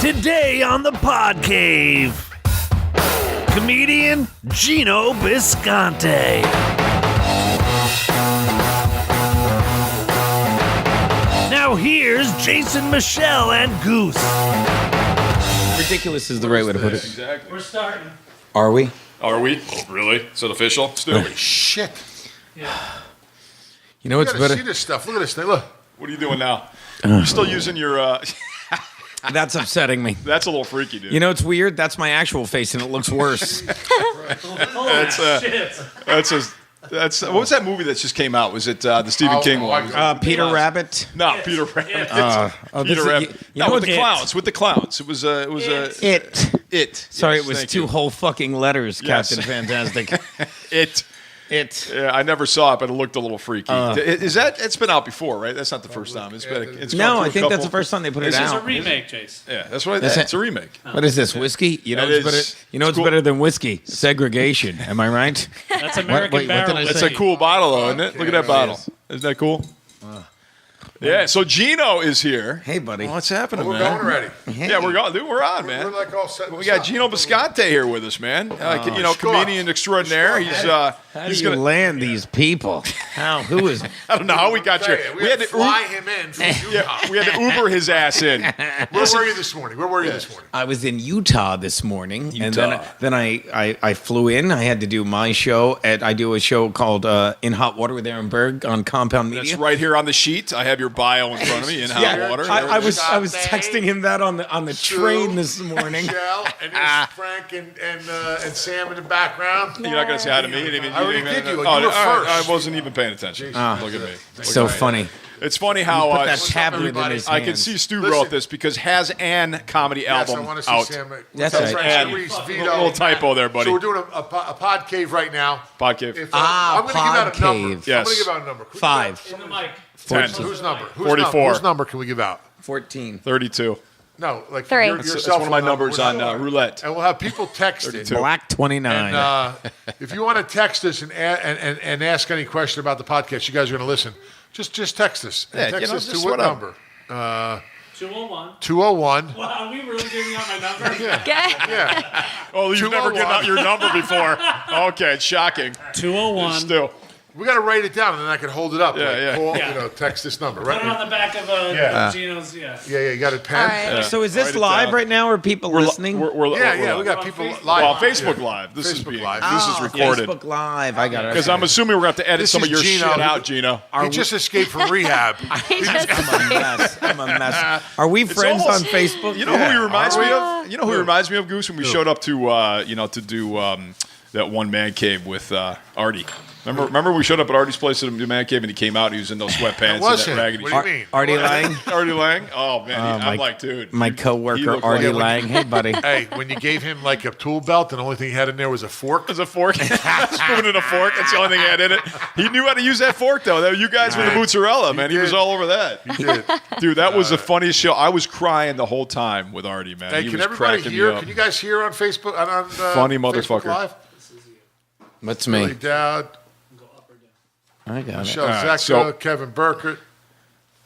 Today on the Podcave, comedian Geno Bisconte. Now here's Jason, Michelle, and Goose. Ridiculous is the right way to put it. Exactly. We're starting. Are we? Are we? Really? Is it official? Let's do it. Shit. Yeah. You know what's You gotta better? see this stuff. Look at this thing. Look. What are you doing now? You're still using your... That's upsetting me. That's a little freaky, dude. You know what's weird? That's my actual face, and it looks worse. That's what was that movie that just came out? Was it the Stephen King one? Peter Rabbit. No, Peter Rabbit. Peter Rabbit. You know with the it. clowns. With the clowns. It was It. Sorry, Yes, it was thank two you. whole fucking letters, Yes. Captain Fantastic. It. Yeah, I never saw it, but it looked a little freaky. Is that? It's been out before, right? That's not the first time. It's been. It's No, gone I through think a that's the couple. first time they put it This is a out. remake, Chase. Yeah, that's what. Is it? It's a remake. What is this, whiskey? You know That what's is- better? You know what's cool. better than whiskey? Segregation. Am I right? That's American wait, what did Barrel. I It's say? a cool bottle, though, isn't it? Look at that bottle. Isn't that cool? Yeah. So Geno is here. Hey, buddy. What's happening, We're man? going already. Yeah, we're going. Dude, we're on, man. We're like all set. We got Geno Bisconte here with us, man. Comedian extraordinaire. He's How do he's you gonna. land these people? How? Who is? I don't know how we got you. We had to fly him in from Utah. Yeah, we had to Uber his ass in. Where were you this morning? I was in Utah this morning, and Utah. then I flew in. I had to do my show. I do a show called In Hot Water with Aaron Berg on Compound Media. That's right here on the sheet. I have your bio in front of me in hot water. I was texting him that on the train this morning. Michelle, and there's Frank and Sam in the background. You're not going to say hi to me? I already did you. You Oh, were all right. first. I wasn't even paying attention. Look at me. So funny. It's funny how Put that tablet in his I can hands. see Stu Listen. wrote this because has an comedy Yes, album I want to see out. Sam. That's Tell right. Frank And Reese, a Vito. little typo there, buddy. So we're doing a Podcave right now. Podcave. If, I'm going to give out a number. Podcave. Yes. I'm going to give out a number. Can we 5, In the mic. 10. Whose number? 44. Whose number can we give out? 14. 32. No, like 3. your That's cell one of my phone numbers number. on roulette. And we'll have people text it. 32. Black 29. And if you want to text us and ask any question about the podcast, you guys are going to listen. Just text us. And Yeah, text us just to what whatever. number? 201. 201. Wow, are we really giving out my number? Yeah. Oh, you've never given 201. out your number before. Okay, it's shocking. 201. Still. We got to write it down, and then I can hold it up. Yeah, like, yeah. Call, Yeah. text this number. Put it on Right? the back of Geno's, Yeah, you got a pen? All right. So is this Write it live down. right now, or people listening? Yeah, we got on people Facebook. live. Well, Facebook Yeah. Live. This is Facebook being, Live. This is recorded. Facebook Live. I got it. Because I'm assuming we're going to have to edit This some of is your Geno. shit out, Geno. He just escaped from rehab. I'm a mess. Are we friends almost- on Facebook? You know who he reminds Are me we? of? You know who he reminds me of, Goose? When we showed up to, to do that one man cave with Artie. Remember we showed up at Artie's place at the man cave and he came out and he was in those sweatpants was and him. that raggedy What do you shirt. mean? Artie Lang? Artie Lang? Oh, man. my- I'm like, dude. My he coworker looked Artie like- Lang. Hey, buddy. Hey, when you gave him like a tool belt, and the only thing he had in there was a fork. There's a fork. Spoon and a fork. That's the only thing he had in it. He knew how to use that fork, though. You guys were the mozzarella, man. He was did. all over that. He did. Dude, that was the funniest show. I was crying the whole time with Artie, man. Hey, he can was everybody cracking hear? me up. Can you guys hear on Facebook? On Funny Facebook motherfucker. Live? What's Billy me? Dowd, I got it. Michelle right, Zecca, so- Kevin Burkert.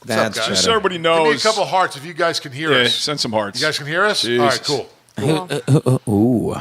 That's guys? Just so better. everybody Give me a knows. couple hearts if you guys can hear Yeah, us. send some hearts. You guys can hear us? Jesus. All right, cool. Ooh.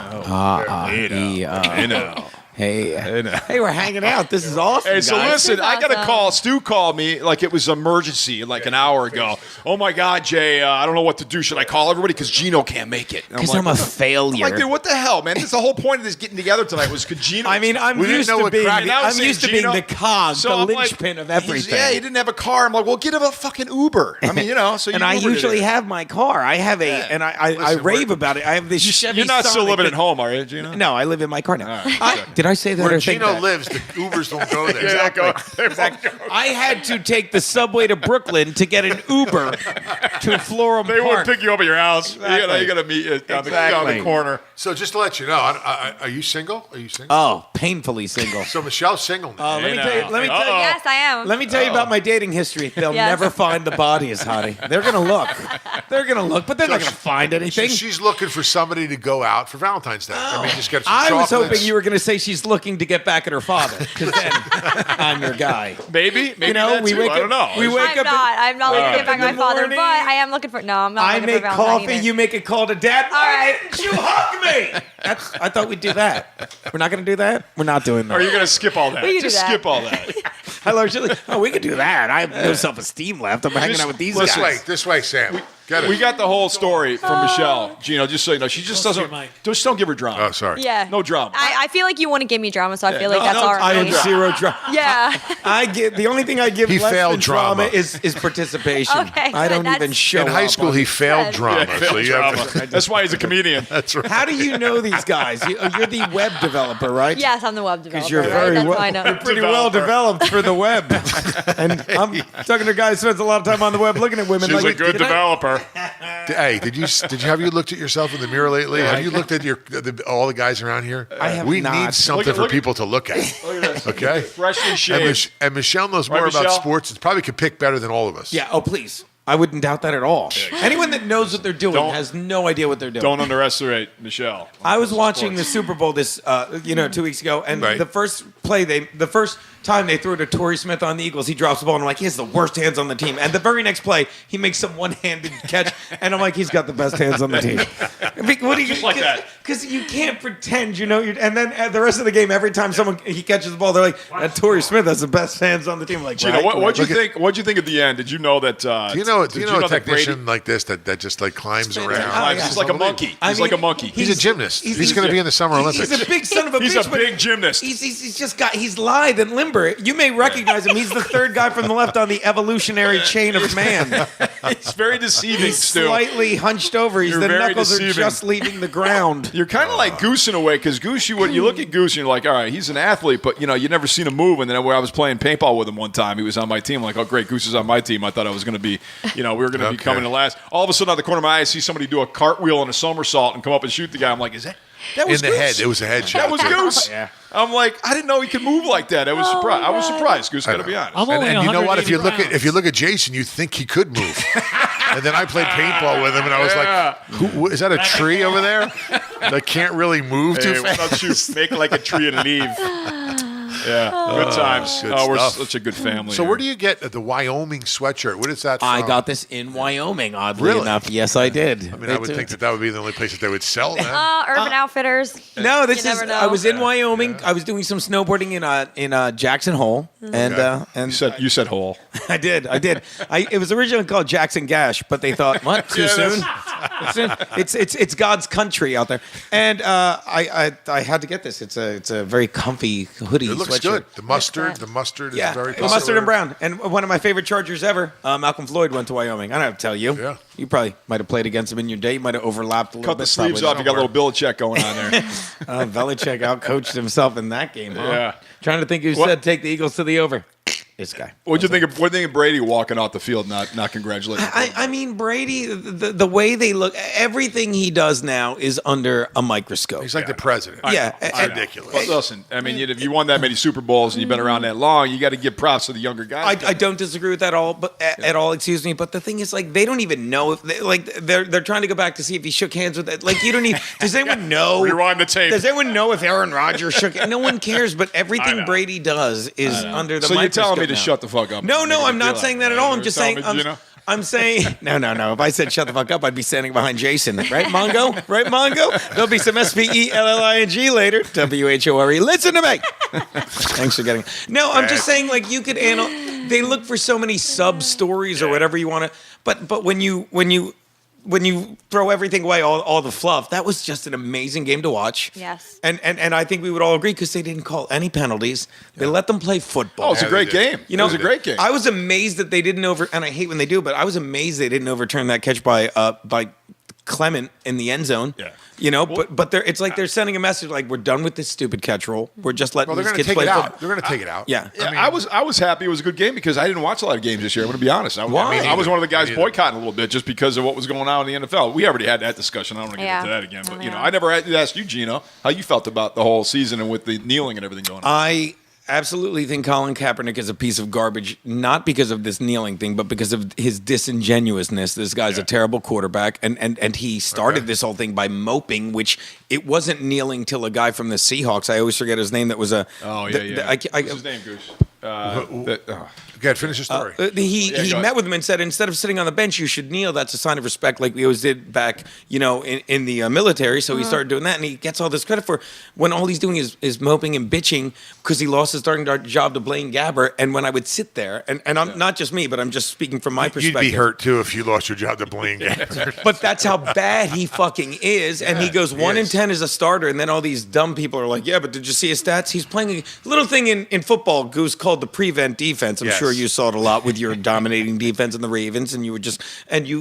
You know. Hey, we're hanging out. This is awesome. Hey, so guys. listen, I got a awesome. call. Stu called me like it was emergency, like an hour ago. Oh my God, Jay, I don't know what to do. Should I call everybody because Geno can't make it? And Because I'm a failure. I'm like, dude, what the hell, man? That's the whole point of this getting together tonight was could Geno. I mean, I'm We didn't used know to what being. crack- Now I'm I'm saying used to being Geno- the cog, So the I'm like, linchpin of he's- everything. Yeah, he didn't have a car. I'm like, well, get him a fucking Uber. I mean, so you and I Ubered it usually in. have my car. I have a, and I Listen, rave we're- about it. I have this Chevy You're not still Sonic living that- at home, are you, Geno? No, I live in my car now. All right, Did I say that Where or think Geno that? lives, the Ubers don't go there. Exactly. I had to take the subway to Brooklyn to get an Uber to Florham They won't Park. pick you up at your house. Exactly. You got to meet you down the Exactly. corner. So just to let you know, are you single? Are you single? Oh, painfully single. So Michelle's single now. Let me Hey, tell you. now. Let me tell you. Yes, I am. Let me tell you about my dating history. They'll Yes. never find the bodies, honey. They're gonna look. They're gonna look, but they're not gonna find anything. She's looking for somebody to go out for Valentine's Day. I mean, just get some I was chocolates. hoping you were gonna say she's she's looking to get back at her father, because then I'm your guy. Maybe You know, that we too. wake I don't know. up. We wake I'm up. not looking to get back in at my the father, morning. but I am looking for. No, I'm not. I looking make for Valentine coffee. either. You make a call to Dad. Why right. didn't you hug me? I thought we'd do that. We're not going to do that. We're not doing that. Or you're going to skip all that. We can do Just that. skip all that. Hello, Shirley. Oh, we could do that. I have no self-esteem left. I'm hanging out with these guys. This way, Sam. Get it. We got the whole story from Michelle. Gino, just so you know, she just Close to doesn't. your mic. Just don't give her drama. Oh, sorry. Yeah. No drama. I feel like you want to give me drama, so I feel like that's all I right. am zero drama. Yeah. I give the only thing I give He less failed than drama drama. is participation. Okay, I don't good. even show In high up school, on he it. failed Good. drama. Failed So you have drama. That's why he's a comedian. That's right. How do you know these guys? You're the web developer, right? Yes, I'm the web developer. Because you're right? very That's well, why I know. you're pretty well developed for the web. And I'm talking to a guy who spends a lot of time on the web looking at women. She's like, a good "Can I-" developer. Hey, have you looked at yourself in the mirror lately? Have you looked at all the guys around here? I have We not. need something Look at- for people to look at. Look at this. Okay. Freshly And, shaved. and Michelle knows more Right, about Michelle? sports. And probably could pick better than all of us. Yeah. Oh, please. I wouldn't doubt that at all. Anyone that knows what they're doing Don't- has no idea what they're doing. Don't underestimate Michelle. I was watching the Super Bowl this, 2 weeks ago, and Right. the first time they threw it to Torrey Smith on the Eagles, he drops the ball, and I'm like, he has the worst hands on the team. And the very next play, he makes some one-handed catch, and I'm like, he's got the best hands on the team. What do you Just like that. Because you can't pretend, and then at the rest of the game, every time he catches the ball, they're like, Torrey Smith has the best hands on the team. I'm like, Gino, right, what'd you Look at- think? What'd you think at the end? Did you know that? Do you know a that Brady- technician like this that just like climbs around? Oh, yeah. He's like a monkey. He's like a monkey. He's a gymnast. He's going to be in the Summer Olympics. He's a big son of a He's bitch. a but big gymnast. He's lithe and limber. You may recognize him. He's the third guy from the left on the evolutionary chain of man. He's very deceiving, He's Stu. slightly hunched over. You're The very knuckles deceiving. are just leaving the ground. You're kind of like Goose in a way, because Goose, you look at Goose and you're like, all right, he's an athlete, but you never seen him move. And then where I was playing paintball with him one time, he was on my team. I'm like, oh great, Goose is on my team. I thought I was going to be, we were going to be Okay. coming in last. All of a sudden, out of the corner of my eye, I see somebody do a cartwheel and a somersault and come up and shoot the guy. I'm like, that was In the Goose? head. It was a head shot. That was too. Goose. Yeah. I'm like, I didn't know he could move like that. I was surprised. I was surprised. Goose, got to be honest. I'm only And you know what? If you 180 look at Jason, you think he could move. And then I played paintball with him, and I was like, is that a tree over there that can't really move too Hey, why fast? don't you make like a tree and leave? Yeah, good times. good We're stuff. such a good family. So here. where do you get the Wyoming sweatshirt? What is that from? I got this in Wyoming, oddly Really? enough. Yes, I did. I mean, I would think that would be the only place that they would sell that. Urban Outfitters. No, this You is. never know. I was in Wyoming. I was doing some snowboarding in Jackson Hole, and you said hole. I did. It was originally called Jackson Gash, but they thought, what? Too soon? It's God's country out there, and I had to get this. It's a very comfy hoodie. It looks sweatshirt. good. The mustard Yeah, is very mustard and popular. brown. And one of my favorite Chargers ever, Malcolm Floyd, went to Wyoming. I don't have to tell you. Yeah. You probably might have played against him in your day. You might have overlapped a little Cut bit. the sleeves probably. off. You got a little Belichick going on there. Belichick outcoached himself in that game. Huh? Yeah. Trying to think who What- said take the Eagles to the over. This guy. What do you think of Brady walking off the field, not congratulating? I mean, Brady, the way they look, everything he does now is under a microscope. He's like the president. Yeah, It's and- ridiculous. But listen, I mean, if you won that many Super Bowls and you've been around that long, you got to give props to the younger guys. I don't disagree with that at all. Excuse me, but the thing is, like, they don't even know if they're trying to go back to see if he shook hands with it. Like, you don't even. Does anyone know? Rewind the tape. Does anyone know if Aaron Rodgers shook? No one cares. But I everything know. Brady does is under the. So you're microscope telling me to now. shut the fuck up? No, Make a I'm big not deal saying out that of at it. all. I'm You're just telling saying. me, Gino? I'm saying no. If I said shut the fuck up, I'd be standing behind Jason, right, Mongo? Right, Mongo? There'll be some SPELLING later. WHORE. Listen to me. Thanks for getting. No, I'm just saying, like, you could they look for so many sub stories or whatever you want to. But when you throw everything away, all the fluff, that was just an amazing game to watch. Yes. And I think we would all agree because they didn't call any penalties. They let them play football. Oh, it's a great they game. did. It was a great game. I was amazed that they didn't and I hate when they do, but I was amazed they didn't overturn that catch by Clement in the end zone. Yeah. But it's like they're sending a message like, we're done with this stupid catch rule. We're just letting Well, they're these going to kids take play it football. out. They're going to take it out. Yeah. Yeah, I was happy it was a good game because I didn't watch a lot of games this year. I'm going to be honest. Why? I was one of the guys Me neither. boycotting a little bit just because of what was going on in the NFL. We already had that discussion. I don't want to get Yeah. into that again. But Yeah. I never had to ask you, Gino, how you felt about the whole season and with the kneeling and everything going on. absolutely think Colin Kaepernick is a piece of garbage, not because of this kneeling thing, but because of his disingenuousness. This guy's a terrible quarterback, and he started this whole thing by moping, which it wasn't kneeling till a guy from the Seahawks. I always forget his name. That was a What's his name, Goose? Go ahead, finish your story. He met with him and said, instead of sitting on the bench, you should kneel. That's a sign of respect, like we always did back, in the military. So he started doing that, and he gets all this credit for when all he's doing is moping and bitching because he lost his starting job to Blaine Gabbert. And when I would sit there, and I'm not just me, but I'm just speaking from my perspective. You'd be hurt too if you lost your job to Blaine Gabbert. But that's how bad he fucking is. And he goes 1 in 10 as a starter, and then all these dumb people are like, yeah, but did you see his stats? He's playing a little thing in football, Goose, called the prevent defense. I'm sure you saw it a lot with your dominating defense in the Ravens, and you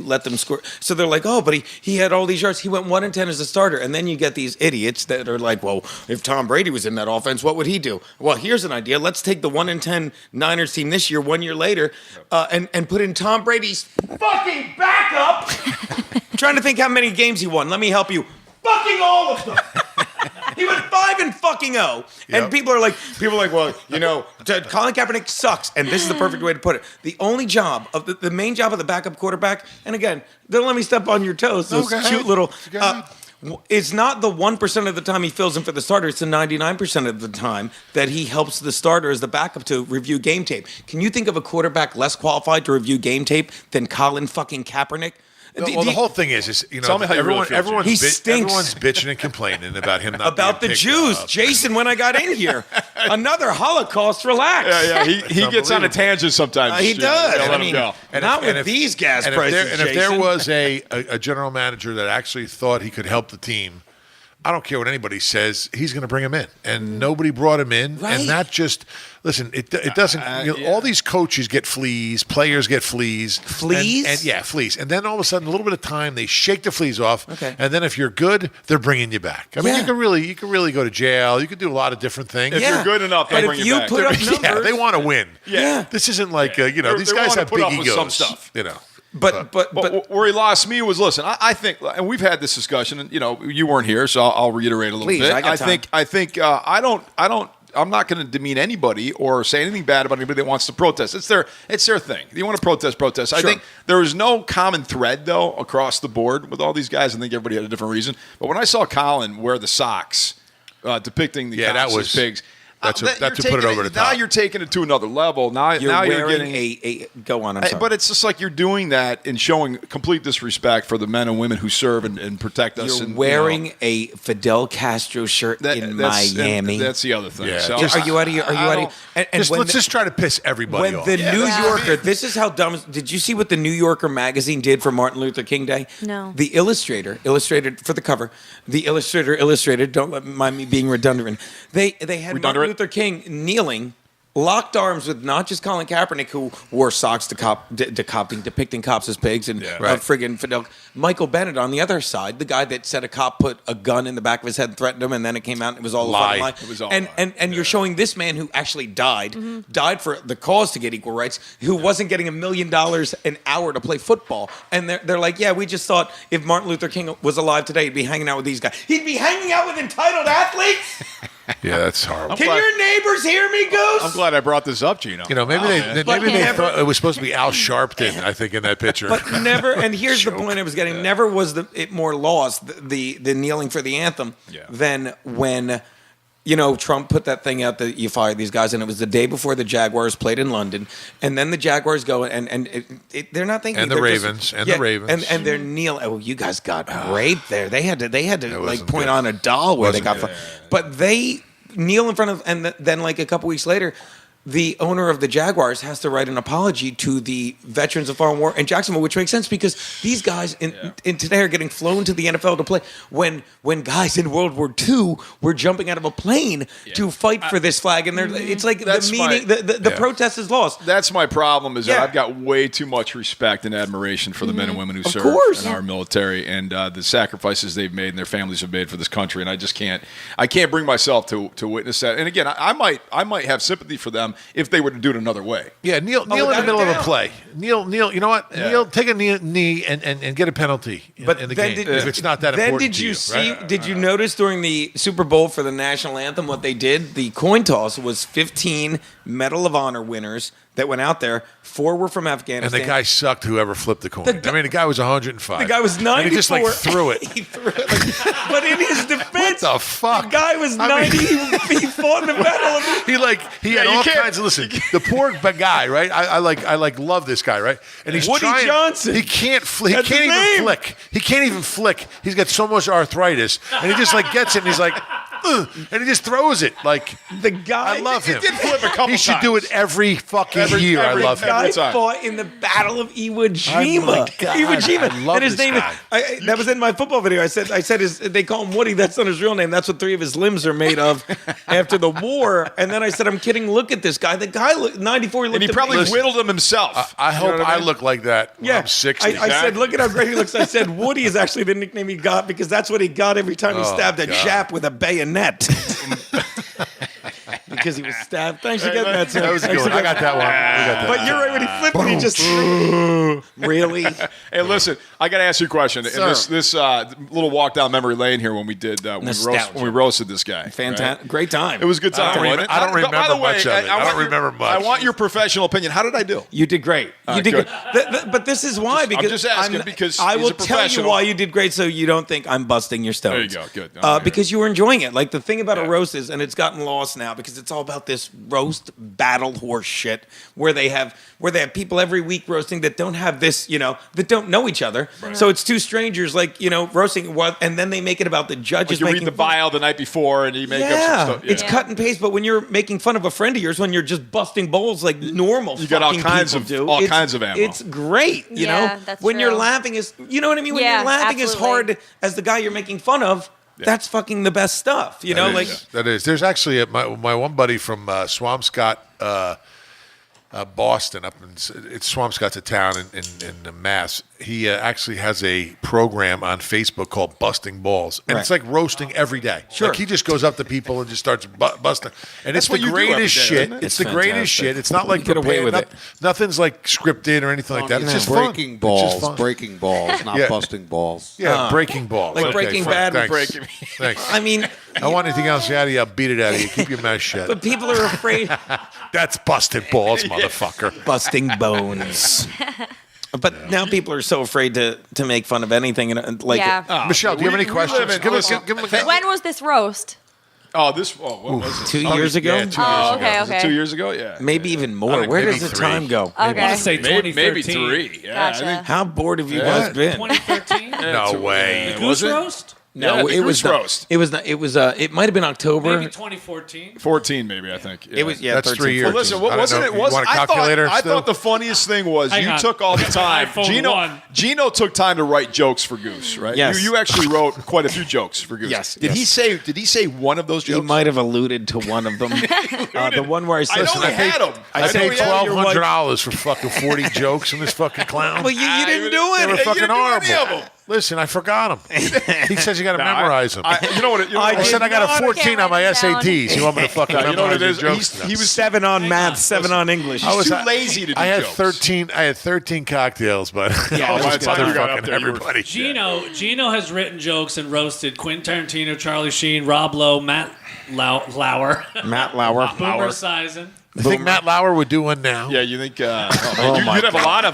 let them score. So they're like, oh, but he had all these yards. He went 1 in 10 as a starter. And then you get these idiots that are like, well, if Tom Brady was in that offense, what would he do? Well, here's an idea. Let's take the 1 in 10 Niners team this year, 1 year later, and put in Tom Brady's fucking backup. Trying to think how many games he won. Let me help you. Fucking all of them. He went 5-0, and people are like, well, Colin Kaepernick sucks, and this is the perfect way to put it. The only job of the main job of the backup quarterback, and again, don't let me step on your toes. Those cute little. It's not the 1% of the time he fills in for the starter. It's the 99% of the time that he helps the starter as the backup to review game tape. Can you think of a quarterback less qualified to review game tape than Colin fucking Kaepernick? Well, the whole thing is tell me how you really feel, everyone's he stinks. Everyone's bitching and complaining about him not about being the picked Jews. up. Jason, when I got in here, another Holocaust. Relax. Yeah. He gets on a tangent sometimes. He does. Let I him mean, go. not with these gas and prices, if there Jason. was a general manager that actually thought he could help the team, I don't care what anybody says, he's going to bring him in. And nobody brought him in. Right. And that just, listen, it doesn't, all these coaches get fleas, players get fleas. Fleas? And fleas. And then all of a sudden, a little bit of time, they shake the fleas off. Okay. And then if you're good, they're bringing you back. I mean, Yeah. you can really go to jail. You could do a lot of different things. If you're good enough, but they'll if bring you you back. put up numbers, Yeah, they want to win. Yeah. This isn't like, these They guys wanna have put big up with egos. some stuff. But where he lost me was, listen, I think, and we've had this discussion, and you weren't here, so I'll reiterate a little Please, bit. I got time. I'm not going to demean anybody or say anything bad about anybody that wants to protest. It's their thing. If you want to protest. I think there is no common thread though across the board with all these guys. I think everybody had a different reason. But when I saw Colin wear the socks depicting the cops as pigs. That's to put it over the top. Now you're taking it to another level. Now you're getting a go on. I'm sorry. But it's just like you're doing that and showing complete disrespect for the men and women who serve and protect us. You're and, wearing a Fidel Castro shirt in Miami. That's the other thing. Yeah. So Are you out of your? Let's just try to piss everybody When off. the New Yorker, this is how dumb. Did you see what the New Yorker magazine did for Martin Luther King Day? No. The illustrated for the cover. The illustrated. Don't mind me being redundant. They had Martin Luther King kneeling, locked arms with not just Colin Kaepernick, who wore socks depicting cops as pigs, and friggin' Fidel. Michael Bennett on the other side, the guy that said a cop put a gun in the back of his head and threatened him, and then it came out and it was all a fucking lie. It was all and you're showing this man who actually died for the cause to get equal rights, who wasn't getting $1 million an hour to play football, and they're like, yeah, we just thought if Martin Luther King was alive today, he'd be hanging out with these guys. He'd be hanging out with entitled athletes. Yeah, that's horrible. Can your neighbors hear me, Goose? I'm glad I brought this up, Gino. Maybe they thought it was supposed to be Al Sharpton, I think, in that picture. But never, and here's the point I was getting, never was it more lost, the kneeling for the anthem, than when, Trump put that thing out that you fired these guys, and it was the day before the Jaguars played in London, and then the Jaguars go, and they're not thinking. And the Ravens, and they're kneeling. Oh, you guys got raped there. They had to like point on a doll where they got from. But they kneel in front of, and then like a couple weeks later, the owner of the Jaguars has to write an apology to the veterans of foreign war in Jacksonville, which makes sense because these guys in today are getting flown to the NFL to play when guys in World War II were jumping out of a plane to fight for this flag, and it's like the meaning, the protest is lost. That's my problem is that I've got way too much respect and admiration for the men and women who serve in our military and the sacrifices they've made and their families have made for this country, and I can't bring myself to witness that. And again, I might have sympathy for them if they were to do it another way. Yeah, kneel in the without middle a of a doubt. play. Kneel. You know what? Yeah. Kneel. Take a knee and get a penalty in the game if it's not that then important. did you to see? right? Did you notice during the Super Bowl for the national anthem what they did? The coin toss was 15 Medal of Honor winners that went out there. 4 were from And Afghanistan. the guy sucked. Whoever flipped the coin. The guy was 105. The guy was 94. And he just like threw it. He threw it. But in his defense, What the fuck? The guy was 90. He fought in the battle. He had all kinds of listen. The poor guy, right? I love this guy, right? And he's Woody trying. Johnson. He can't. He That's can't his even name. flick. He can't even flick. He's got so much arthritis, and he just like gets it, and he's like, "Ugh," and he just throws it. Like The guy. I love him. He did flip a couple He should do it every fucking year. every- I love The him. guy time. fought in the Battle of Iwo Oh Jima. my God. Iwo Jima. I love and his this name guy. is, that was in my football video. I said they call him Woody. That's not his real name. That's what 3 of his limbs are made of after the war. And then I said, I'm kidding. Look at this guy. The guy looked 94. He looked And he probably amazing. whittled him himself. I You know hope what I mean? look like that when Yeah, I'm 60. I said, look at how great he looks. I said, Woody is actually the nickname he got because that's what he got every time he stabbed a God. Jap with a bayonet. Because he was stabbed. Thanks for getting that, sir. That was a good one. I got that one. I got that. But you're right when he flipped it, he just really. Hey, listen, I got to ask you a question. And this little walk down memory lane here when we did Nostalgia. when we roasted this guy. Fantastic, right? great time. It was a good time. wasn't it? I don't But by remember the way, much of it. I want don't remember much. I want your professional opinion. How did I do? You did great. You did good. good. But this is why. I'm Because just asking because I he's will a tell you professional. why you did great, so you don't think I'm busting your stones. There you go. Good. I'm Because you were enjoying it. Like the thing about a roast is, and it's gotten lost now because it's all about this roast battle horse shit where they have people every week roasting that don't have this, that don't know each other. So it's two strangers roasting what, and then they make it about the judges. Like you read making the fun. bio the night before and you make up some stuff. It's cut and paste. But when you're making fun of a friend of yours, when you're just busting bowls like normal, You got all fucking kinds people of- do, all it's- kinds of ammo. It's great, you Yeah, know. that's when you're true. laughing is, you know what I mean. When Yeah, you're laughing as absolutely. hard as the guy you're making fun of. That's fucking the best stuff, you know. Like That is. There's actually my one buddy from Swampscott, Boston. It's Swampscott's a town in Mass. He actually has a program on Facebook called Busting Balls, and it's like roasting every day. Sure. Like he just goes up to people and just starts busting, and That's it's what the you do every greatest day, shit. isn't it? It's It's the greatest fantastic. shit. It's not like You get away prepared, with it. Nothing's like scripted or anything like that. It's just fun. breaking It's just balls, fun. breaking balls, not Yeah. busting balls. Yeah, breaking balls. like Okay, Breaking fine. Bad and Thanks. Breaking- Thanks. I mean, I want anything else out of you, I'll beat it out of you. Keep your mouth shut. but people are afraid That's busted balls, motherfucker. busting bones. But now people are so afraid to make fun of anything, and like Yeah. Michelle, do you have any we questions? live in- Give listen, him When was this roast? what was it? 2 years ago, Yeah, 2 years Oh, ago. okay, Was it okay. 2 years ago? Yeah. maybe even more. think Where maybe does the 3. time go? I want Okay. to say Maybe 2013. 3. Yeah. Gotcha. I think How bored have you guys been? 2013? No way. Goose roast? No, Yeah, the it was goose not- roast. It was not. It was. It might have been October. Maybe 2014. 14 maybe, I think. Yeah. It was. Yeah, That's 13, 3 years. 14. Well, listen, I don't wasn't know. it? You Was want a I calculator thought still? the funniest thing was Hang you on. took all the time. iPhone 1. Geno took time to write jokes for Goose, right? Yes. You actually wrote quite a few jokes for Goose. Yes, Did yes. he say one of those He jokes? might have alluded to one of them. The one where I I said, know he had them. I paid know he had 'em. $1,200 for fucking 40 jokes from this fucking clown. "Well, you didn't do They it." were You fucking didn't do any horrible. of 'em. Listen, I forgot them. He says you got to memorize them. You know what? You know I what I it said I got not- a 14 on my Can't write it down. SATs. You want me to fucking You know memorize what it your is? jokes? He was 7 on math, 7 on English. I was too I- lazy to do I had jokes. 13. I had 13 cocktails, but Yeah, Oh, by the time you got up motherfucking there, you were- everybody. Geno has written jokes and roasted Quentin Tarantino, Charlie Sheen, Rob Lowe, Matt Lauer, Matt Lauer. Boomer Esiason. I think Matt Lauer would do one now. Yeah, you think? my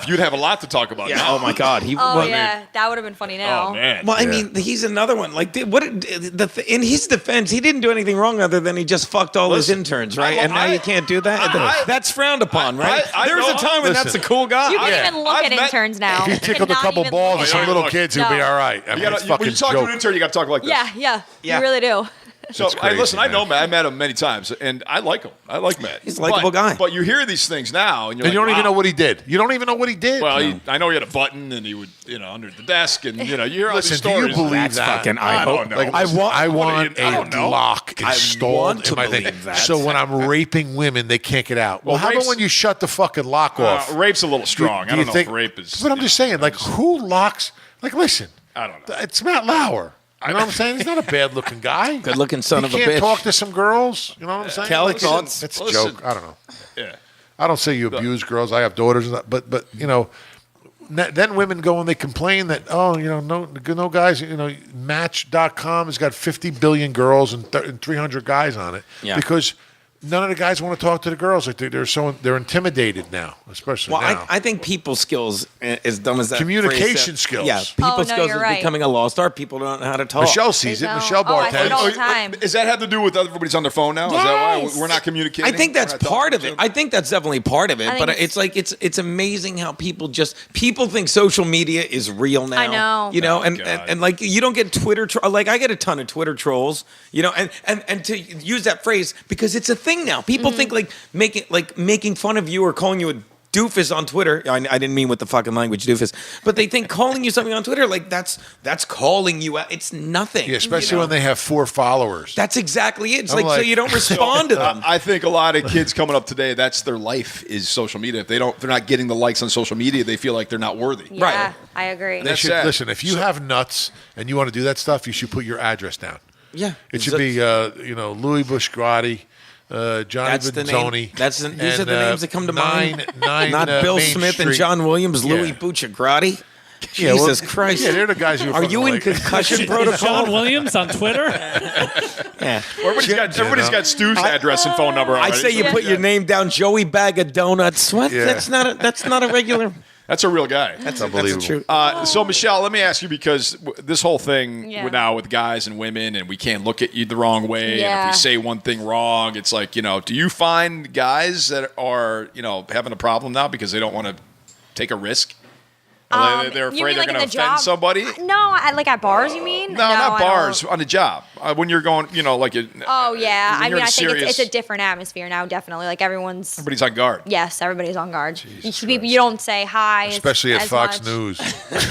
you'd have a lot to talk about. Yeah. now. Oh my God. He. Oh well, yeah, that would have been funny now. Oh man. Well, I mean, he's another one. Like, in his defense, he didn't do anything wrong other than he just fucked all his interns, right? And now you can't do that. That's frowned upon, right? I There was a know- time when that's a listen. cool guy. You can't Yeah. even look I've at met- interns now. If you You tickled a cannot couple even balls look at some at little them. kids, you'll be No. all right. I mean, it's when fucking you talk to an joke. intern, you got to talk like this. Yeah, Yeah. you really do. So It's crazy, listen, I know man. Matt. I met him many times, and I like him. I like Matt. He's a likable guy. But you hear these things now, and you're And you like, don't even wow. know what he did. You don't even know what he did. Well, I know he had a button, and he would, under the desk, and you hear all Listen, these do you stories. believe That's that? fucking. I don't know. Like, I want. I what want do you- I a don't know. lock I installed want to in my thing. believe that. So when I'm raping women, they can't get out. Well, how about rape's- when you shut the fucking lock off? Rape's a little strong. I don't know think, if rape is. But I'm just saying, like, who locks? Like, listen, I don't know. It's Matt Lauer. You know what I'm saying? He's not a bad-looking guy. Good-looking son of a He bitch. can't talk to some girls. You know what I'm saying? Kel, thoughts? It's a Listen. joke. I don't know. Yeah. I don't say you abuse girls. I have daughters, but you know, then women go and they complain that no guys. You know, Match.com has got 50 billion girls and 300 guys on it because none of the guys want to talk to the girls. Like they're intimidated now, especially Well, now. I think people skills, as dumb as that Communication phrase, skills. Yeah, people no, skills you're is right. becoming a lost art. People don't know how to talk. Michelle sees They it. don't. Michelle Oh, I see it all bartends. the time. Is that have to do with everybody's on their phone now? Is that Yes. why we're not communicating? I think that's We're not part of talking it. to- I think that's definitely part of it. I But think it's like it's amazing how people think social media is real now. I know. You know, Oh, and God. like you don't get Twitter like I get a ton of Twitter trolls. You know, and to use that phrase because it's a thing now. People Mm-hmm. think making fun of you or calling you a doofus on Twitter. I didn't mean with the fucking language doofus, but they think calling you something on Twitter like that's calling you out. It's nothing. Yeah, especially when they have 4 followers. That's exactly it. It's I'm like so like- you don't respond to them. I think a lot of kids coming up today, that's their life is social media. If they're not getting the likes on social media, they feel like they're not worthy. Yeah, Right. I agree. They That's should sad. listen. If you have nuts and you want to do that stuff, you should put your address down. Yeah, It should be Louis Buscratti, Johnny That's the Vizzoni. name. These are and, the names that come to mind. Nine, Not Bill Main Smith and Street. John Williams, Yeah. Louis Bucciarati. Yeah, well, Jesus Christ. Yeah, they're the guys who Are you in concussion Is protocol? John Williams on Twitter? Yeah. Everybody's got Stu's address and phone number I already. say you put your name down, Joey Bag of Donuts. What? Yeah. That's not a regular. That's a real guy. That's unbelievable. true. So, Michelle, let me ask you because this whole thing Yeah. now with guys and women, and we can't look at you the wrong way. And if Yeah. we say one thing wrong, it's like, do you find guys that are, having a problem now because they don't want to take a risk? They're You afraid mean they're like in going to the offend job? somebody? No, like at bars, you mean? No, not I bars, don't. on a job. When you're going, like you. Oh yeah, when I you're mean, in I think serious- it's a different atmosphere now. Definitely, like everyone's. Everybody's on guard. Yes, everybody's on guard. You don't say hi, Especially at as Fox much. News.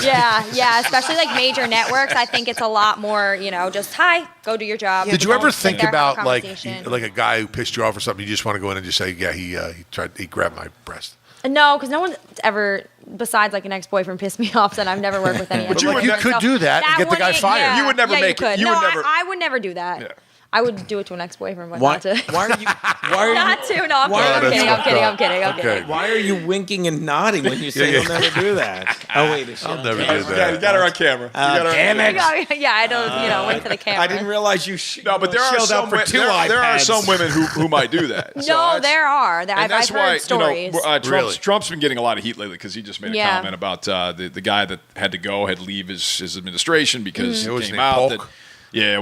Yeah, especially like major networks. I think it's a lot more, just hi, go do your job. Did you Don't ever sit think there, have a about like conversation. a guy who pissed you off or something? You just want to go in and just say, yeah, he grabbed my breast. No, because no one's ever, besides like an ex-boyfriend, pissed me off. Then I've never worked with any. But you ex-boyfriends. would you could do that and get the guy wouldn't- fired. yeah, You would never yeah, make you it. could. You no, would never- I would never do that. Yeah. I would do it to an ex-boyfriend, but Why? not to. Why are you? Why are you? Not to. No, I'm Why- kidding. I'm that's kidding. I'm fucked kidding. up. I'm kidding. I'm Okay. kidding. Why are you winking and nodding when you say Yeah, you'll never do that? Oh wait, it's I'll never do You that. got her on camera. You got her on damn camera. it. Yeah, I don't. Wait for the camera. I didn't realize you. No, but there are shelled some out for wo- two there are iPads. some women who might do that. So No, that's- there are. And I've that's why heard stories. Really? Trump's been getting a lot of heat lately because he just made a Yeah. comment about the guy that had to leave his administration because What was it his came name, out Polk? that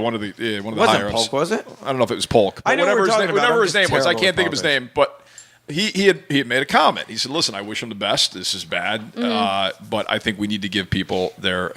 one of the Wasn't higher ups. Polk, was it? I don't know if it was Polk. I But know what we're talking about. whatever I'm his just name was, I terrible can't at think of his politics. name, but he had made a comment. He said, "Listen, I wish him the best. This is bad, but I think we need to give people their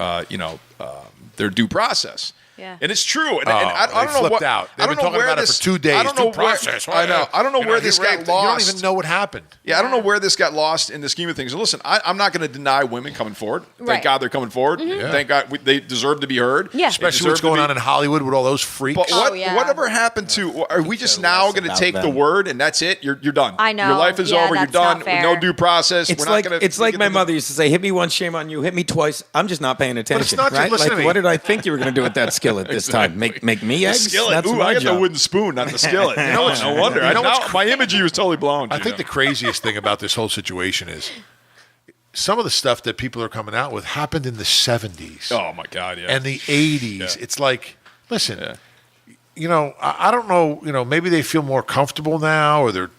due process." Yeah. And it's true. And, Oh, I they don't know flipped what out. They've I don't been know talking where about it this for 2 days. I don't know Due where, process. I know. I don't know where this You got don't lost. even know what happened. Yeah, I don't know where this got lost in the scheme of things. And listen, I'm not going to deny women coming forward. Thank Right. God they're coming forward. Thank God they deserve to be heard. Yeah. They Especially deserve what's to going be- on in Hollywood with all those freaks. But Oh, yeah. whatever happened to? Are we just now less going to about take the them. word and that's it? You're done. I know. Your life is Yeah, over. You're that's not done. fair. No due process. It's We're like not gonna, it's like get my to the- mother used to say, "Hit me once, shame on you. Hit me twice. I'm just not paying attention." not just- right? listen to Like, me. what did I think you were going to do with that skillet this time? Make me eggs? skillet. That's Ooh, my I got the job. wooden spoon, not the skillet. You know what's no wonder. You know Now, what's my image of you is totally blown. I think the craziest thing about this whole situation is some of the stuff that people are coming out with happened in the 70s Oh my God! Yeah. and the 80s. Yeah. It's like, listen, Yeah. I don't know, maybe they feel more comfortable now or they're,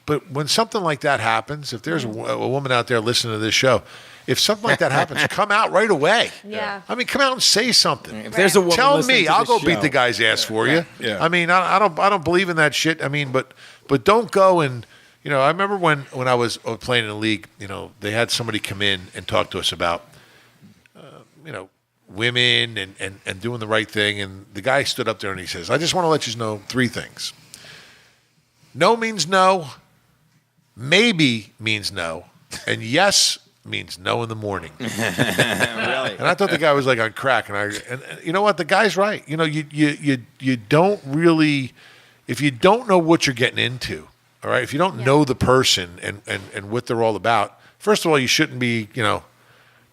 but when something like that happens, if there's a woman out there listening to this show, if something like that happens, come out right away. Yeah. I mean, come out and say something. If there's a woman Tell listening me, to I'll this go beat show- the guy's ass for you. Yeah. I mean, I don't believe in that shit. I mean, but don't go and I remember when I was playing in the league, they had somebody come in and talk to us about women and doing the right thing, and the guy stood up there and he says, "I just want to let you know 3 things. No means no, maybe means no, and yes means no in the morning." Really? And I thought the guy was like on crack. And you know what? The guy's right. You don't really, if you don't know what you're getting into, all right, if you don't know the person and what they're all about, first of all, you shouldn't be,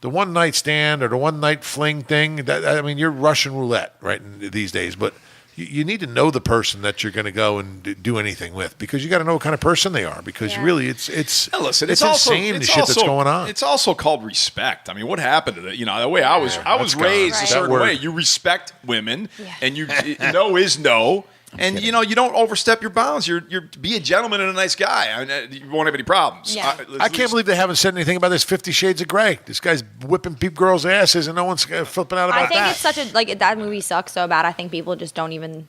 the one night stand or the one night fling thing. I mean, you're Russian roulette right these days, but. You need to know the person that you're going to go and do anything with because you got to know what kind of person they are because really it's now listen, it's also, insane it's the shit also, that's going on. It's also called respect. I mean, what happened to that? You know, the way I was raised a certain way. You respect women, and you no is no. And you don't overstep your bounds. You're be a gentleman and a nice guy. I mean, you won't have any problems. Yeah. I can't believe they haven't said anything about this 50 Shades of Grey. This guy's whipping girls' asses, and no one's flipping out about that. I think it's such a that movie sucks so bad. I think people just don't even.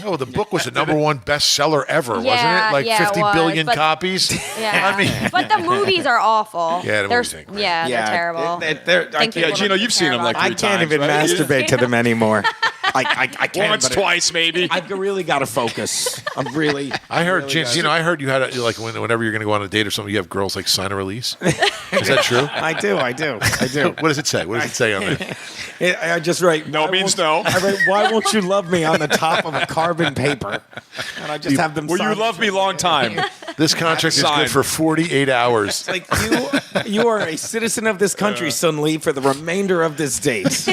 Oh, the book was the #1 bestseller ever, wasn't Yeah, it? Like yeah, 50 it was, billion but- copies. Yeah, I mean, but the movies are awful. Yeah, the movies ain't great. they're terrible. Think people Gino, don't you've seen care them like about 3 I can't times, even right? masturbate to them anymore. I can't. Once, but twice, maybe. I've really got to focus. I'm really. I heard, I heard you had like whenever you're going to go on a date or something, you have girls like sign a release. Is that true? I do. What does it say? What does it say on there? I just write. No "Why means won't-" no. I write, "Why won't you love me?" on the top of a carbon paper, and I just have them. Will you sign love it. me long time? This contract is Sign. good for 48 hours. Like you are a citizen of this country, Sun Lee, for the remainder of this date.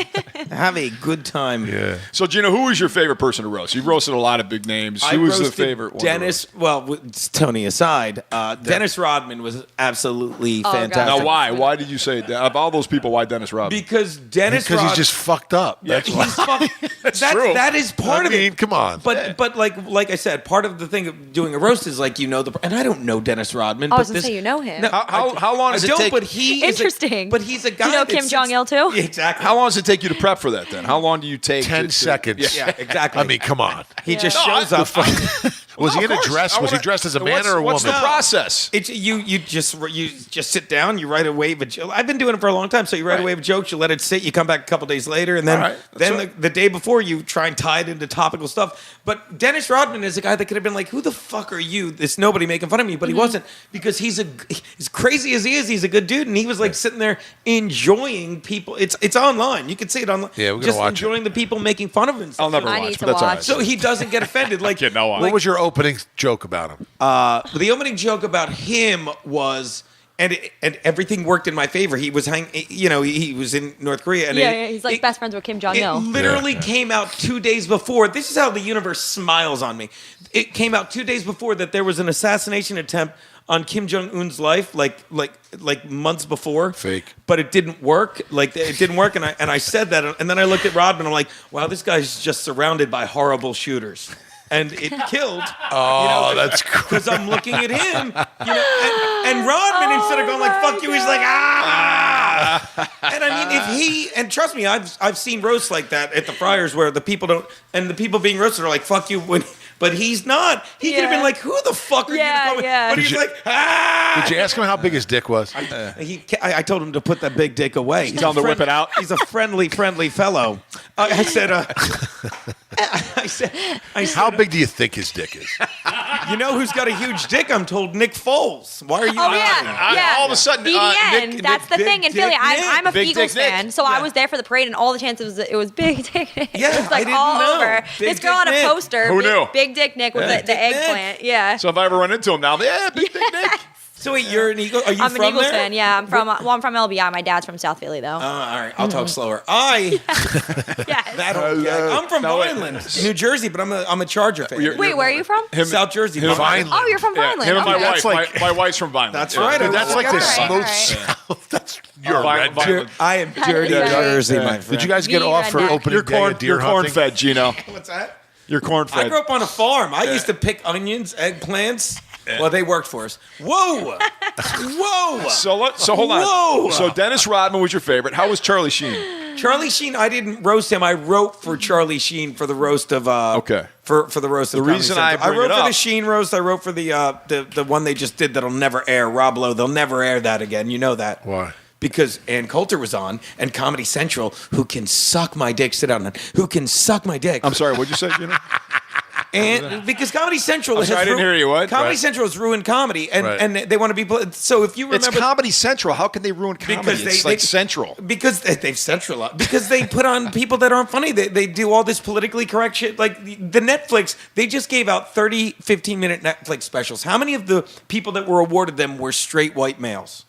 Have a good time. Yeah. So, Gino, who is your favorite person to roast? You've roasted a lot of big names. I Who was the roasted favorite one? to Dennis. Well, Tony aside, Dennis Rodman was absolutely God. fantastic. roast? Now, why? Why did you say that? Of all those people, why Dennis Rodman? Because Dennis Because Rodman. he's just fucked up. That's why. He's that's true. That is part I of mean, it. come on. But like I said, part of the thing of doing a roast is like and I don't know Dennis Rodman. I was but gonna say you know him. No, How long does I it don't, take? but he is Interesting. but he's a guy. You know that Kim sits- Jong-il too? Yeah, exactly. How long does it take you to prep for that? Then, how long do you take? 10 seconds. Yeah, exactly. I mean, come on. he just No, shows I- up. Was he in a Of course. dress? I Was he wanna- dressed as a man or a What's woman? the process? It's you just sit down, you write a wave of jokes. I've been doing it for a long time. So you write a wave of jokes, you let it sit, you come back a couple days later, and then All right. That's right. the day before you try and tie it into topical stuff. But Dennis Rodman is a guy that could have been like, "Who the fuck are you?" This nobody making fun of me, but he wasn't because he's as crazy as he is. He's a good dude, and he was like sitting there enjoying people. It's online. You can see it online. Yeah, we're gonna just watch it. enjoying the people making fun of him. and stuff. I'll never I watch. need but to that's all watch. right. So he doesn't get offended. Like, Kid, no, What was your opening joke about him? the opening joke about him was, and everything worked in my favor. He was he was in North Korea, and He's like best friends with Kim It Jong-il. literally came out 2 days before. This is how the universe smiles on me. It came out 2 days before that there was an assassination attempt on Kim Jong-un's life, like months before. Fake. But it didn't work. Like it didn't work, and I said that, and then I looked at Rodman. I'm like, wow, this guy's just surrounded by horrible shooters. And it killed. Oh, that's cool. Because I'm looking at him, and Rodman, instead of going like "fuck you," he's like "ah." And I mean, and trust me, I've seen roasts like that at the Friars where the people don't, and the people being roasted are like "fuck you," but he's not. He could have been like, "Who the fuck are you?" Yeah, to call me?" yeah. But he's like "ah." Did you ask him how big his dick was? I told him to put that big dick away. Tell him to whip it out. He's a friendly fellow. I said, I said, How big do you think his dick is? you know who's got a huge dick? I'm told Nick Foles. Why are you? Oh yeah. All of a sudden, BDN. Nick- That's the Big thing in Dick Philly. Nick. I'm a Big Eagles Dick Nick. fan, so I was there for the parade, and all the chances it was Big Dick Nick. Yeah, it was like I didn't all know. over. Big This girl Dick on a Nick. poster. Who big, knew? Big Dick Nick with Yeah. the Dick Nick. eggplant. Yeah. So if I ever run into him now, yeah, big Nick. So wait, you're an Eagle? Are you I'm from an Eagles there? fan. Yeah, I'm from LBI. My dad's from South Philly though. All right, I'll talk slower. yes. That old gag. I'm from No, wait. Vineland, New Jersey, but I'm a Charger fan. You're- Wait, where are you from? South Jersey. Vineland. Oh, you're from Yeah, Vineland. him and my Okay. wife. That's like- my wife's from Vineland. That's Yeah. right. Dude, that's like the All right, smooth all right. South. That's you're Vi- red. Vi- I am dirty Yeah. Jersey, Yeah. my friend. Did you guys get Me, off for redneck. opening day of deer You're corn hunting? fed, Gino. What's that? You're corn I fed. grew up on a farm. I used to pick onions, eggplants. Well, they worked for us. Whoa! Whoa! So hold on. Whoa! So Dennis Rodman was your favorite. How was Charlie Sheen? Charlie Sheen, I didn't roast him. I wrote for Charlie Sheen for the roast of Okay. for the roast of The Comedy reason I Central. bring wrote it for up- the Sheen roast. I wrote for the one they just did that'll never air. Rob Lowe. They'll never air that again. You know that. Why? Because Ann Coulter was on and Comedy Central, who can suck my dick. Sit down. Who can suck my dick? I'm sorry. What'd you say, Gino? And because Comedy Central, sorry, I didn't hear you. What? Comedy Right. Central has ruined comedy, and Right. and they want to be. So if you remember, It's Comedy Central. How can they ruin comedy? Because It's they- like they- Central. because they've centralized. Because they put on people that aren't funny. They do all this politically correct shit. Like the Netflix, they just gave out 30, 15-minute Netflix specials. How many of the people that were awarded them were straight white males?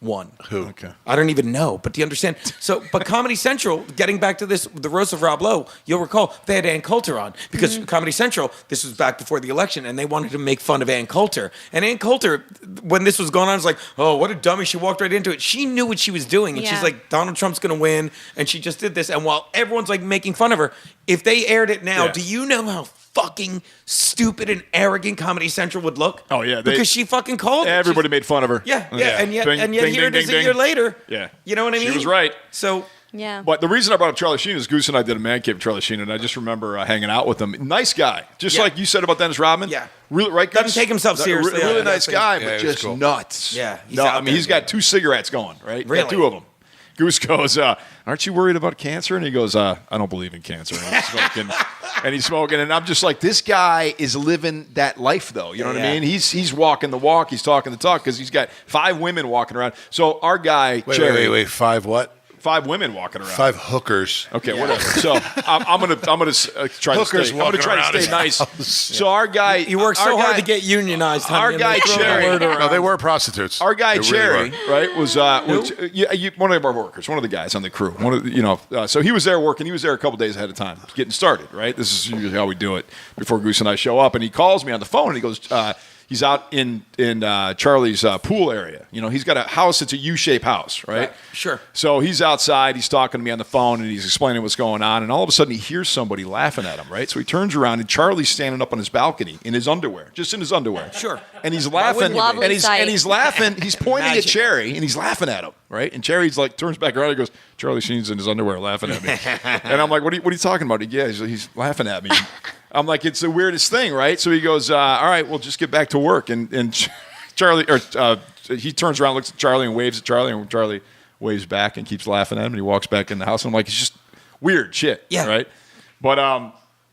one. Who? Okay. I don't even know, but do you understand? So, but Comedy Central, getting back to this, the roast of Rob Lowe, you'll recall they had Ann Coulter on because Comedy Central, this was back before the election, and they wanted to make fun of Ann Coulter. And Ann Coulter, when this was going on, was like, oh, what a dummy. She walked right into it. She knew what she was doing. And she's like, Donald Trump's going to win. And she just did this. And while everyone's like making fun of her, if they aired it now, do you know how fucking stupid and arrogant Comedy Central would look? Oh, yeah. Because she fucking called it. Everybody made fun of her. Yeah. And yet, Bing, here ding, it is ding, a year later. Yeah. You know what I mean? She was right. So, Yeah. But the reason I brought up Charlie Sheen is Goose and I did a man cave with Charlie Sheen, and I just remember hanging out with him. Nice guy. Just like you said about Dennis Rodman. Yeah. Really, right, Goose? Doesn't take himself seriously. Really Yeah, nice guy, Yeah, but he was just cool. nuts. Yeah, he's No, out I mean, there, he's got 2 cigarettes going, right? Really? Got 2 of them. Goose goes, aren't you worried about cancer? And he goes, I don't believe in cancer. And he's smoking. And I'm just like, this guy is living that life, though. You know what I mean? He's walking the walk. He's talking the talk because he's got 5 women walking around. So our guy, Cherry, Wait. 5 what? 5 women walking around. 5 hookers. Okay, whatever. So I'm gonna try to Hookers stay. I'm gonna try walking to stay around nice. his So our guy, you work so hard to get unionized. our honey, and guy they throw the Cherry- word around. No, they were prostitutes. Our guy They really Cherry, were. right, was one of our workers, one of the guys on the crew. One of so he was there working. He was there a couple days ahead of time, getting started. Right, this is usually how we do it before Goose and I show up. And he calls me on the phone and he goes, he's out in Charlie's pool area. You know, he's got a house. It's a U-shaped house, right? Sure. So he's outside. He's talking to me on the phone and he's explaining what's going on. And all of a sudden he hears somebody laughing at him, right? So he turns around and Charlie's standing up on his balcony in his underwear, just in his underwear. Sure. And he's laughing. Lovely sight. And he's laughing. He's pointing at Magical. Cherry and he's laughing at him, right? And Cherry's like turns back around and goes, Charlie Sheen's in his underwear laughing at me. And I'm like, what are you talking about? Yeah, he's laughing at me. I'm like, it's the weirdest thing, right? So he goes, all right, we'll just get back to work. And Charlie, he turns around, looks at Charlie and waves at Charlie, and Charlie waves back and keeps laughing at him. And he walks back in the house. And I'm like, it's just weird shit, Yeah. right? But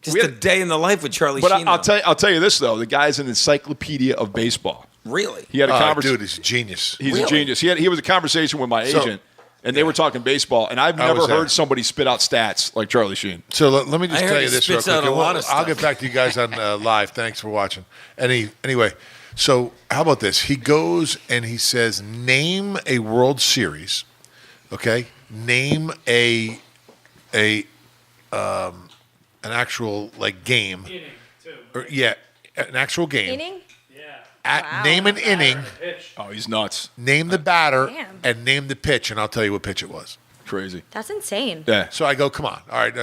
Just we a had- day in the life with Charlie but Sheen. I'll though. tell you this though, the guy's an encyclopedia of baseball. Really? He had a conversation. Dude, he's a genius. He's a Really? genius. He was a conversation with my So- agent, and they were talking baseball. And I've I never was there. heard somebody spit out stats like Charlie Sheen. So let me just I heard tell he you this real spits quick. out a lot of I'll stuff. get back to you guys on live. Thanks for watching. Anyway, so how about this? He goes and he says, name a World Series. Okay, name an actual like game. Inning, too. An actual game. Inning? Yeah. Name an inning. Pitch. Oh, he's nuts. Name the batter Damn. and name the pitch, and I'll tell you what pitch it was. Crazy. That's insane. Yeah. So I go, come on, all right,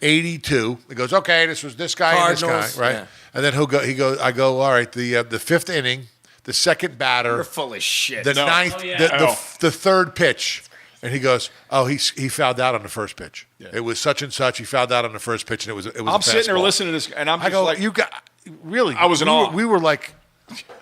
82. He goes, okay, this was this guy and Cardinals, this guy, right? yeah. And then I go, all right, the 5th inning, the second batter, You're full of shit. the No. ninth, Oh, yeah. the third pitch, and he goes, oh, he fouled out on the first pitch. Yeah. It was such and such. He fouled out on the first pitch, and it was. I'm sitting there fastball. listening to this, and I'm I just go, like, you got really? I was in we awe. we were like,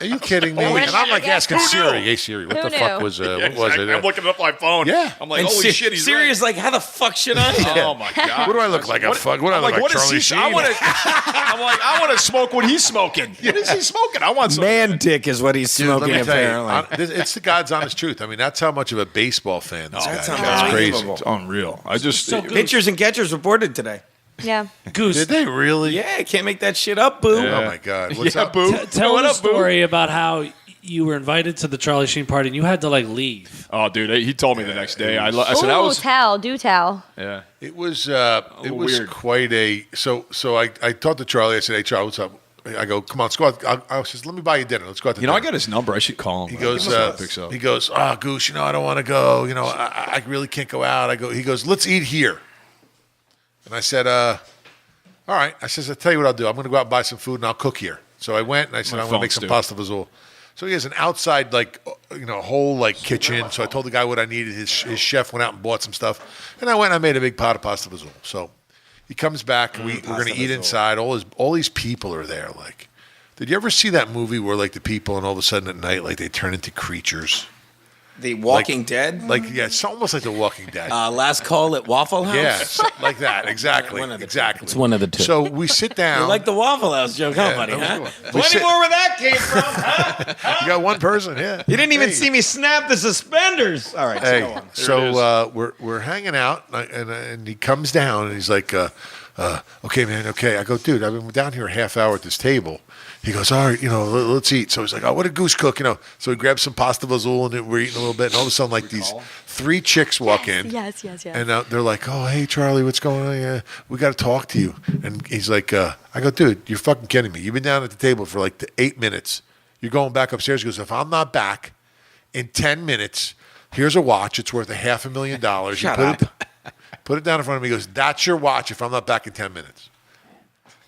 are you kidding me? Holy And I'm shit. like asking Who knew? Siri, hey Siri, what Who the fuck knew? was Yeah, what was exactly. it? I'm looking it up on my phone. Yeah. I'm like, And holy shit, he's Siri right. is like, how the fuck should I know? Oh my god! What do I look like? A fuck? What do I I'm look like? what is Charlie he? Sheen? I'm like, I want to smoke what he's smoking. What is he smoking? I want some. Man dick is what he's Dude, let smoking, me tell you, apparently. it's the God's honest truth. I mean, that's how much of a baseball fan this guy That's is. It's unbelievable. crazy. It's unreal. I just So good. Pitchers and catchers reported today. Yeah. Goose, Did they really? Yeah, can't make that shit up, boo. Oh my God! What's yeah, up? boo. tell What the up, boo? story about how you were invited to the Charlie Sheen party and you had to like leave. Oh, dude, he told me the next day. I said, Ooh, I was. do tell. Yeah. It was weird. quite a so I talked to Charlie. I said, "Hey, Charlie, what's up?" I go, "Come on, let's go out." I says, "Let me buy you dinner. Let's go out to You know, I dinner." got his number. I should call him. He goes, picks up. he goes, "Oh, Goose, I don't want to go. I really can't go out." He goes, "Let's eat here." And I said, "All right." I says, "I'll tell you what I'll do. I'm going to go out and buy some food and I'll cook here." So I went and I said, My "I want to phone, make some Stu. pasta fazool." So he has an outside, whole kitchen. So I told the guy what I needed. His chef went out and bought some stuff, and I went and I made a big pot of pasta fazool. So he comes back and we're going to eat inside. All these people are there. Like, did you ever see that movie where the people and all of a sudden at night they turn into creatures? The Walking Dead? It's almost like The Walking Dead. Last Call at Waffle House? Yeah, something like that. Exactly. One of the two. Exactly. It's one of the two. So we sit down. You like the Waffle House joke, huh, Yeah, buddy? that was Huh? good. We Plenty sit- more where that came from, huh? You got one person, yeah. You didn't even Hey. see me snap the suspenders. All right, so go Hey, on. so we're hanging out, and he comes down, and he's like, Okay, man, okay. I go, dude, I've been down here a half hour at this table. He goes, all right, let's eat. So he's like, oh, what did Goose cook? So he grabs some pasta fazool and we're eating a little bit. And all of a sudden, like these 3 chicks walk in. Yes. And they're like, oh, hey, Charlie, what's going on? Yeah, we got to talk to you. And he's like, I go, dude, you're fucking kidding me. You've been down at the table for like 8 minutes. You're going back upstairs. He goes, if I'm not back in 10 minutes, here's a watch. It's worth $500,000. Shut up. Put it down in front of me. He goes, that's your watch if I'm not back in 10 minutes.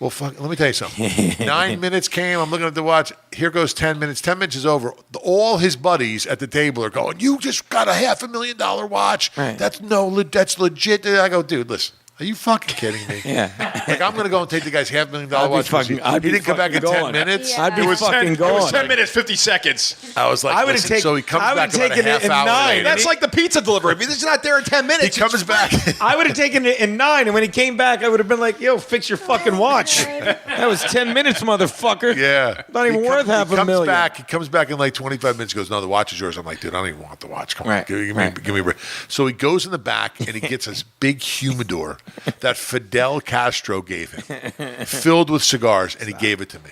Well, fuck, let me tell you something. 9 minutes came. I'm looking at the watch. Here goes 10 minutes. 10 minutes is over. All his buddies at the table are going, you just got a $500,000 watch. Right. That's legit. I go, dude, listen. Are you fucking kidding me? Yeah. Like, I'm going to go and take the guy's $500,000 watch. He didn't come back in 10 minutes. Yeah. I'd be fucking It going. was 10 minutes, 50 seconds. I was like, I would've listen, so he comes back about a half hour later. That's like the pizza delivery. If he's not there in 10 minutes, He comes back. I would have taken it in 9, and when he came back, I would have been like, yo, fix your fucking watch. That was 10 minutes, motherfucker. Yeah. Not even worth $500,000. He comes back in like 25 minutes. He goes, no, the watch is yours. I'm like, dude, I don't even want the watch. Come on, Right, give right. me a break. So he goes in the back and he gets this big humidor that Fidel Castro gave him, filled with cigars, and he gave it to me.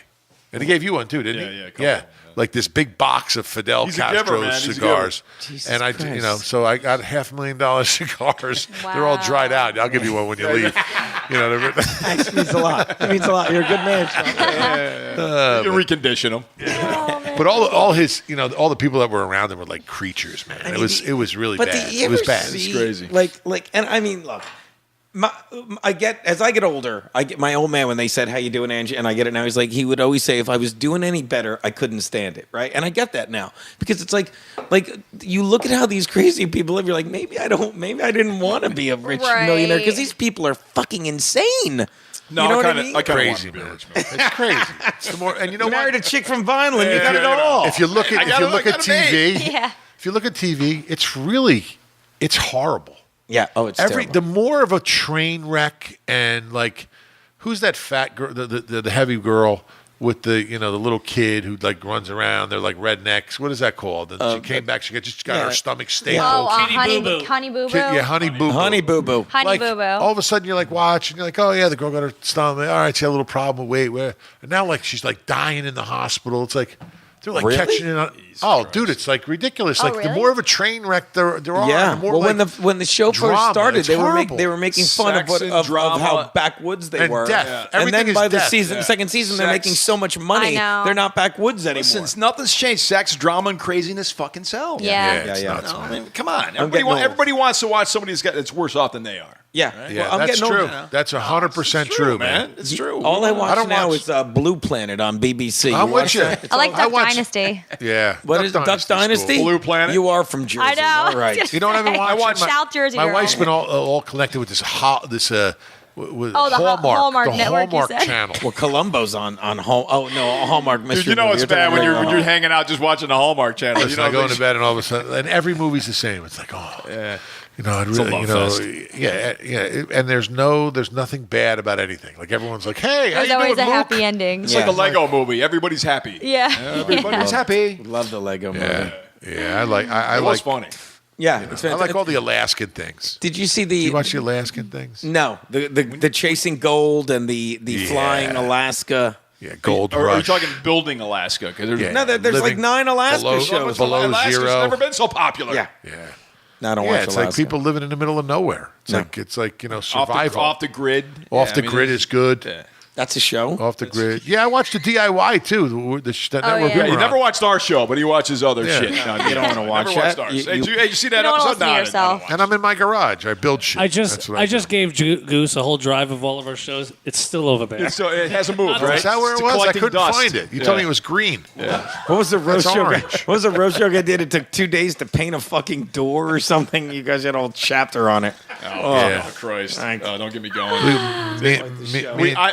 And he gave you one too, didn't he? Yeah, a couple. Like this big box of Fidel He's a giver, Castro man. He's a cigars. Jesus And I, Christ. so I got $500,000 cigars. They're all dried out. I'll give you one when you leave. It means a lot. It means a lot. You're a good man, Sean. you recondition them. But all his, all the people that were around him were like creatures, man. It was really But bad. do you It was ever bad. see, crazy. Like, and I mean, look, as I get older, I get my old man when they said, "How you doing, Angie?" And I get it now. He's like, he would always say, if I was doing any better, I couldn't stand it, right? And I get that now because it's like you look at how these crazy people live. You're like, maybe I didn't want to be a rich millionaire because these people are fucking insane. No, you know I what I kind mean? of Crazy, want to be a man. rich man. It's crazy. It's the more, and you know You married what? a chick from Vineland. You got it Yeah. all. If you look at I gotta TV, Yeah. if you look at TV, it's horrible. Yeah. Oh, it's terrible. The more of a train wreck and like, who's that fat girl, the heavy girl with the the little kid who like runs around? They're like rednecks. What is that called? And she came back. She just got her stomach stapled. Oh, Kitty Boo Boo. Honey Boo Boo. Yeah, Honey Boo Boo. Honey Boo Boo. Honey Like, Boo Boo. all of a sudden, you're like watching. You're like, oh yeah, the girl got her stomach. All right, she had a little problem. Wait, where? And now like she's like dying in the hospital. It's like they're like Really? catching it on. Dude, it's like ridiculous. Oh, Like the really? more of a train wreck there are, Yeah. the more Well, like when the show drama. first started, It's they horrible. were making fun of, Sex and of drama. how backwoods they And were. death. And Everything then is by the death. second season, they're Sex. making so much money. I know. They're not backwoods anymore. Listen, nothing's changed. Sex, drama, and craziness fucking sell. Yeah. it's Yeah. nuts, No, I man. mean, come on. getting old. Everybody wants to watch somebody that's worse off than they are. Yeah. Yeah, Well, I'm that's getting true. older. That's 100% true, man. It's true. All I watch don't now watch- is Blue Planet on BBC. I'm with watch you. that? I like I Duck watch- Dynasty. Yeah. What is Duck Dynasty? Cool. Blue Planet? You are from Jersey. I know. All right. You know what I've been watching? watch South Jersey My girl. wife's been all connected with this with Oh, the Hallmark, Hallmark network, you said? channel. Well, Columbo's on Hall. Oh no, Hallmark Mystery. Dude, you know Movie. it's You're bad talking when you're about when you're hanging out just watching the Hallmark channel. Listen, I go into bed and all of a sudden, and every movie's the same. It's like, I'd a really, love fest. and there's nothing bad about anything. Like everyone's like, hey, how There's you always doing, a Luke? happy ending. It's like a Lego movie. Everybody's happy. Yeah. Everybody's happy. Love the Lego movie. Yeah, I It was like funny. Yeah, it's I like fantastic. all the Alaskan things. Did you see Do you watch the Alaskan things? No, the chasing gold and the flying Alaska. Yeah, Gold Or are you Rush. talking building Alaska? Because Yeah. No, there's like Living 9 Alaska below- shows. below Alaska's zero. never been so popular. Yeah. Yeah. No, I don't Yeah, watch it's Alaska. like people living in the middle of nowhere. It's like survival. Off the grid. Off the grid is good. That's a show. Off the grid. Yeah, I watched the DIY too. That network yeah. we You were never on. watched our show, but he watches other Yeah. shit. No, you don't want to watch Never watched that. ours. You- Hey, you see that You don't episode? listen to No, I yourself. don't And I'm in my garage. I build shit. I That's just what I do. just gave Goose a whole drive of all of our shows. It's still over there. So it hasn't moved, right? Is that where it It's was? I collecting couldn't dust. find it. You told me it was green. What was the roast That's show? orange. What was the roast show I did? It took 2 days to paint a fucking door or something. You guys had a whole chapter on it. Yeah. Oh, Christ. Thanks. Don't get me going.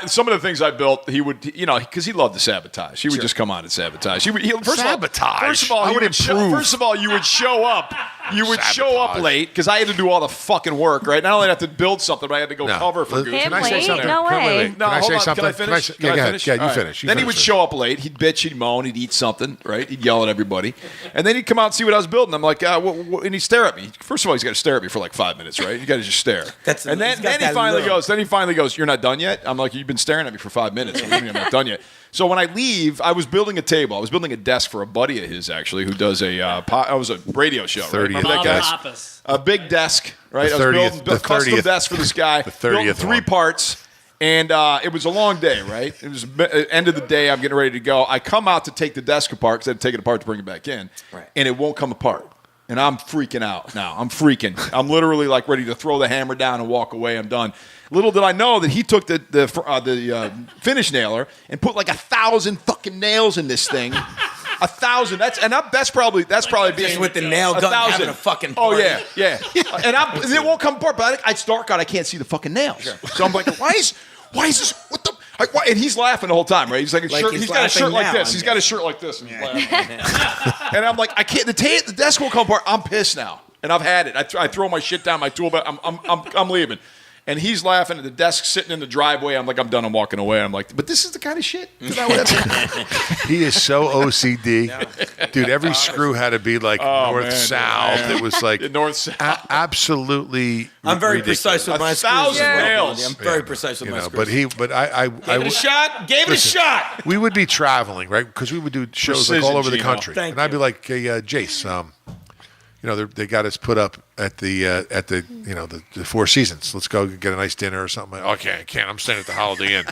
Some of the things I built, he would, because he loved to sabotage. He would just come on and sabotage. First Sabotage? First of all, I he would would show, improve. first of all, you would show up You would show up late because I had to do all the fucking work, right? Not only did I have to build something, but I had to go cover for Goose. Him Can I say late? something? No way. Can I say something? Can I finish? Yeah, Can go I ahead. finish? Yeah, you All right. finish. Then he would show up late. He'd bitch, he'd moan, he'd eat something, right? He'd yell at everybody. And then he'd come out and see what I was building. I'm like, and he'd stare at me. First of all, he's got to stare at me for like 5 minutes, right? You got to just stare. And then he finally goes, you're not done yet? I'm like, you've been staring at me for 5 minutes. What do you mean I'm not done yet? So when I leave, I was building a table. I was building a desk for a buddy of his, actually, who does I was a radio show. Right? Remember that guy? A big desk, right? I was building a custom desk for this guy. The 30th built 3 parts. And it was a long day, right? It was end of the day. I'm getting ready to go. I come out to take the desk apart because I had to take it apart to bring it back in. Right. And it won't come apart. And I'm freaking out now. I'm freaking. I'm literally like ready to throw the hammer down and walk away. I'm done. Little did I know that he took the finish nailer and put like 1,000 fucking nails in this thing. 1,000. That's probably being with the nail gun having a fucking party. Oh yeah. And it won't come apart. But it's dark out. I can't see the fucking nails. Sure. So I'm like, why is this? What the? And he's laughing the whole time, right? He's like, he's got a shirt like this. He's got a shirt like this, and he's laughing. And I'm like, I can't. The desk won't come apart. I'm pissed now, and I've had it. I throw my shit down, my tool bag. I'm leaving. And he's laughing at the desk sitting in the driveway. I'm like, I'm done. I'm walking away. I'm like, but this is the kind of shit that I would have. He is so OCD. Dude, every screw had to be like north-south. It was like north-south. Absolutely I'm very ridiculous. precise with my screws. 1,000 nails. I'm very precise with my screws. I Gave it a shot. Gave it a shot. We would be traveling, right? Because we would do shows like all over the Geno. country. Thank I'd be you. like, hey, Jace, they got us put up at the Four Seasons. Let's go get a nice dinner or something. Okay, I can't. I'm staying at the Holiday Inn.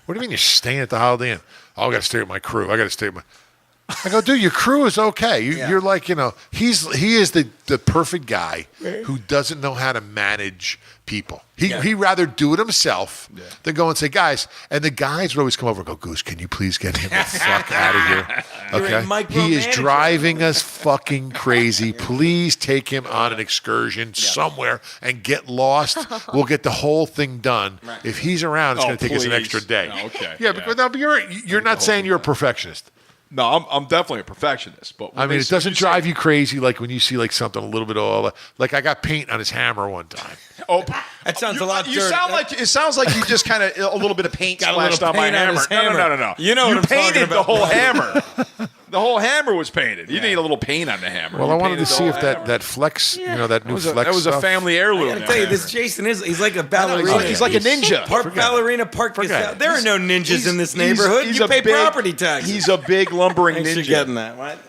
What do you mean you're staying at the Holiday Inn? Oh, I got to stay with my crew. I go, dude, your crew is okay. You're like, he is the perfect guy who doesn't know how to manage people. He'd rather do it himself than go and say, guys. And the guys would always come over and go, Goose, can you please get him the fuck out of here? Okay, he is driving us fucking crazy. Please take him on an excursion somewhere and get lost. We'll get the whole thing done. Right. If he's around, it's going to take us an extra day. Okay. Yeah, but you're not saying you're a perfectionist. No, I'm definitely a perfectionist. But I mean, it doesn't drive you crazy like when you see like something a little bit all like I got paint on his hammer one time. Oh, that sounds a lot. It sounds like you just kind of a little bit of paint splashed on my hammer. No. You know, you what I'm painted talking about. the whole hammer. The whole hammer was painted. You need a little paint on the hammer. Well, I wanted to see if that flex, that new flex. That was stuff. A family heirloom. I gotta tell you, this Jason he's like a ballerina. He's like a ninja. Part ballerina, part Gestalt. There are no ninjas in this neighborhood. You pay property tax. He's a big lumbering Thanks ninja. for getting that. What?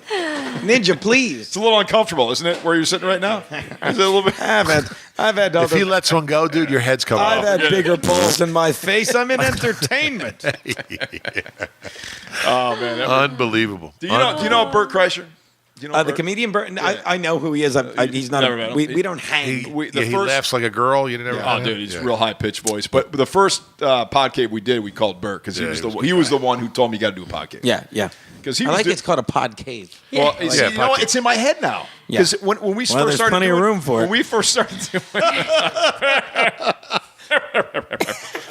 Ninja, please. It's a little uncomfortable, isn't it? Where you're sitting right now. Is it a little bit? I've had. If he lets one go, dude, your head's coming off. I've had bigger balls in my face. I'm in entertainment. Oh man, unbelievable. Do you know Bert Kreischer? Do you know the comedian Bert? I know who he is. He's not. Never met him. We don't hang. He laughs like a girl. You never. Oh, dude, he's real high pitched voice. But the first podcast we did, we called Bert because he was the one who told me you got to do a podcast. Yeah. Because it's called a Podcave. Well, you know what? It's in my head now. Because when we first started plenty of room for it. When we first started doing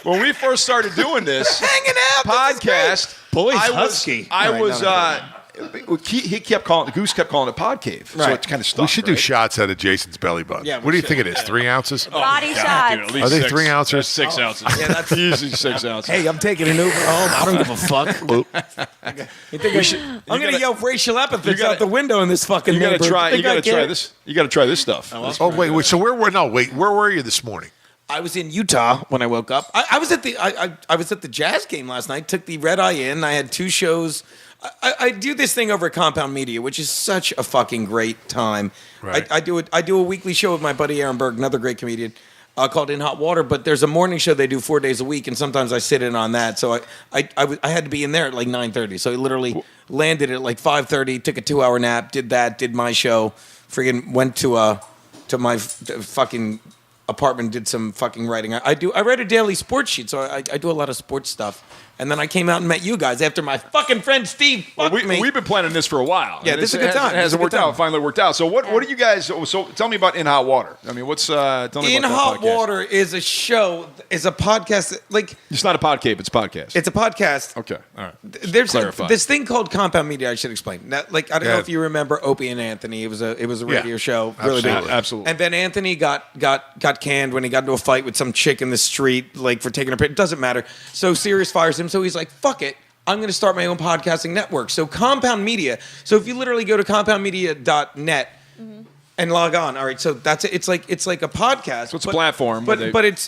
when we first started doing this hanging out podcast, boys husky. He kept calling Goose kept calling it Podcave, so it's kind of stuck. We should do shots out of Jason's belly button. Yeah, what do you think it is? 3 ounces? Body shots. Dude, Are they 3 ounces? That's 6 ounces. Yeah, that's easily 6 ounces. Hey, I'm taking an Uber home. I don't give a fuck. You think I'm going to yell racial epithets out the window in this fucking neighborhood. You got to try this. You got to try this stuff. Wait. So where were you this morning? I was in Utah when I woke up. I was at the Jazz game last night. Took the Red Eye in. I had 2 shows. I do this thing over at Compound Media, which is such a fucking great time. Right. I do a weekly show with my buddy Aaron Berg, another great comedian, called In Hot Water. But there's a morning show they do 4 days a week, and sometimes I sit in on that. So I had to be in there at like 9:30. So I literally landed at like 5:30, took a 2-hour nap, did my show, friggin' went to my fucking apartment, did some fucking writing. I write a daily sports sheet, so I do a lot of sports stuff And then I came out and met you guys after my fucking friend Steve fucked me. We've been planning this for a while. Yeah, And this is a good time. It hasn't worked out. It finally worked out. So what do you guys? So tell me about In Hot Water. I mean, what's tell me In about Hot that podcast. Water is a show, is a podcast. Like It's not a podcast. It's a podcast. it's a podcast. Okay. All right. There's Clarify. this thing called Compound Media. I should explain. Now, like I don't know if you remember Opie and Anthony. It was a radio show, really big. Absolutely. And then Anthony got canned when he got into a fight with some chick in the street, like for taking a pic. It doesn't matter. So Sirius fires him. So he's like, "Fuck it, I'm going to start my own podcasting network." So Compound Media. So if you literally go to compoundmedia.net and log on, all right. So that's it. It's like a podcast. So it's a platform. But it's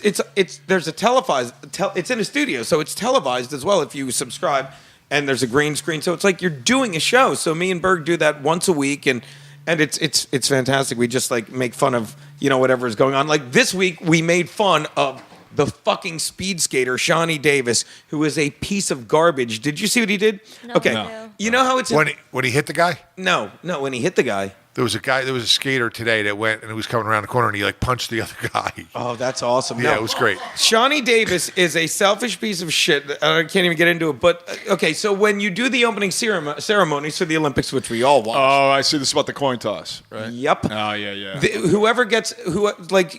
there's a televised. It's in a studio, so it's televised as well if you subscribe. And there's a green screen, so it's like you're doing a show. So me and Berg do that once a week, and it's fantastic. We just like make fun of whatever is going on. Like this week, we made fun of the fucking speed skater Shawnee Davis, who is a piece of garbage. Did you see what he did? No, Okay, no. you know how it's When he hit the guy? no when he hit the guy. There was a skater today that went and he was coming around the corner and he like punched the other guy. Oh, that's awesome. Yeah, No. it was great. Shawnee Davis is a selfish piece of shit. I can't even get into it. But, okay, so when you do the opening ceremonies for the Olympics, which we all watch. Oh, I see. This is about the coin toss, right? Yep. Oh, yeah. Whoever gets,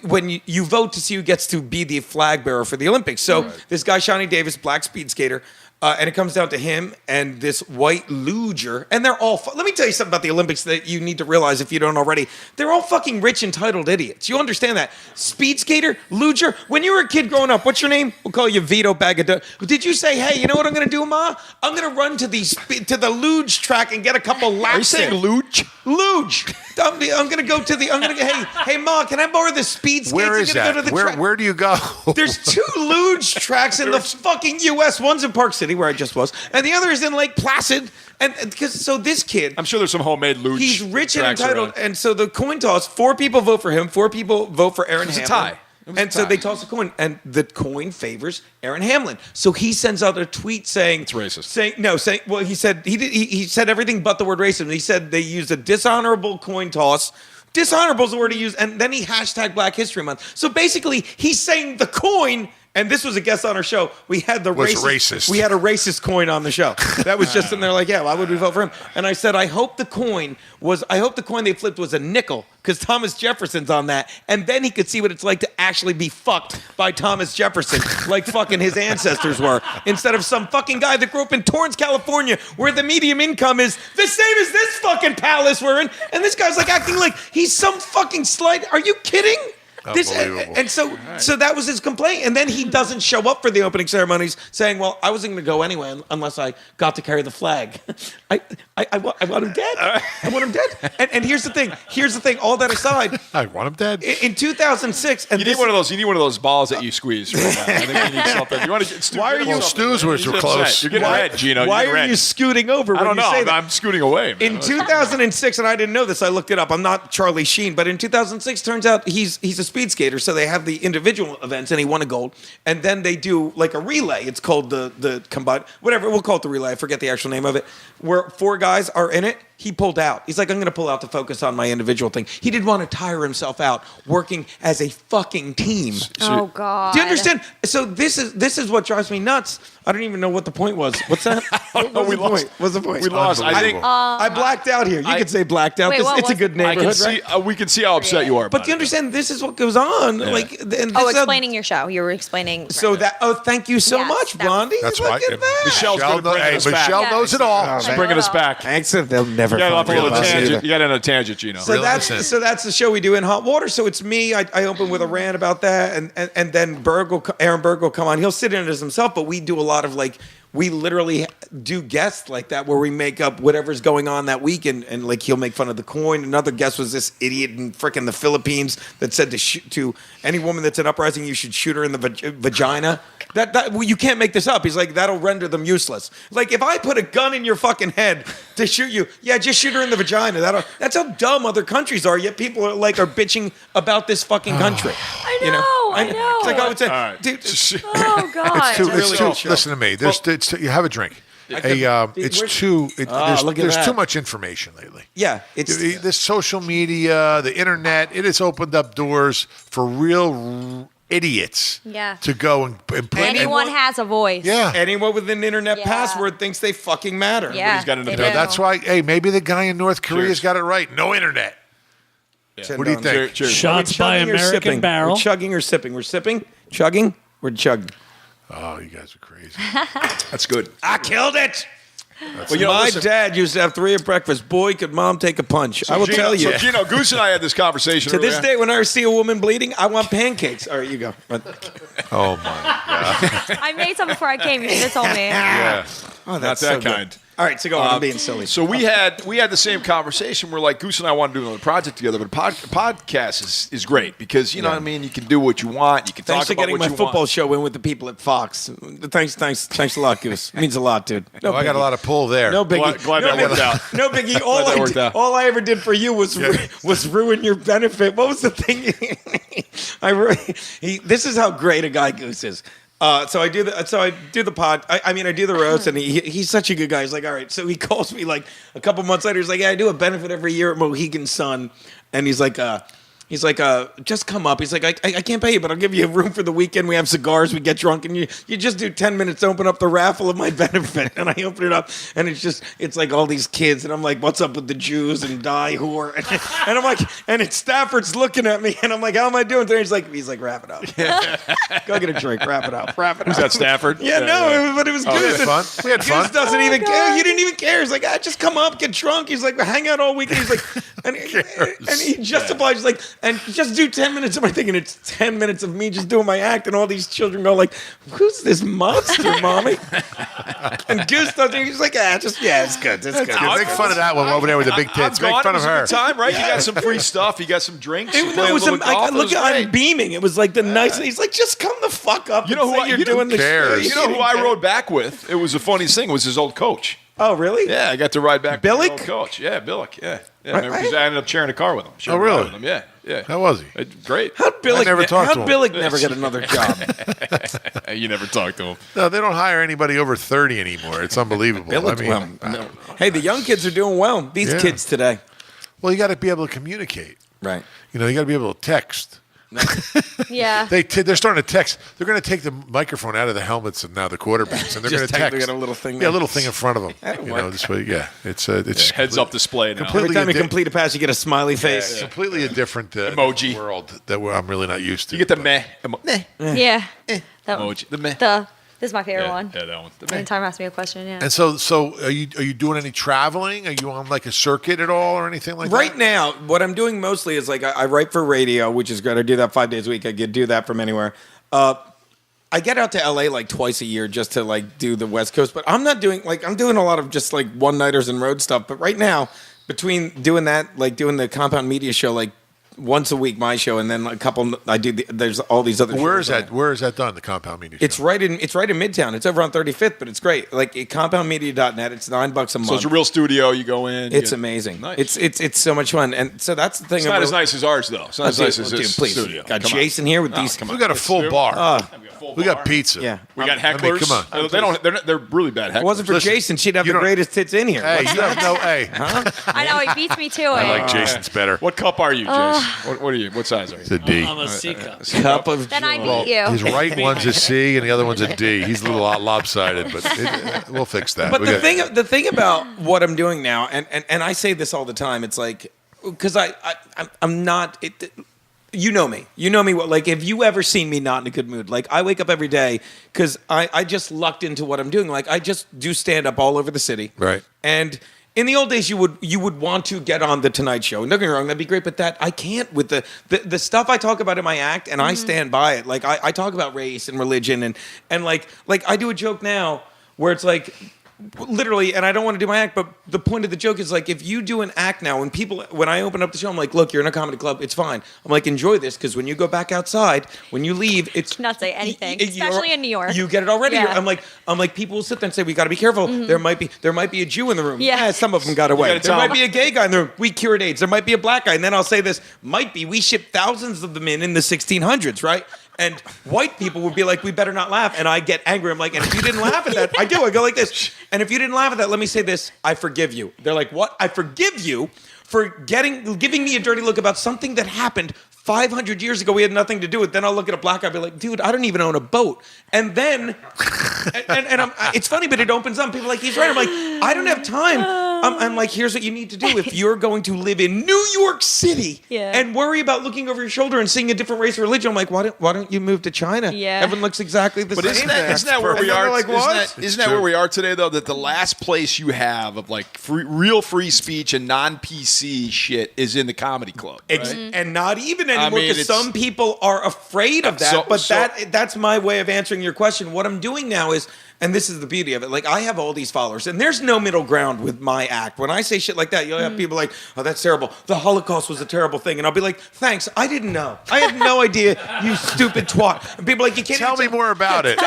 when you vote to see who gets to be the flag bearer for the Olympics. So this guy, Shawnee Davis, black speed skater, and it comes down to him and this white luger. And they're all, let me tell you something about the Olympics that you need to realize if you don't already. They're all fucking rich, entitled idiots. You understand that? Speed skater, luger. When you were a kid growing up, what's your name? We'll call you Vito Bagadoo. Did you say, hey, you know what I'm going to do, Ma? I'm going to run to the luge track and get a couple laps. Are you saying in." luge? Luge. I'm going to go to hey, Ma, can I borrow the speed skates? Where I'm is gonna that? Go to the Where track. where do you go? There's 2 luge tracks in the fucking U.S. One's in Park City, where I just was, and the other is in Lake Placid. And so this kid, I'm sure there's some homemade luge. he's rich and tracks entitled, around. and so the coin toss, 4 people vote for him, 4 people vote for Aaron It was a Hamlin. tie. It was a And so tie. they toss a coin, and the coin favors Aaron Hamlin. So he sends out a tweet saying It's racist. He said he said everything but the word racist. He said they used a dishonorable coin toss. Dishonorable is the word he used, and then he hashtag Black History Month. So basically, he's saying the coin. And this was a guest on our show. We had Was racist. We had a racist coin on the show. That was just in there like, yeah, why would we vote for him? And I said, I hope the coin they flipped was a nickel, because Thomas Jefferson's on that. And then he could see what it's like to actually be fucked by Thomas Jefferson, like fucking his ancestors were, instead of some fucking guy that grew up in Torrance, California, where the median income is the same as this fucking palace we're in. And this guy's like acting like he's some fucking slight. Are you kidding? Unbelievable. And so that was his complaint. And then he doesn't show up for the opening ceremonies, saying, well, I wasn't going to go anyway unless I got to carry the flag. I want him dead. I want him dead. And here's the thing. All that aside, I want him dead. in 2006, and You need one of those. You need one of those balls that you squeeze. Right now. I think you need something. You want to get? Why are you- Snooze was You're close. You're getting red, Gino. why You're are red. you scooting over I when don't you know. say that? I'm scooting away. Man. In 2006, and I didn't know this, I looked it up. I'm not Charlie Sheen, but in 2006, turns out he's a speed skater. So they have the individual events, and he won a gold. And then they do like a relay. It's called the combined, whatever. We'll call it the relay. I forget the actual name of it. Where 4 guys are in it. He pulled out. He's like, I'm going to pull out to focus on my individual thing. He didn't want to tire himself out working as a fucking team. Oh God. Do you understand? So this is what drives me nuts. I don't even know what the point was. What's that? What was we the lost. point? What's the point? We lost. I think. I blacked out here. You could say blacked out. Wait, what It's a was good the point? I neighborhood, can see. right? We can see how upset you are. But about you it. understand, this is what goes on. Like, and this explaining your show. You were explaining. So that. Oh, thank you so Yes, much, that was- Blondie. That's Look right. at that. Michelle's good at bringing us back. Michelle knows it all. Oh, She's bringing us back. Thanks. They'll never. You got off a little fucking tangent. either. You got on a tangent, Gino. So Really? that's Listen. the show we do in Hot Water. So it's me. I open with a rant about that, and then Aaron Berg will come on. He'll sit in as himself, but we do a lot of like. We literally do guests like that where we make up whatever's going on that week, and like he'll make fun of the coin. Another guest was this idiot in frickin' the Philippines that said to any woman that's an uprising, you should shoot her in the vagina. Well, you can't make this up. He's like, that'll render them useless. Like, if I put a gun in your fucking head to shoot you, yeah, just shoot her in the vagina. That's how dumb other countries are. Yet people are bitching about this fucking country. I know. It's like I would say, All right. dude. Oh God. Listen to me. You have a drink. There's look at that. too much information lately. Yeah, it's This social media, the internet, it has opened up doors for real idiots Yeah. to go and put Anyone has a voice. Yeah. Anyone with an internet Yeah. password thinks they fucking matter. Yeah. Everybody's got an they opinion. do. That's why, hey, maybe the guy in North Korea's Cheers. got it right. No internet. What do you think? Cheers. Shots by Chugging or American sipping? Barrel. We're chugging or sipping? We're sipping? Chugging? We're chugging. Oh, you guys are crazy. That's good. I killed it. Well, you know, My listen, dad used to have 3 at breakfast. Boy, could mom take a punch. I will tell you. So Geno, Goose and I had this conversation To this earlier. day, when I see a woman bleeding, I want pancakes. All right, you go. Oh, my God. I made some before I came. You should have told me. Yeah. Oh, Not that's that so good. kind. All right, so go on. I'm being silly. So we had the same conversation. We're like, Goose and I want to do another project together, but podcast is great because you know what I mean. You can do what you want. You can Thanks talk for about getting what my you football want. show in with the people at Fox. Thanks a lot, Goose. Means a lot, dude. No, I got a lot of pull there. No biggie. Glad no that worked out. No biggie. Glad that worked out. All I ever did for you was ruin your benefit. What was the thing? This is how great a guy Goose is. So I do the pod. I do the roast, and he's such a good guy. He's like, all right. So he calls me like a couple months later. He's like, yeah, I do a benefit every year at Mohegan Sun, and he's like, just come up. He's like, I can't pay you, but I'll give you a room for the weekend. We have cigars, we get drunk, and you just do 10 minutes to open up the raffle of my benefit. And I open it up, and it's like all these kids, and I'm like, what's up with the Jews and die whore? And I'm like, and it's Stafford's looking at me, and I'm like, how am I doing today? He's like, wrap it up. Go get a drink, wrap it up. Who's that, Stafford? Yeah, no, but it was We Goose. had fun. We had fun. Goose doesn't even care. You didn't even care. He's like, just come up, get drunk. He's like, hang out all weekend. He's like, and he justifies, he's like, and just do 10 minutes of my thing. And it's 10 minutes of me just doing my act. And all these children go like, who's this monster, mommy? And Goose doesn't, he's like, it's good. It's good. Make fun of that one over there with the big tits. Make fun of her. It was a good time, right? You got some free stuff. You got some drinks. You It played a was little golf. It was I'm great. beaming. It was like the nice. He's like, just come the fuck up. You know and who say you're you doing the cares? show. You know who I rode back with? It was the funniest thing. It was his old coach. Oh, really? Yeah, I got to ride back with Billick? his old coach. Yeah, Billick. Yeah. Right. Because I ended up sharing a car with him. Sharing a really? ride with him. Yeah. Yeah. How was he? Great. How'd Billick never talked to him. never get another job? You never talked to him. No, they don't hire anybody over 30 anymore. It's unbelievable. Billick, no. Hey, the young kids are doing well. These Yeah. kids today. Well, you got to be able to communicate. Right. You got to be able to text. Yeah. They're starting to text. They're going to take the microphone out of the helmets and now the quarterbacks, and they're going Just to text. text. They got a little thing Yeah, there. a little thing in front of them. That'll work. This way. Yeah, it's Heads up display now. Completely Every time you addi- complete a pass, you get a smiley face. completely a different Emoji. world that I'm really not used to. You get the meh. Meh. Yeah. That one. Emoji. The meh. This is my favorite one. Yeah, that one. The meh. Anytime ask me a question, yeah. And so are you doing any traveling? Are you on like a circuit at all or anything like Right that? now, what I'm doing mostly is like I write for radio, which is great. I do that 5 days a week. I can do that from anywhere. I get out to LA like twice a year just to like do the West Coast, but I'm not doing I'm doing a lot of just like one-nighters and road stuff. But right now, between doing that, like doing the Compound Media show, like once a week, my show, and then a couple. There's all these other. Where is shows on that? Where is that done? The Compound Media. It's Show? right in Midtown. It's over on 35th, but it's great. Like compoundmedia.net. It's $9 a month. So it's a real studio. You go in. It's you- amazing. Nice. It's so much fun, and so that's the thing. It's not as nice as ours, though. It's not as nice as this please. studio. Got Come on. Jason here with Oh, these. come We on. got a full bar. we got pizza. Yeah. We got I mean, hecklers. come on. They don't. They're really bad hecklers. If it wasn't for Listen, Jason, she'd have you the don't- greatest tits in here. Hey, you have no. Hey, I know, he beats me to it. I like Jason's better. What cup are you, Jason? What are you? What size are you? It's a D. I'm a C cup. Cup of Then I joy. beat you. His right one's a C and the other one's a D. He's a little lopsided, but we'll fix that. But We the got- thing about what I'm doing now, and I say this all the time, it's like because I'm not. You know me. You know me. Like, have you ever seen me not in a good mood? Like, I wake up every day because I just lucked into what I'm doing. Like, I just do stand up all over the city. Right. And in the old days, you would want to get on the Tonight Show. Don't get me wrong, that'd be great. But that I can't with the stuff I talk about in my act, and I stand by it. Like, I talk about race and religion, and like I do a joke now where it's like. Literally, and I don't want to do my act, but the point of the joke is like if you do an act now, when I open up the show, I'm like, look, you're in a comedy club, it's fine. I'm like, enjoy this because when you go back outside, when you leave, it's Not say anything, you're- especially in New York. You get it already. Yeah. I'm like, people will sit there and say, we got to be careful. There might be a Jew in the room. Yeah. Some of them got away. gotta There tell might them. be a gay guy in the room. We cured AIDS. There might be a black guy, and then I'll say this: might be. We shipped thousands of them in the 1600s, right? And white people would be like, we better not laugh. And I get angry. I'm like, and if you didn't laugh at that, I do. I go like this. And if you didn't laugh at that, let me say this. I forgive you. They're like, what? I forgive you for giving me a dirty look about something that happened 500 years ago we had nothing to do with. Then I'll look at a black guy and be like, dude, I don't even own a boat. And then, it's funny, but it opens up. People are like, he's right. I'm like, I don't have time. I'm like, here's what you need to do. If you're going to live in New York City and worry about looking over your shoulder and seeing a different race or religion, I'm like, why don't you move to China? Yeah. Everyone looks exactly the But same. isn't that where we are? Like, what? Isn't that where we are today, though? That the last place you have of like real free speech and non-PC shit is in the comedy club, right? And not even anymore, mean, because some people are afraid of that. That's my way of answering your question. What I'm doing now is, and this is the beauty of it, like I have all these followers, and there's no middle ground with my act. When I say shit like that, you'll have people like, oh, that's terrible. The Holocaust was a terrible thing. And I'll be like, thanks, I didn't know. I had no idea, you stupid twat. And people are like, you can't Tell me more about it.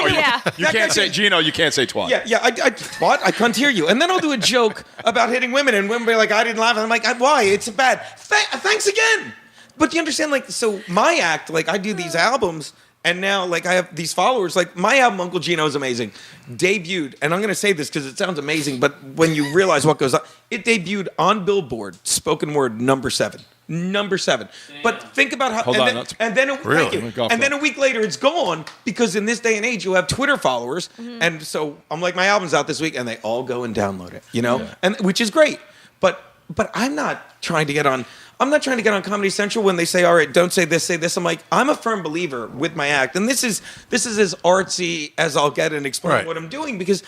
You can't say, Geno, you can't say twat. Yeah, I twat, I can't hear you. And then I'll do a joke about hitting women, and women be like, I didn't laugh. And I'm like, why? It's bad. Thanks again. But you understand, like, so my act, like, I do these albums, and now, like, I have these followers. Like, my album, Uncle Geno, is amazing. Debuted, and I'm going to say this because it sounds amazing, but when you realize what goes on, it debuted on Billboard, spoken word, number 7. Number 7. Damn. But think about how... And then a week later, it's gone, because in this day and age, you have Twitter followers, and so I'm like, my album's out this week, and they all go and download it, you know? Yeah. And which is great. But I'm not trying to get on... I'm not trying to get on Comedy Central when they say, all right, don't say this, say this. I'm like, I'm a firm believer with my act. And this is as artsy as I'll get and explain what I'm doing, because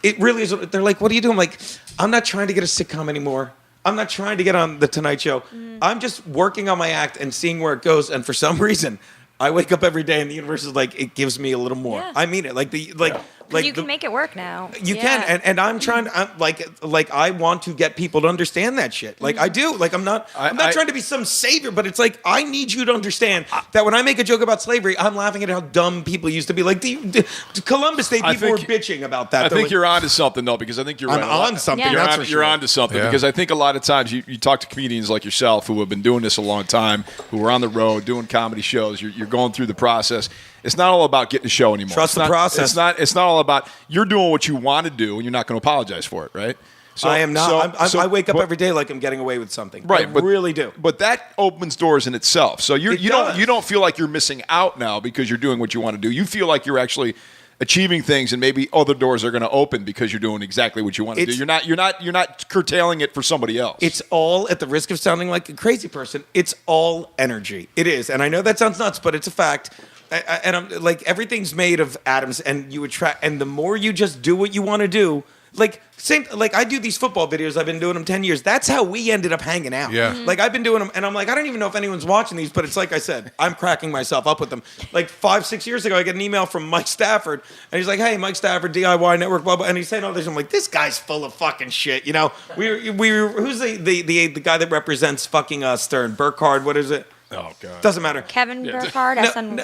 it really is. They're like, what are you doing? I'm like, I'm not trying to get a sitcom anymore. I'm not trying to get on The Tonight Show. I'm just working on my act and seeing where it goes. And for some reason, I wake up every day and the universe is like, it gives me a little more. Yeah. I mean it. Like you can make it work now. You can, and I'm trying. Like I want to get people to understand that shit. Like I do. Like I'm not trying to be some savior, but it's like I need you to understand that when I make a joke about slavery, I'm laughing at how dumb people used to be. Like the Columbus Day people were bitching about that. I think you're onto something though, because I think you're on something. Yeah. You're onto something because I think a lot of times you talk to comedians like yourself who have been doing this a long time, who are on the road doing comedy shows. You're going through the process. It's not all about getting a show anymore. Trust the process. It's not all about you're doing what you want to do and you're not going to apologize for it, right? So I am not. I wake up every day like I'm getting away with something. Right, I really do. But that opens doors in itself. So you don't feel like you're missing out now because you're doing what you want to do. You feel like you're actually achieving things, and maybe other doors are going to open because you're doing exactly what you want to do. You're not curtailing it for somebody else. It's all, at the risk of sounding like a crazy person, it's all energy. It is, and I know that sounds nuts, but it's a fact. And I'm like, everything's made of atoms, and you attract. And the more you just do what you want to do, like I do these football videos. I've been doing them 10 years. That's how we ended up hanging out. Yeah. Like I've been doing them, and I'm like, I don't even know if anyone's watching these, but it's like I said, I'm cracking myself up with them. Like 5-6 years ago, I get an email from Mike Stafford, and he's like, "Hey, Mike Stafford, DIY Network, blah blah," and he's saying all this. I'm like, this guy's full of fucking shit. You know, who's the guy that represents fucking Stern? Burkhardt, what is it? Oh God! Doesn't matter. Kevin Burkhardt.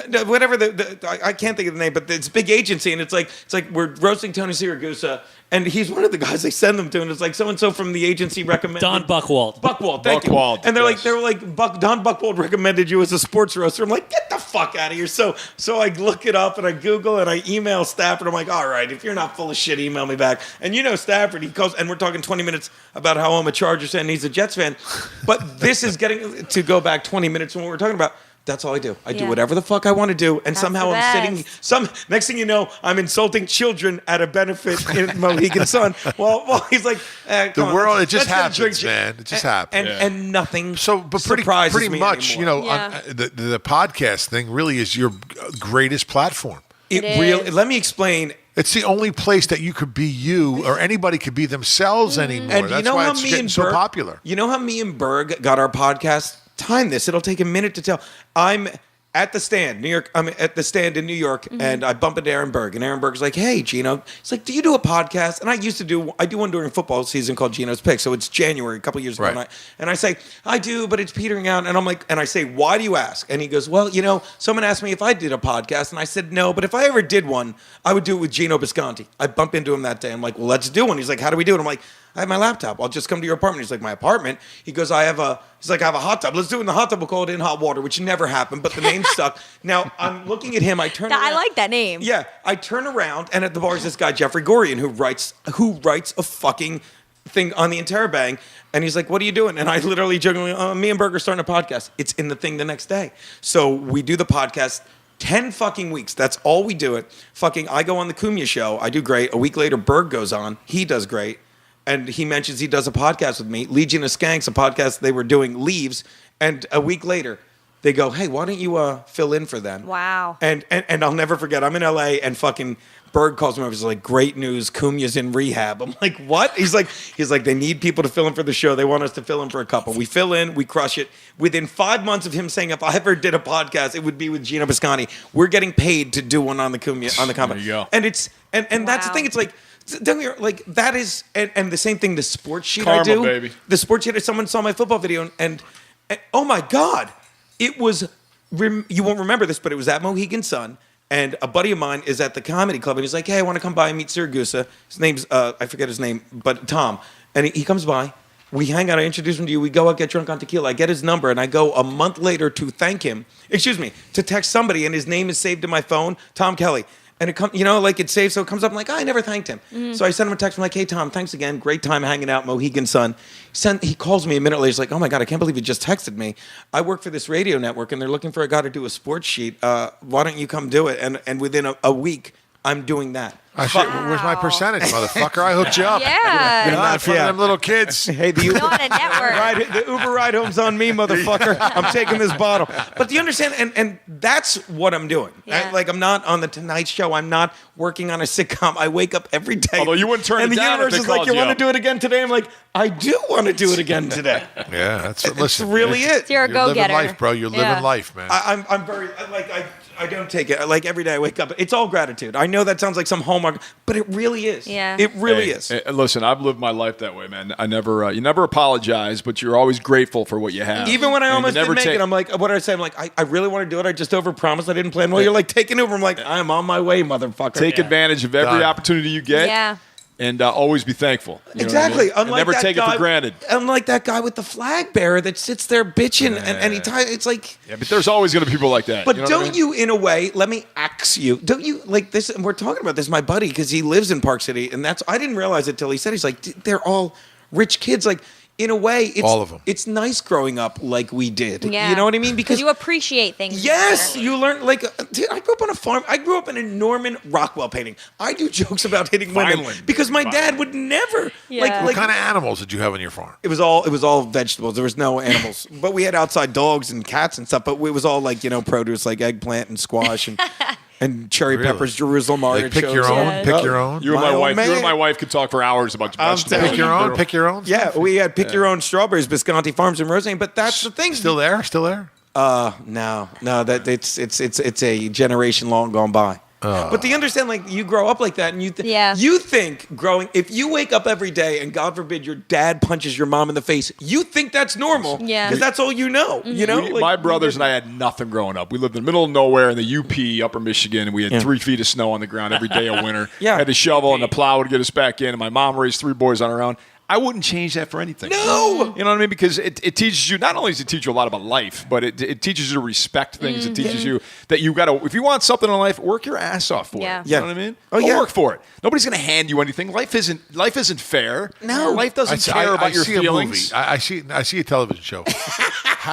No, whatever. I can't think of the name, but it's a big agency, and it's like we're roasting Tony Siragusa, and he's one of the guys they send them to, and it's like so and so from the agency recommended Don Buchwald. Thank you. And they're like Don Buchwald recommended you as a sports roaster. I'm like, get the fuck out of here. So I look it up and I Google and I email Stafford. I'm like, all right, if you're not full of shit, email me back. And you know Stafford, he calls, and we're talking 20 minutes about how I'm a Chargers fan and he's a Jets fan. But this is getting to go back 20 minutes from what we're talking about. That's all I do. I do whatever the fuck I want to do, and That's somehow I'm sitting. Next thing you know, I'm insulting children at a benefit in Mohegan Sun. Well, he's like, the world. It just happens, man. It just happens, and nothing. But surprises pretty me much, anymore. on, the podcast thing really is your greatest platform. It really. Let me explain. It's the only place that you could be you, or anybody could be themselves anymore. And that's why it's getting so popular. You know how me and Berg got our podcast? Time this. It'll take a minute to tell. I'm at the stand, New York. I'm at the stand in New York, and I bump into Aaron Berg, and Aaron Berg's like, "Hey, Geno." He's like, "Do you do a podcast?" And I do one during football season called Geno's Pick. So it's January, a couple years ago, right. and I say, "I do, but it's petering out." And I'm like, and I say, "Why do you ask?" And he goes, "Well, someone asked me if I did a podcast, and I said no, but if I ever did one, I would do it with Geno Bisconte." I bump into him that day. I'm like, "Well, let's do one." He's like, "How do we do it?" I'm like, "I have my laptop. I'll just come to your apartment." He's like, "My apartment?" He goes, I have a hot tub. Let's do it in the hot tub. We'll call it In Hot Water, which never happened, but the name stuck. Now, I'm looking at him. I turn around. I like that name. Yeah. I turn around, and at the bar is this guy, Jeffrey Gorian, who writes a fucking thing on the Interrobang, and he's like, "What are you doing?" And I literally jokingly, "Me and Berger starting a podcast." It's in the thing the next day. So we do the podcast 10 fucking weeks. That's all we do it. Fucking, I go on the Cumia show. I do great. A week later, Berg goes on. He does great. And he mentions he does a podcast with me. Legion of Skanks, a podcast they were doing, leaves. And a week later, they go, "Hey, why don't you fill in for them?" Wow. And I'll never forget. I'm in LA and fucking Berg calls me over. He's like, "Great news, Cumia's in rehab." I'm like, "What?" He's like, "They need people to fill in for the show. They want us to fill in for a couple." We fill in, we crush it. Within 5 months of him saying, if I ever did a podcast, it would be with Geno Bisconte. We're getting paid to do one on the Cumia, on the company. There you go. And it's and that's the Wow. thing. It's like, don't get me, like that is, and the same thing. The sports sheet Karma, I do, baby. the sports sheet. Someone saw my football video, and oh my god, it was. You won't remember this, but it was at Mohegan Sun. And a buddy of mine is at the comedy club, and he's like, "Hey, I want to come by and meet Siragusa." His name's, I forget his name, but Tom. And he comes by. We hang out. I introduce him to you. We go out, get drunk on tequila. I get his number, and I go a month later to thank him. To text somebody, and his name is saved in my phone, Tom Kelly. And it comes, it's saved, so it comes up. I'm like, I never thanked him. So I send him a text. I'm like, "Hey, Tom, thanks again. Great time hanging out, Mohegan Sun." He calls me a minute later. He's like, "Oh my God, I can't believe you just texted me. I work for this radio network, and they're looking for a guy to do a sports sheet. Why don't you come do it?" And within a week, I'm doing that. Where's my percentage, motherfucker? I hooked you up. Yeah. You're not in front of them little kids. Hey, the Uber, On a network. the Uber ride home's on me, motherfucker. I'm taking this bottle. But do you understand? And that's what I'm doing. Yeah. I'm not on the Tonight Show. I'm not working on a sitcom. I wake up every day. Although you wouldn't turn and it the down if universe they is like, called "You you want to up." do it again today?" I'm like, "I do want to do it again today." Yeah, that's It's listen. really it. You're a You're go-getter. living life, bro. You're living Yeah. life, man. I'm very I don't take it like every day I wake up. It's all gratitude. I know that sounds like some Hallmark, but it really is. Yeah. It really Hey, is. hey, listen, I've lived my life that way, man. I never, you never apologize, but you're always grateful for what you have. Even when I And you almost never didn't make take- it, I'm like, what did I say? I'm like, I really want to do it. I just overpromised. I didn't plan well. You're like taking over. I'm like, I'm on my way, motherfucker. take advantage of every Done. opportunity you get. Yeah. And always be thankful. You know what I Exactly. mean? And Unlike never that take it guy, for granted. Unlike that guy with the flag bearer that sits there bitching and he it's like. Yeah, but there's always going to be people like that. But you know what I don't mean? you, in a way, let me ask you, don't you like this? And we're talking about this, my buddy, because he lives in Park City, and I didn't realize it till he said, he's like, they're all rich kids. Like, in a way, it's All of them. It's nice growing up like we did. Yeah. You know what I mean? Because you appreciate things. yes, more. you learn. Like, dude, I grew up on a farm. I grew up in a Norman Rockwell painting. I do jokes about hitting women Violent. because my dad would never. Yeah. What kind of animals did you have on your farm? It was all vegetables. There was no animals, but we had outside dogs and cats and stuff. But it was all like produce, like eggplant and squash and cherry Really? peppers, Jerusalem Like artichokes. pick your own. Yeah. Pick your own. You and My my old wife. You man. and my wife could talk for hours about I'm vegetables. telling Pick your own. Pick your own. Yeah, we had pick your own strawberries, Bisconte Farms in Roseanne. But that's the thing. Still there? Still there? No, that it's a generation long gone by. But do you understand? Like, you grow up like that, and Yeah. you think if you wake up every day and God forbid your dad punches your mom in the face, you think that's normal. Yeah. because that's all you know. You know, We- my brothers and I had nothing growing up. We lived in the middle of nowhere in the UP, Upper Michigan, and we had 3 feet of snow on the ground every day of winter. Yeah. Had to shovel, and the plow would get us back in. And my mom raised 3 boys on her own. I wouldn't change that for anything. No! You know what I mean? Because it teaches you, not only does it teach you a lot about life, but it teaches you to respect things. It teaches you that you got to, if you want something in life, work your ass off for Yeah. it. You know what I mean? Oh, Go yeah. work for it. Nobody's going to hand you anything. Life isn't fair. No. Life doesn't care about your see a feelings. movie. I see a television show.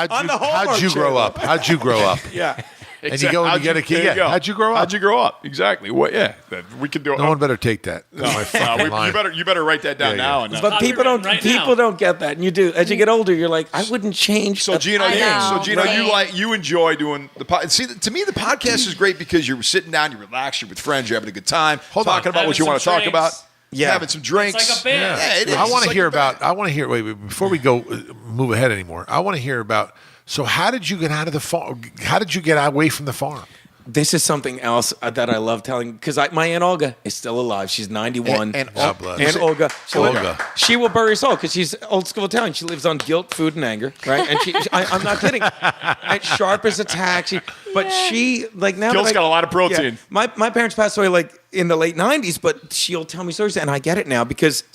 On the Hallmark How'd you grow Channel. up? How'd you grow up? Yeah. And you go and you get a kid. There you Yeah. go. How'd you grow up? How'd you grow up? Exactly. What? Yeah. We could do it. No one better take that. That's my fucking line. You better write that down Yeah, now. yeah. And But people don't Right people now. don't get that, and you do. As you get older, you're like, I wouldn't change. So Gino, I know. you enjoy doing the podcast. See, to me, the podcast is great because you're sitting down, you relax, you're with friends, you're having a good time, talking about what you Having want to some talk about. drinks. Yeah. Having some drinks. It's like a band. Yeah, it is. I want It's to like hear a band. about. I want to hear. Wait, before we go move ahead anymore. I want to hear about. So, how did you get out of the farm? How did you get away from the farm? This is something else that I love telling because my Aunt Olga is still alive. She's 91. And God bless. Aunt Olga. Olga. She will bury us all because she's old school Italian. She lives on guilt, food, and anger, right? And I'm not kidding. And sharp as a tack. But she, like now. Guilt's that got a lot of protein. Yeah, my parents passed away like in the late 90s, but she'll tell me stories, and I get it now because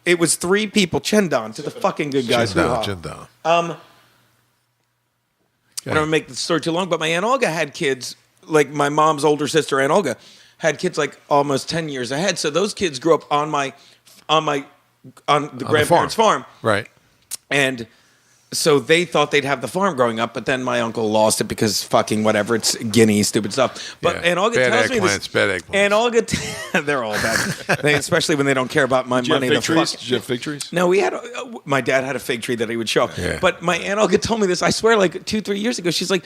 it was 3 people, Chendon, to the fucking good guys. Chin down. I don't want to make the story too long, but my Aunt Olga had kids, like my mom's older sister, Aunt Olga, had kids like almost 10 years ahead. So those kids grew up on my on the grandparents' farm. Right. And so they thought they'd have the farm growing up, but then my uncle lost it because fucking whatever, it's Guinea, stupid stuff. But Yeah. and Olga Bad tells me this. Bad eggplants. And Olga, they're all bad, especially when they don't care about my money. Did you have fig trees? No, we had. My dad had a fig tree that he would show. Yeah. But my aunt Olga told me this. I swear, like 2-3 years ago, she's like,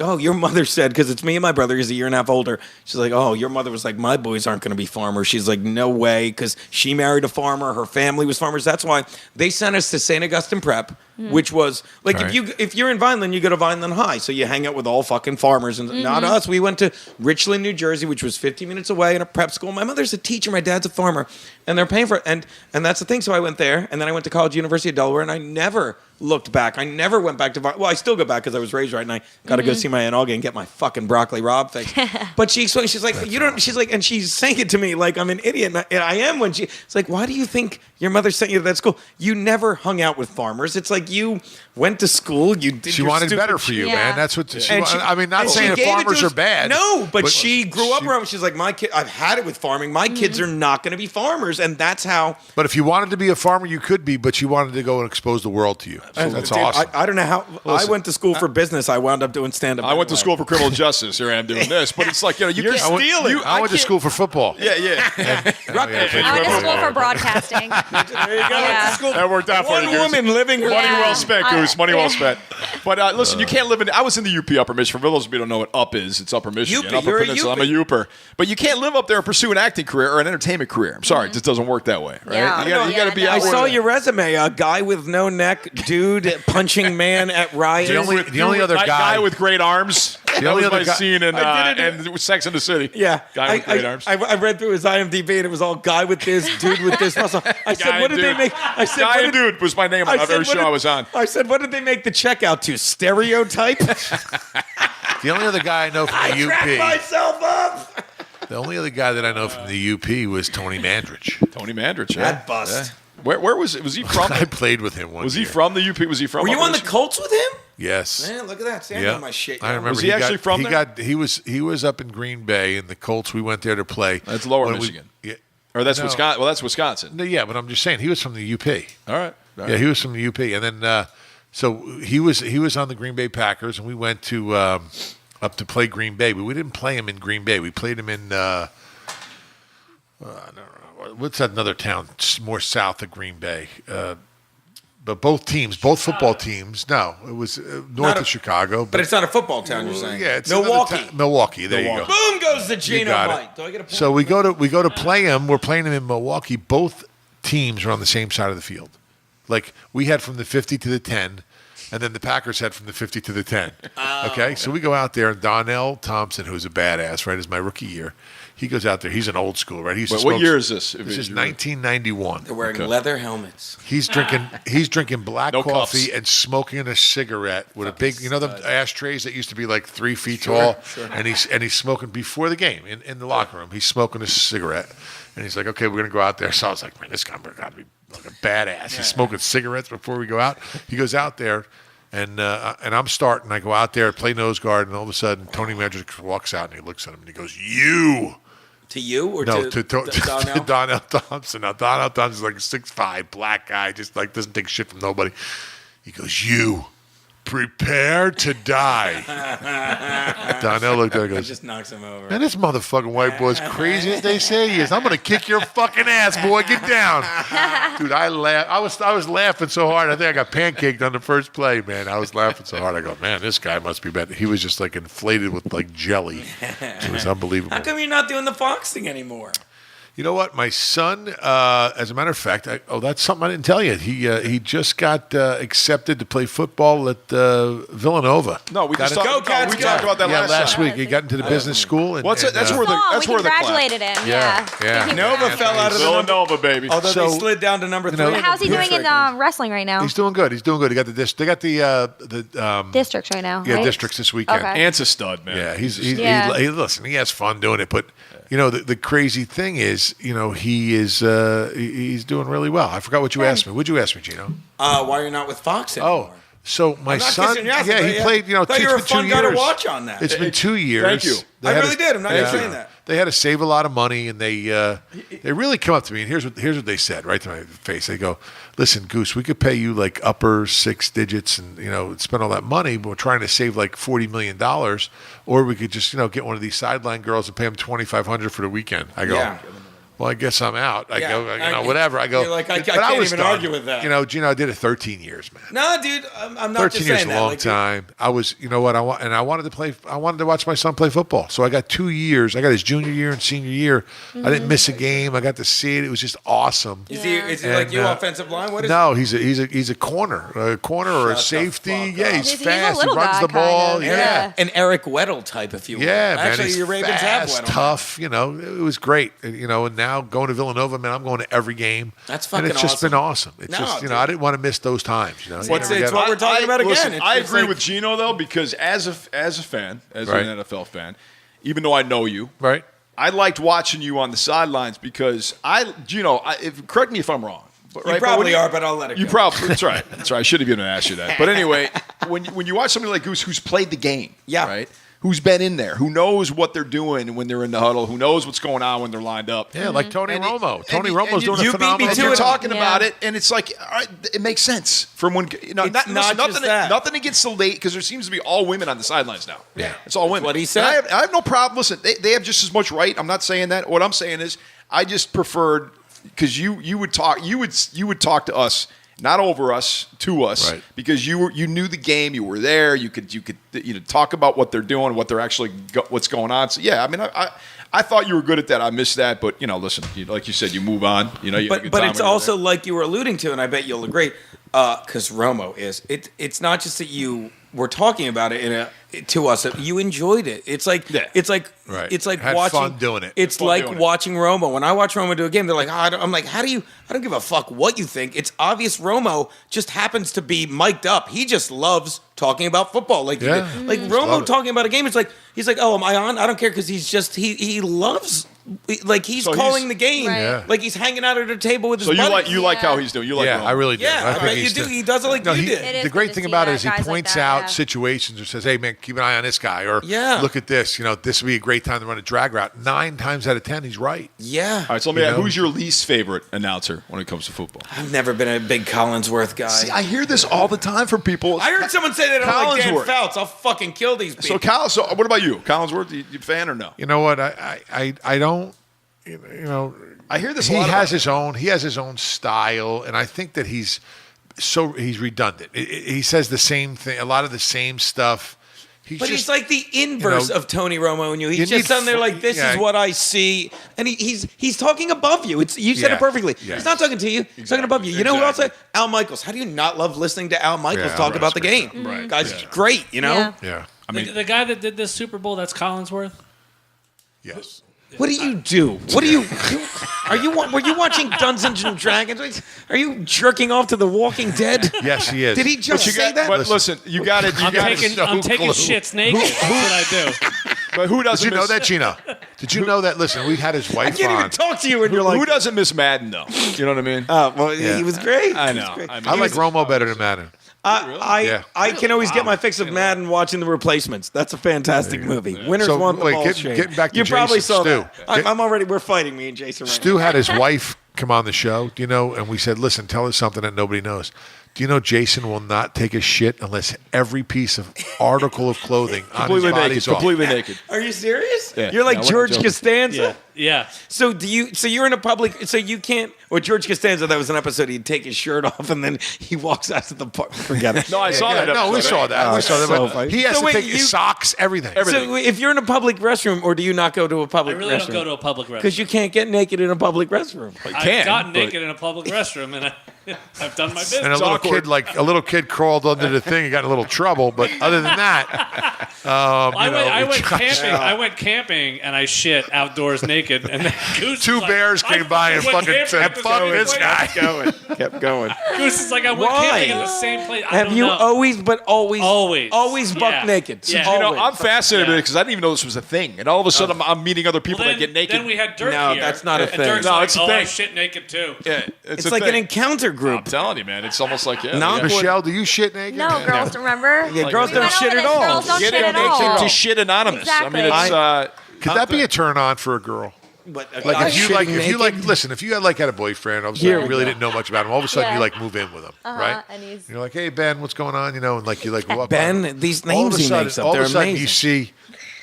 oh, your mother said, because it's me and my brother. He's a year and a half older. She's like, oh, your mother was like, my boys aren't going to be farmers. She's like, no way, because she married a farmer. Her family was farmers. That's why they sent us to St. Augustine Prep, which was like Right. if you're in Vineland, you go to Vineland High, so you hang out with all fucking farmers. And not us. We went to Richland, New Jersey, which was 15 minutes away in a prep school. My mother's a teacher. My dad's a farmer, and they're paying for it. And that's the thing. So I went there, and then I went to college, University of Delaware, and I never looked back. I never went back to Well, I still go back because I was raised right, and I got to go see my Aunt Olga and get my fucking broccoli Rob fix. But she explained, she's like, you don't. She's like, and she's saying it to me like I'm an idiot, and I am. When it's like, why do you think your mother sent you to that school? You never hung out with farmers. It's like you went to school. You did. She your wanted stupid better for you, Yeah. man. That's what she And wanted. she- I mean, not and she saying that gave it to farmers us- are bad. No, but she grew up she- around. She's like, my kid. I've had it with farming. My kids are not going to be farmers, and that's how. But if you wanted to be a farmer, you could be, but you wanted to go and expose the world to you. So that's Dude, awesome. I don't know how. I went to school for business. I wound up doing stand up. I went to school for criminal justice. Here I am doing this, but it's like you You're can't stealing. I went to can't- school for football. Yeah, yeah. I went to school for broadcasting. There you go. Yeah. School. That worked out for One you, Goose. woman living her Money Yeah. well spent, Goose. Money Yeah. well spent. But listen, you can't live in. I was in the UP Upper Michigan. For those of you who don't know what UP is, it's Upper Michigan, UP, Upper you're a Peninsula. UP. I'm a Uper. But you can't live up there and pursue an acting career or an entertainment career. I'm sorry, it just doesn't work that way, right? Yeah. You got to be Yeah, out. I no. where saw the- your resume. A guy with no neck, dude, punching man at Riot. The only other that guy with great arms. That only was other my guy- scene in I did it. and Sex and the City. Yeah, Guy with great arms. I read through his IMDb and it was all guy with this, dude with this muscle. I said, Guy what and did they dude. make? I said, Guy what and did, Dude was my name on said, every what show did- I was on. I said, what did they make the checkout to? Stereotype? The only other guy I know from the Crack UP, myself up. the only other guy that I know from the UP was Tony Mandrich. Tony Mandrich. Yeah. That bust. Yeah. Where was he from? I played with him once. Was he from the UP? Was he from? Were you Upper on the Michigan? Colts with him? Yes. Man, look at that. Stand Yeah, on my shit. I yo. remember. Was he actually from there? He was up in Green Bay, and the Colts. We went there to play. That's Lower When we- Michigan. yeah, Or that's No. Wisconsin. Well, that's Wisconsin. no, yeah, but I'm just saying he was from the UP. All right. Yeah, he was from the UP, and then so he was on the Green Bay Packers, and we went to up to play Green Bay, but we didn't play him in Green Bay. We played him in I don't know, what's that another town more south of Green Bay. But both football teams. No, it was north of Chicago. But it's not a football town, you're saying? yeah, it's Milwaukee. another Milwaukee. There you go. Boom goes the You Geno got Mike. it. Do I get a point? So we go to play him. We're playing him in Milwaukee. Both teams are on the same side of the field. Like we had from the 50 to the 10, and then the Packers had from the 50 to the 10. Okay, so we go out there, and Donnell Thompson, who's a badass, right, is my rookie year. He goes out there. He's an old school, right? He used to Wait, what smoke- year is this? This is 1991. They're wearing Okay. leather helmets. He's drinking black No coffee cuffs. and smoking a cigarette with a big, the ashtrays that used to be like 3 feet tall, and he's smoking before the game in the locker room. He's smoking a cigarette, and he's like, "Okay, we're gonna go out there." So I was like, "Man, this guy got to be like a badass." He's smoking cigarettes before we go out. He goes out there, and I'm starting. I go out there, play nose guard, and all of a sudden, Tony Mandrich walks out and he looks at him and he goes, "You." To you or No, to to Donnell Thompson. Now, Donnell Thompson's like a 6'5", black guy, just like doesn't take shit from nobody. He goes, "You prepare to die." Donnell looked at him and goes, just knocks him over. "Man, this motherfucking white boy's crazy as they say he is. I'm gonna kick your fucking ass, boy. Get down." Dude, I laughed. I was laughing so hard. I think I got pancaked on the first play, man. I was laughing so hard. I go, "Man, this guy must be better." He was just like inflated with like jelly. It was unbelievable. How come you're not doing the Fox thing anymore? You know what? My son, as a matter of fact, that's something I didn't tell you. He just got accepted to play football at Villanova. No, we Got just it- talked. Go, Cats, We go. talked about that yeah, last last time. week. He got into the business school. And, What's it? and, That's where the Oh, that's we where the clap. congratulated him. Yeah, Yeah. yeah. Nova fell out of the number. Villanova, baby. Although So- they slid down to number 3. know- How's he doing in wrestling right now? He's doing good. He's doing good. They got the Districts right now. yeah right? districts this weekend. Okay. Ant's a stud, man. Yeah, Yeah. listen. He has fun doing it, but the crazy thing is, he's doing really well. I forgot what you asked me. What'd you ask me, Gino? Why you're not with Fox anymore? So my I'm not son, kissing your ass, but he played. You know, thought you were a it's been fun 2 guy to years. watch on that. It's been 2 years. Thank you. They I had really did. I'm not even saying that. They had to save a lot of money, and they really come up to me, and here's what they said right to my face. They go, "Listen, Goose, we could pay you like upper 6 digits, and spend all that money, but we're trying to save like $40 million, or we could just get one of these sideline girls and pay them $2,500 for the weekend." I go. Yeah. Well, I guess I'm out. I Yeah. go, whatever. I go. You're like, I but can't was even done. argue with that. Gino, I did it 13 years, man. No, dude, I'm not 13 just years saying is that. a long Like, time. I was, I wanted to play. I wanted to watch my son play football. So I got 2 years. I got his junior year and senior year. I didn't miss a game. I got to see it. It was just awesome. Is he And, like you, offensive line? What is no, he's a corner, or a Shut the safety. fuck Yeah, up. he's He's a fast. He little runs guy, the ball. kind of. Yeah. An Eric Weddle type, if you will. Yeah, man. Actually, He's your Ravens fast, have Weddle. tough. It was great. And now going to Villanova, man, I'm going to every game. That's fucking And it's just awesome. been awesome. It's No, just, dude. I didn't want to miss those times. It's You never what we're talking about again. Listen, It's I just agree like- with Geno though, because as a fan, as Right. an NFL fan, even though I know you, Right. I liked watching you on the sidelines because correct me if I'm wrong. But, You right, probably are, but I'll let it You go. probably that's right. That's right. I should have even asked you that. But anyway, when you watch somebody like Goose who's played the game, Yeah. right, who's been in there, who knows what they're doing when they're in the huddle, who knows what's going on when they're lined up. Yeah, like Tony And Romo. Tony and Romo's doing you a beat me phenomenal to it. job. Talking Yeah. about it, and it's like, all right, it makes sense from when It's not just that. nothing against the late because there seems to be all women on the sidelines now. Yeah. It's all women. what he said. And I have no problem. Listen, they have just as much right. I'm not saying that. What I'm saying is, I just preferred because you would talk to us. Not over us, to us, Right. because you knew the game, you were there, you could talk about what they're doing, what they're actually what's going on. So yeah, I mean, I thought you were good at that. I missed that, but listen, like you said, you move on. You had a good But time it's when you were also there. like you were alluding to, and I bet you'll agree, because Romo is. It's not just that you were talking about it to us. You enjoyed it. It's like Yeah. Right. It's like Had watching. fun doing it. It's fun like doing it. watching Romo. When I watch Romo do a game, they're like, I'm like, how do you? I don't give a fuck what you think. It's obvious Romo just happens to be mic'd up. He just loves talking about football. Like, Yeah. like Love Romo it. talking about a game. It's like he's like, oh, am I on? I don't care because he's just he loves. Like he's So calling he's- the game. Right. Yeah. Like he's hanging out at a table with his So you buddies. like how Yeah. he's doing. You like Yeah, Romo. I really do. Yeah, I think bet you he's do. the- He does it like No, you he- did. It is the good great to thing see about it that is he guys like points that, out yeah. situations or says, "Hey, man, keep an eye on this guy," or Yeah. look at this. This would be a great time to run a drag route. 9 times out of 10, he's right. Yeah. All right, so let me ask, know? who's your least favorite announcer when it comes to football? I've never been a big Collinsworth guy. See, I hear this all the time from people. I heard someone say that I'm like Dan Collinsworth. Fouts. I'll fucking kill these people. So what about you, Collinsworth? You fan or no? You know what? I don't. I hear this. He a lot has about his own. He has his own style, and I think that he's redundant. He says the same thing, a lot of the same stuff. But he's like the inverse of Tony Romo and you. He's you just need on there like, this yeah. is what I see. And he's talking above you. You said Yeah. it perfectly. Yeah. He's not talking to you. He's talking above you. You know who else? Exactly. Al Michaels. How do you not love listening to Al Michaels Yeah, talk right, about the that's game? great. Right. Guy's great, Yeah. Yeah. I mean, The guy that did this Super Bowl, that's Collinsworth. Yes. What do you do? What do you? Were you watching Dungeons and Dragons? Are you jerking off to The Walking Dead? Yes, he is. Did he just say that? But listen, you got it. I'm taking close. shits naked. That's what I do. But who Did doesn't you know miss, that, Gino? Did you know that? Listen, we had his I wife can't on. even talk to you when you're like, who doesn't miss Madden though? You know what I mean? well, Yeah. he was great. I He was know. great. I mean, I like Romo better than Madden. Yeah. I can always get my fix of Madden watching The Replacements. That's a fantastic movie. Winners So, want the wait, ball. getting back to you probably Jason, saw Stu. that. We're fighting, me and Jason. Right Stu had his wife come on the show, and we said, listen, tell us something that nobody knows. Do you know Jason will not take a shit unless every piece of article of clothing on his completely naked. body's off? Completely naked. now. Are you serious? Yeah. You're like No, we're not George joking. Costanza. Yeah. So you're in a public. So you can't. Well, George Costanza. That was an episode. He'd take his shirt off and then he walks out of the park. Forget it. No, I saw that. No, we episode. saw that. We saw that. so But funny. he has So to wait, take his socks, everything. So if you're in a public restroom, or do you not go to a I public really restroom? don't go to a public Because restroom. you can't get naked in a public restroom. I've gotten naked in a public restroom, and I've done my business. And a little kid crawled under the thing and got in a little trouble. But other than that, I went camping and I shit outdoors naked, and then Goose two was like, bears came by and went fucking camping said, at the "Fuck same this place." guy." Kept going. Goose is like, I went Why? camping in the same place. I Have don't you know. always Always. buck Yeah. naked? Yeah. You know, Always. I'm fascinated Yeah. with it because I didn't even know this was a thing. And all of a sudden, I'm meeting other people that get naked. Then we had Dirk No, here. that's not a and thing. Dirk's No, like, it's a I thing. shit naked too. yeah, It's a like thing. an encounter I'm group. telling you, man. It's almost like No. Michelle, do you shit naked? No, girls, remember? Yeah, girls We don't went shit over at this, all. Girls don't Get shit it at all. to shit anonymous. Exactly. I mean, it's Could that be a turn on for a girl? But Like if you shitting like, naked? listen, if you had a boyfriend, all of a sudden you really didn't know much about him, all of a sudden Yeah. you like move in with him, right? And he's You're like, hey Ben, what's going on? And like you like walk Ben, by. these All of names a he sudden, makes up, all they're of a sudden amazing. you see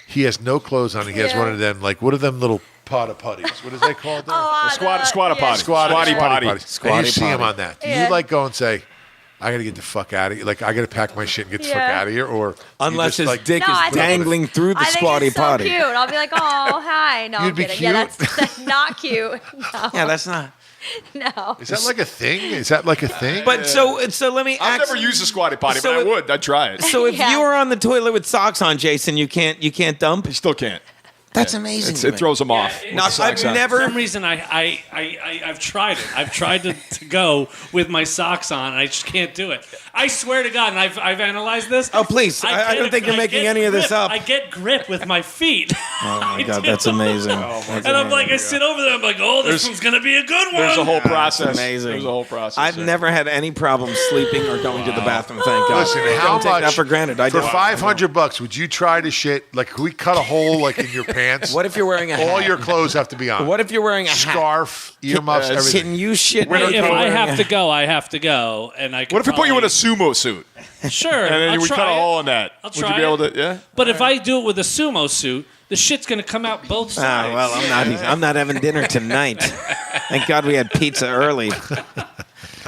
he has no clothes on. He has one of them like what are them little potta putties? What is they called? There? squatta potty. Squatty potty. And you Squatty see him potty. on that. Do Yeah. you like go and say, I gotta get the fuck out of here? Like I gotta pack my shit and get the fuck Yeah. out of here, or Unless you his just, like, dick No, I is think dangling through the I think squatty it's so potty. cute. I'll be like, oh, hi. No, I'm You'd be kidding. Yeah, cute? that's not cute. No, Yeah, that's not. no. Is that like a thing? Is that like a thing? But so let me. I've never used a squatty potty, but I would. I'd try it. So if Yeah. you were on the toilet with socks on, Jason, you can't dump. You still can't. That's amazing. It throws them off. Yeah, No, with the I've socks on. For never. some reason, I've tried it. I've tried to go with my socks on, and I just can't do it. I swear to God, and I've analyzed this. Oh, please. I don't think you're making any of this grip. up. I get grip with my feet. Oh my God, that's amazing. And I'm like, I sit over there. I'm like, oh, this one's gonna be a good one. There's a whole process. amazing. There's a whole process. I've there. never had any problem sleeping or going to the bathroom. Thank God. Listen, how don't take much that for granted. I for don't. $500 would you try to shit? Like, could we cut a hole like in your pants? What if you're wearing a hat? All your clothes have to be on. What if you're wearing a hat? Scarf, earmuffs, everything. Can you shit? If naked I wearing have a- to go, I have to go, and I. Could What if we put you in a probably- sumo suit Sure, and then I'll we try cut a it. hole in that? I'll Would you try be able it. to? Yeah. But if I do it with a sumo suit, the shit's gonna come out both sides. Ah, well, I'm not having dinner tonight. Thank God we had pizza early.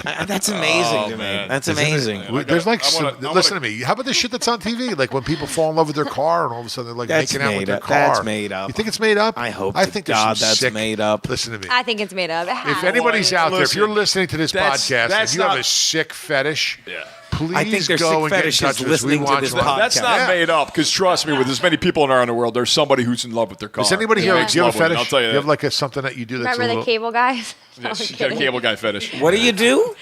That's amazing to me. man. That's amazing. There's like I wanna- some. Listen to me. How about the shit that's on TV? Like when people fall in love with their car and all of a sudden they're like That's making out with made their up. car. That's made up. You think it's made up? I hope I to think there's God some that's sick, made up. Listen to me. I think it's made up. It has If to anybody's be. out there, if Listen, you're listening to this that's podcast and not- you have a sick fetish, please I think there's go sick and get in fetishes touch with us. We listening to want this you on. podcast. That's not Yeah. made up, because trust me, with as many people in our underworld, there's somebody who's in love with their car. Does anybody here? Yeah. Do you have a Love with it, fetish? I'll tell you Do you have that. like something that you do that's Remember a the little? cable guys? No, I'm She's got a kidding. cable guy fetish. What do you do?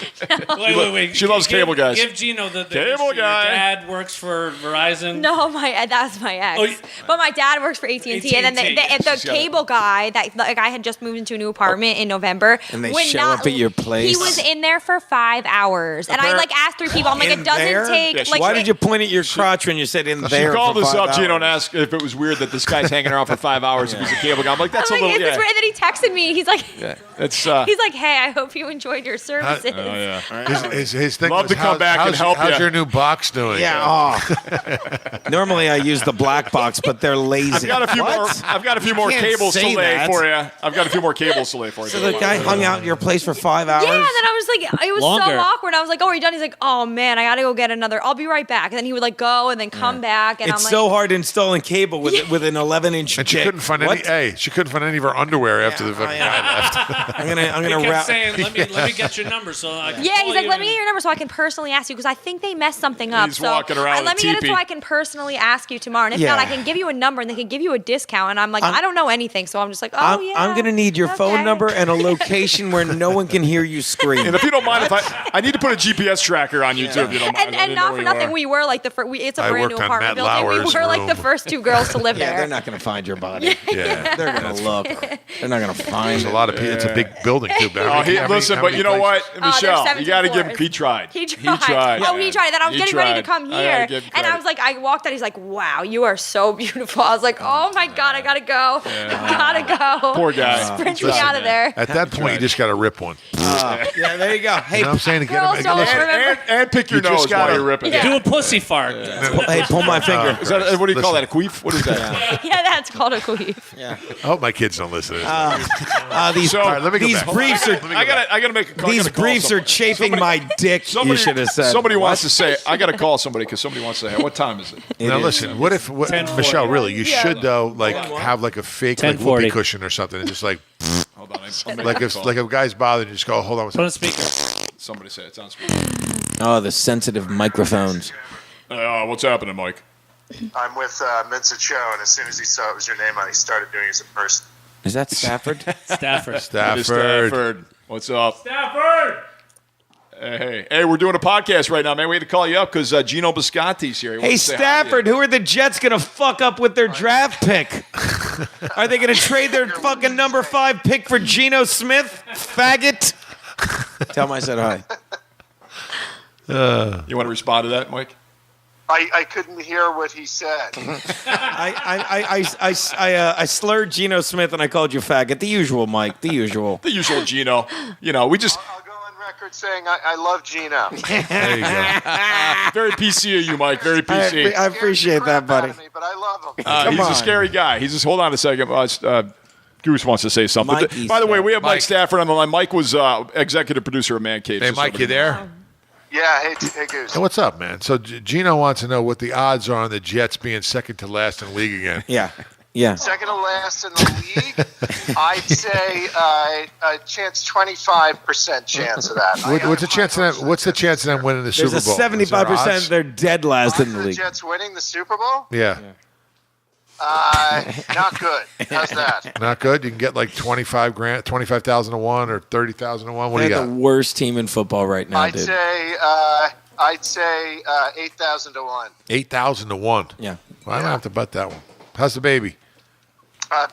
Wait. She loves cable guys. Give Gino the Cable history. guy. Your dad works for Verizon. No, that was my ex. Oh, you- but my dad works for AT&T, and then AT&T. the She's got cable guy that like I had just moved into a new apartment in November. And they would show not- up at your place? He was in there for 5 hours, and I like asked 3 people. I'm like, In it doesn't there? take. Yeah, she- like, Why did you point at your crotch when you said in She there? called for us 5 up, Gino, and hours? asked if it was weird that this guy's hanging around for 5 hours if he's a cable guy. I'm like, that's I'm a like, little. is this weird? And then he texted me. He's like, It's he's like, hey, I hope you enjoyed your services. oh yeah. His thing Love was, to come back and how's, help How's ya. your new box doing? Yeah. Oh. Normally I use the black box, but they're lazy. I've got a few What? more. I've got a few more can't cables to say lay that. for you. I've got a few more cables to lay for you. So the guy hung out at your place for 5 hours? Yeah, and then I was like, it was Longer. so awkward. I was like, oh, are you done? He's like, oh man, I gotta go get another. I'll be right back. And then he would like go and then come back, and It's I'm like, so hard installing cable with an 11-inch And she dick. couldn't find What? any. Hey, she couldn't find any of her underwear after the fucking guy left. I'm gonna He kept wrap. saying, let me get your number so I can Yeah, call he's like, you let me and- get your number so I can personally ask you because I think they messed something up. He's so walking around with let me get it teepee. so I can personally ask you tomorrow. And if Yeah. not, I can give you a number and they can give you a discount. And I'm like, I don't know anything, so I'm just like, oh I'm, yeah. I'm gonna need your phone okay. number and a location where no one can hear you scream. And if you don't mind, if I need to put a GPS tracker on you too, if you don't mind. And, I and didn't know not for where you nothing, are. we were like the first. It's a I brand new worked on apartment Matt building. We Lauer's were like the room. first 2 girls to live Yeah, there. they're not gonna find your body. Yeah. They're gonna look. They're not gonna find There's a it. lot of people. It's a big building too. But Listen, but you know what, there's Michelle, you 17 got to give him. floors. He tried. He tried. Oh, he tried. Then I was getting ready to come here, and I was like, I walked out. He's like, "Wow, you are so beautiful." I was like, "Oh my god, I gotta go. Gotta go." Poor guy. Sprint me out of there. at that point, you just got to rip one. Yeah, there you go. Hey, You know what I'm saying? To get Girls him. don't Listen, remember. And pick your You just nose while gotta- you're ripping. Yeah. Do a pussy fart. hey, pull my finger. Is that, what do you call Listen. that? A queef? What is that? Yeah, that's called a queef. I hope my kids don't listen to this. These So- All right, let me go these back. briefs are I gotta make. these briefs are chafing my dick. You should have said. Somebody What? wants to say. I gotta call somebody because somebody wants to say, "What time is it?" Now is. listen, what if 10:40. Michelle? Really, you Yeah. should though, like have like a fake like 10:40. whoopee cushion or something, and just like Hold on. I'm making like a if call. like a guy's bothered, you just go, hold on. Put on speaker. Somebody say it sounds. Weird. Oh, the sensitive microphones. What's happening, Mike? I'm with Mince Cho, and as soon as he saw it was your name on, he started doing it as a person. Is that Stafford? Stafford. Stafford. What's up? Stafford! Hey, we're doing a podcast right now, man. We had to call you up because Geno Bisconte's here. He Hey, wants to say hi to Stafford, you. who are the Jets going to fuck up with their draft pick? Are they going to trade their fucking number 5 pick for Geno Smith? Faggot. Tell him I said hi. You want to respond to that, Mike? I couldn't hear what he said. I slurred Geno Smith and I called you faggot. The usual, Mike. The usual. The usual Geno. You know, we just... I'll go on record saying I love Geno. There you go. Very PC of you, Mike. Very PC. I appreciate that, buddy. Me, but I love him. He's on. a scary guy. He's just... Hold on a second. Goose wants to say something. Mikey By the way, we have Mike Mike. Stafford on the line. Mike was executive producer of Man Cave. Hey, So Mike, you there? Yeah, hey Goose. Hey, what's up, man? So Gino wants to know what the odds are on the Jets being second to last in the league again. Yeah. Second to last in the league, I'd say a chance, 25% chance of that. What's the chance of them? What's the chance of them winning the There's Super Bowl? a 75% they're dead last in the The league. Jets winning the Super Bowl? Yeah. Not good. How's that? Not good. You can get like 25,000 to 1 or 30,000 to 1. What do you They're the got? worst team in football right now, I'd dude. say 8,000 to 1. 8,000 to 1. Yeah. Well, I don't have to bet that one. How's the baby?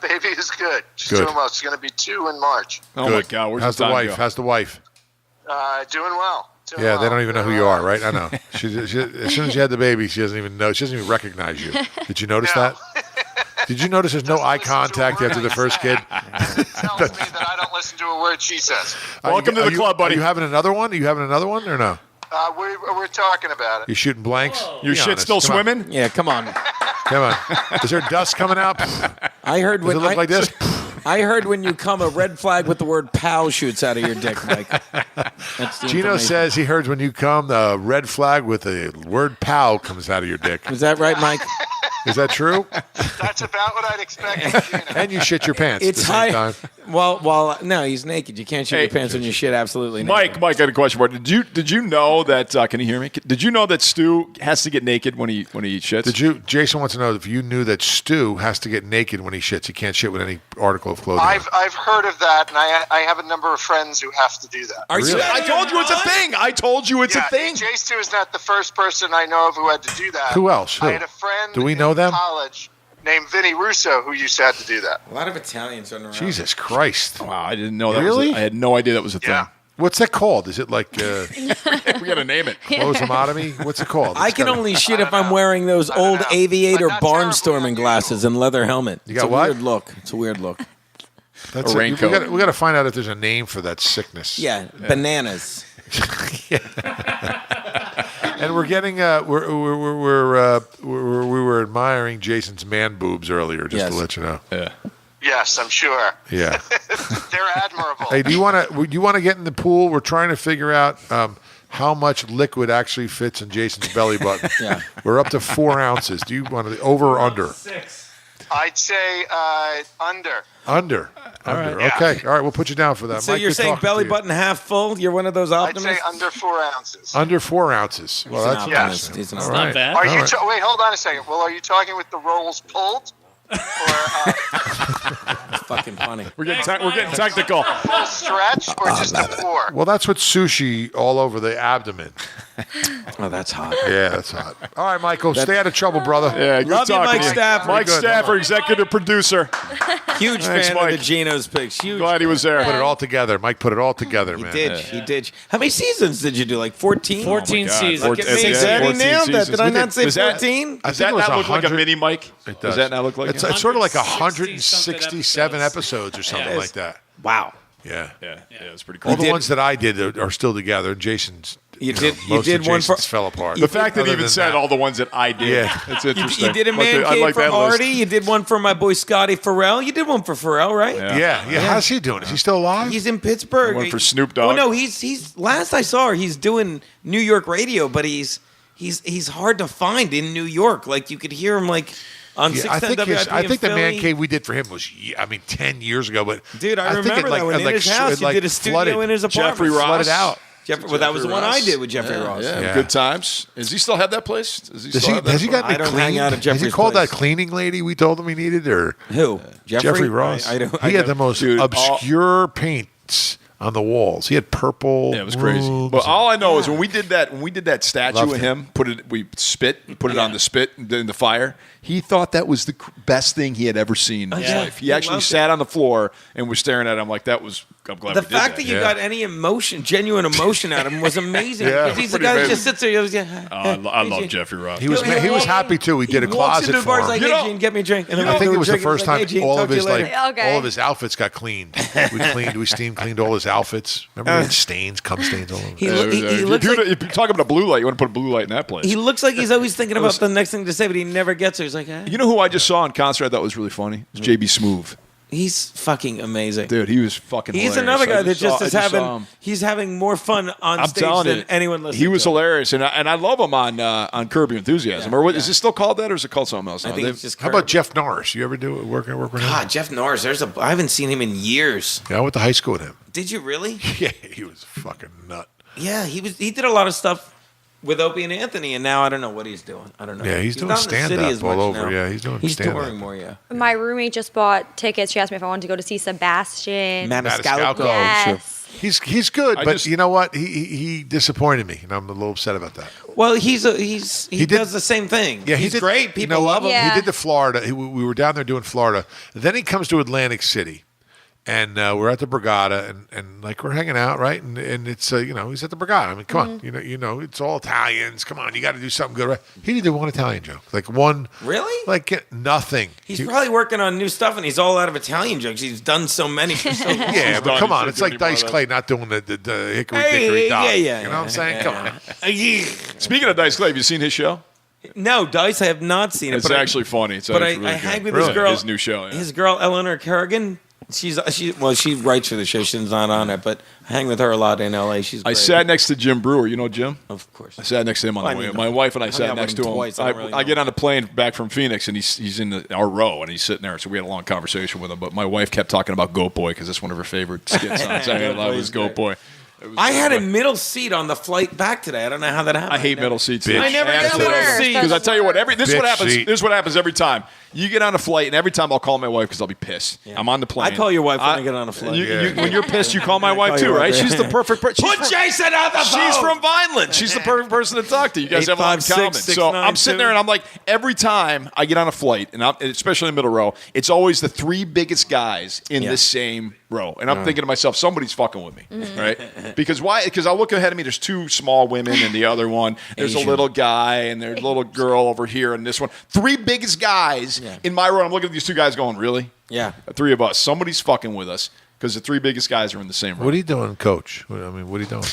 Baby is good. She's Good. doing well. She's going to be 2 in March. Oh, Good. my God. Where's How's the time wife? go? How's the wife? Doing well. Doing Yeah, well. they don't even know who you are, right? I know. She, as soon as you had the baby, she doesn't even know. She doesn't even recognize you. Did you notice No. that? Did you notice there's no eye contact after the first kid? Tells me that I don't listen to a word she says. Welcome to the club, buddy. Are you having another one? Are you having another one or no? We're talking about it. You shooting blanks? Your Be shit honest. still Come on. swimming? Yeah, come on. Come on. Is there dust coming out? I heard Does when it look I, like this? I heard when you come, a red flag with the word "pal" shoots out of your dick, Mike. That's the Gino information. says he heard when you come, the red flag with the word "pal" comes out of your dick. Is that right, Mike? Is that true? That's about what I'd expect of Gino. And you shit your pants It's at the high. same time. Well, no, he's naked. You can't shit your pants when you shit. Absolutely, naked. Mike, I got a question for you. Did you know that? Can you hear me? Did you know that Stu has to get naked when he shits? Jason wants to know if you knew that Stu has to get naked when he shits. He can't shit with any article of clothing. I've heard of that, and I have a number of friends who have to do that. Are you? I told you it's a thing. I told you it's a thing. Jay Stu is not the first person I know of who had to do that. Who else? Who? I had a friend Do we know in them? college named Vinny Russo who used to have to do that. A lot of Italians running around. Jesus Christ. Wow, I didn't know that. Really? I had no idea that was a thing. Yeah. What's that called? Is it like We got to name it. closomotomy? What's it called? I It's can gotta- only shit if I'm wearing those old know. aviator But not terribly barnstorming unusual. glasses and leather helmet. You got it's a what? weird look. It's a weird look. That's a it. raincoat. We got to find out if there's a name for that sickness. Yeah, bananas. And we're getting we were admiring Jason's man boobs earlier, just Yes. to let you know. Yeah. Yes, I'm sure. Yeah. They're admirable. Hey, do you want to get in the pool? We're trying to figure out how much liquid actually fits in Jason's belly button. Yeah. We're up to 4 ounces. Do you want to over or under? 6. I'd say under. Under. Okay. All right. We'll put you down for that. So Mike, you're good saying talking to belly you. button half full? You're one of those I'd say optimists? under 4 ounces. Under 4 ounces. Well, He's an that's optimist. interesting. He's an All optimist. right. bad. Are you All right. wait? Hold on a second. Well, are you talking with the rolls pulled, or It's fucking funny. We're getting technical. full stretch, or just a 4? Well, that's what sushi all over the abdomen. Oh, that's hot. Yeah, that's hot. All right, Michael, stay out of trouble, brother. Yeah, good Love you, talking Mike to you. Stafford. Mike Good. Stafford, executive producer. Huge Thanks, fan Mike. of the Geno's picks. Huge. Glad he was there. Put it all together. Mike put it all together, He man. did. He did. How many seasons did you do? Like 14? 14 seasons. Look at me. Yeah, Daddy 14 nailed that. seasons. Did I not say Does that- 14? I Does think that it was not look like a 100. mini Mike? It Does that not look like it's it? sort of like 160-something 167 episodes or something Yeah. like that. Wow. Yeah. Yeah, it's pretty All cool. the ones that I did are still together. Jason's. You know, did- you most did of one for- Jason's fell apart. The fact that he Other even than said that. all the ones that I did. Yeah. It's You interesting. did a man I cave like for that list. Artie. You did one for my boy Scotty Farrell. You did one for Farrell, right? Yeah. Yeah. How's he doing? Is he still alive? He's in Pittsburgh. One for Snoop Dogg. Oh no, he's last I saw, he's doing New York radio, but he's hard to find in New York. Like you could hear him like on Yeah, 610 WIP I in think the man Philly. cave we did for him was, 10 years ago. But Dude, I think remember it, that when in his house, you did a studio flooded. in his apartment. Jeffrey Ross. Flooded out. Well, that was the one I Ross. did with Jeffrey Ross. Yeah, Yeah. good times. Does he still have that place? Does he Has still he, have that has he place? gotten I don't clean? hang out at Has he Jeffrey's called place. that cleaning lady we told him he needed? Or Who? Jeffrey Ross? I don't. He had the most Dude, obscure paints on the walls. He had purple. Yeah, it was crazy. roofs But all I know is when we did that statue Loved of him, put it on the spit in the fire. He thought that was the best thing he had ever seen in his yeah. life. He He actually loved sat on the floor and was staring at him like that was glad The we did fact that you got any emotion, genuine emotion out of him was amazing. Yeah. Because he's the Pretty guy that amazing. just sits there. He goes, yeah. I love Jeffrey Ross. He was happy too. He did a walks closet into the for bar, him. like, hey, Gene, get me a drink. And then I we think go it was the drink, first he's like, time hey, Gene, all talk of to his you later. all of his outfits got cleaned. We cleaned all his outfits. Remember he had stains, cum stains all over. He looks like if you're talking about a blue light, you want to put a blue light in that place. he looks like he's always thinking about the next thing to say, but he never gets there. He's like, You know who I just saw in concert I thought was really funny? It's JB Smoove. he's fucking amazing. Dude, he was fucking He's hilarious. another guy that I just saw having he's having more fun on I'm stage telling than you, anyone listening. he was to him. hilarious, and I love him on Curb Your Enthusiasm. Or what is it still called that, or is it called something else? I now? think They've- it's just How about Jeff Norris? You ever do work with him? God, Jeff Norris. I haven't seen him in years. Yeah, I went to high school with him. Did you really? Yeah, he was fucking nut. Yeah, he did a lot of stuff with Opie and Anthony, and now I don't know what he's doing. I don't know. Yeah, he's doing not in the city stand-up as all much over. now. Yeah, he's doing He's stand-up. touring more. Yeah. My roommate just bought tickets. She asked me if I wanted to go to see Sebastian. Maniscalco. Yes. He's good, I but just- you know what? He disappointed me, and I'm a little upset about that. Well, he did- does the same thing. Yeah, he's did, great. you People know, love him. Yeah. He did the Florida. We were down there doing Florida. Then he comes to Atlantic City, and we're at the Borgata, and like we're hanging out, right? And it's he's at the Borgata. I mean, come on, you know, it's all Italians. Come on, you got to do something good, right? He didn't do one Italian joke, like one. Really? Like nothing. He's probably working on new stuff, and he's all out of Italian jokes. He's done so many for so long. Yeah, but done. come He on, should it's do like any more of Dice those. Clay not doing the hickory Hey, dickory dock. yeah. You know what I'm saying? Come on. Speaking of Dice Clay, have you seen his show? No, Dice, I have not seen it. It's but actually funny. It's But actually I really good. hang with Really? his girl. His new show. Yeah. His girl Eleanor Kerrigan. She writes for the show. She's not on it, but I hang with her a lot in L.A. She's I great. sat next to Jim Brewer. You know Jim? Of course. I sat next to him on Well, the I way. mean, My wife and I hung sat out next with to him him. twice. I don't really I know. get on the plane back from Phoenix, and he's in our row, and he's sitting there. So we had a long conversation with him. But my wife kept talking about Goat Boy because that's one of her favorite skits on Saturday Night Live was Goat Boy. I had a middle seat on the flight back today. I don't know how that happened. I hate middle seats. Bitch. I never get a They're middle the seat. worst. Because I tell you what, this is what Bitch happens. seat. This is what happens every time. You get on a flight, and every time I'll call my wife because I'll be pissed. I'm on the plane. I call your wife when I get on a flight. When you're pissed, you call my wife call too, your right? wife. She's the perfect person. Put Jason on the phone. She's from Vineland. She's the perfect person to talk to. You guys have a lot in common. 856 So I'm sitting there and I'm like, every time I get on a flight, and especially in the middle row, it's always the three biggest guys in the same row. And I'm thinking to myself, somebody's fucking with me, right? Because why? Because I'll look ahead of me, there's two small women and the other one. There's Asian. a little guy and there's a little girl over here and this one. Three biggest guys in my row. I'm looking at these two guys going, really? Yeah. Three of us. Somebody's fucking with us because the three biggest guys are in the same room. What are you doing, Coach? What are you doing?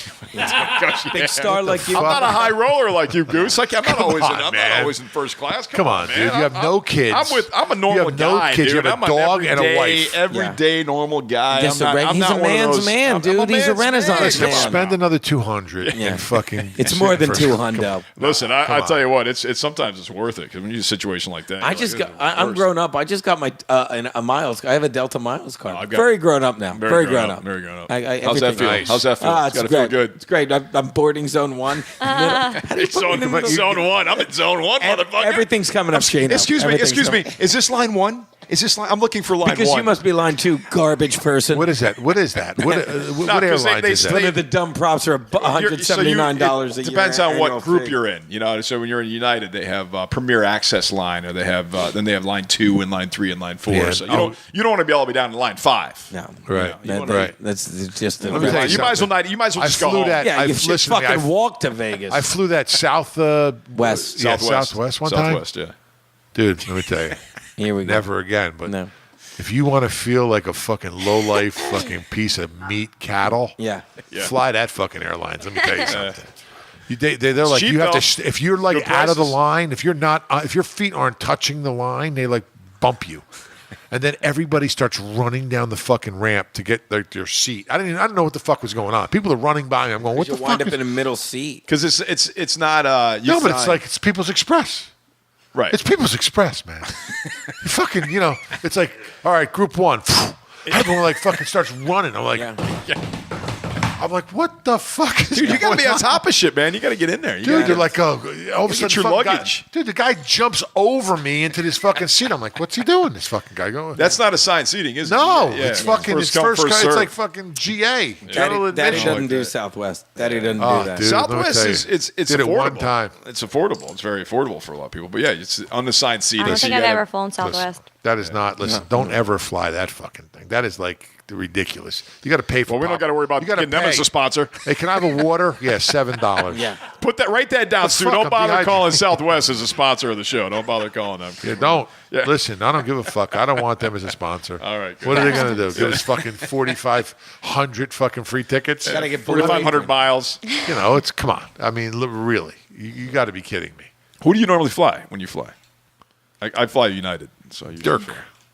Big star like you. I'm not a high roller like you, Goose. Like I'm not always, on, I'm man. not always in first class. Come on, man. dude. You have no kids. I'm a normal You have no guy, kids. You dude. have a I'm dog an and a everyday- wife. Everyday normal guy. He's I'm a not one of man's those- man, I'm dude. He's a man's Renaissance man. Listen, man. spend another 200 and fucking. It's more than first- 200. Listen, I tell you what, it's sometimes it's worth it because when you're in a situation like that, I'm grown up. I just got my a miles. I have a Delta miles card. I've got- very grown up now. Very grown up. Very grown up. everything- How's that feel? Nice. How's that feel? Ah, It's it's gotta great. feel good. It's great. I'm boarding zone 1. Zone one. I'm in zone one, motherfucker. Everything's coming up, Shane. Excuse me. Is this line one? Is this line? I'm looking for line Because one. you must be line 2, garbage person. What is that? What is that? What 'cause airlines they is that? One of the dumb props are $179 a year. Depends on what annual group fee. you're in. You know, so when you're in United, they have Premier Access line, or they have then they have line 2 and line 3 and line 4. Yeah. So you don't want to be all the way down to line 5. No. Right. That- That's just the Let me tell you You might as well something. not. You might as well I just go flew home. that. Yeah, you I've should listened to me, fucking I've- walk to Vegas. I flew that south West. Yeah, Southwest one time. Southwest, yeah. Dude, let me tell you, Here we go. never again. But No. if you want to feel like a fucking low life fucking piece of meat cattle, Yeah. fly that fucking airlines. Let me tell you something. They're like cheap, you have though. to. If you're like Good out of the prices. line, if you're not, if your feet aren't touching the line, they like bump you, and then everybody starts running down the fucking ramp to get their seat. I don't know what the fuck was going on. People are running by me. I'm going, what the You fuck? wind up Is... in a middle seat. Because it's not. No, but it's like it's People's Express. right. It's People's Express, man. You fucking, it's like, all right, group 1. Everyone like fucking starts running. I'm like, I'm like, what the fuck is Dude, you got to be going on top of shit, man. You got to get in there. You Dude, gotta- they're like, oh, all of a Get sudden, your fucking luggage. Guy, dude, the guy jumps over me into this fucking seat. I'm like, what's he doing? This fucking guy going. That's not assigned seating, is it? no, Yeah, it's yeah. fucking. It's come, first. first It's serve. like fucking GA. General Daddy admission. doesn't do Southwest. Daddy doesn't Oh, do that. dude. let me Southwest tell you. is it's Did affordable. it one time. It's affordable. It's very affordable for a lot of people. But yeah, it's unassigned seating. I don't so think you I've gotta- ever flown Southwest. That is not. Listen, don't ever fly that fucking thing. That is like ridiculous. You got to pay for. Well, we don't got to worry about getting them as a sponsor. Hey, can I have a water? Yeah, $7. Yeah. Write that down, Stu. fuck, Don't I'm bother behind calling you. Southwest as a sponsor of the show. Don't bother calling them. Yeah, don't. Yeah. Listen, I don't give a fuck. I don't want them as a sponsor. All right, good. What are they going to do? Give us fucking 4,500 fucking free tickets? Gotta get 4,500 miles. You know, it's come on. I mean, really, you got to be kidding me. Who do you normally fly when you fly? I fly United. So you Dirk.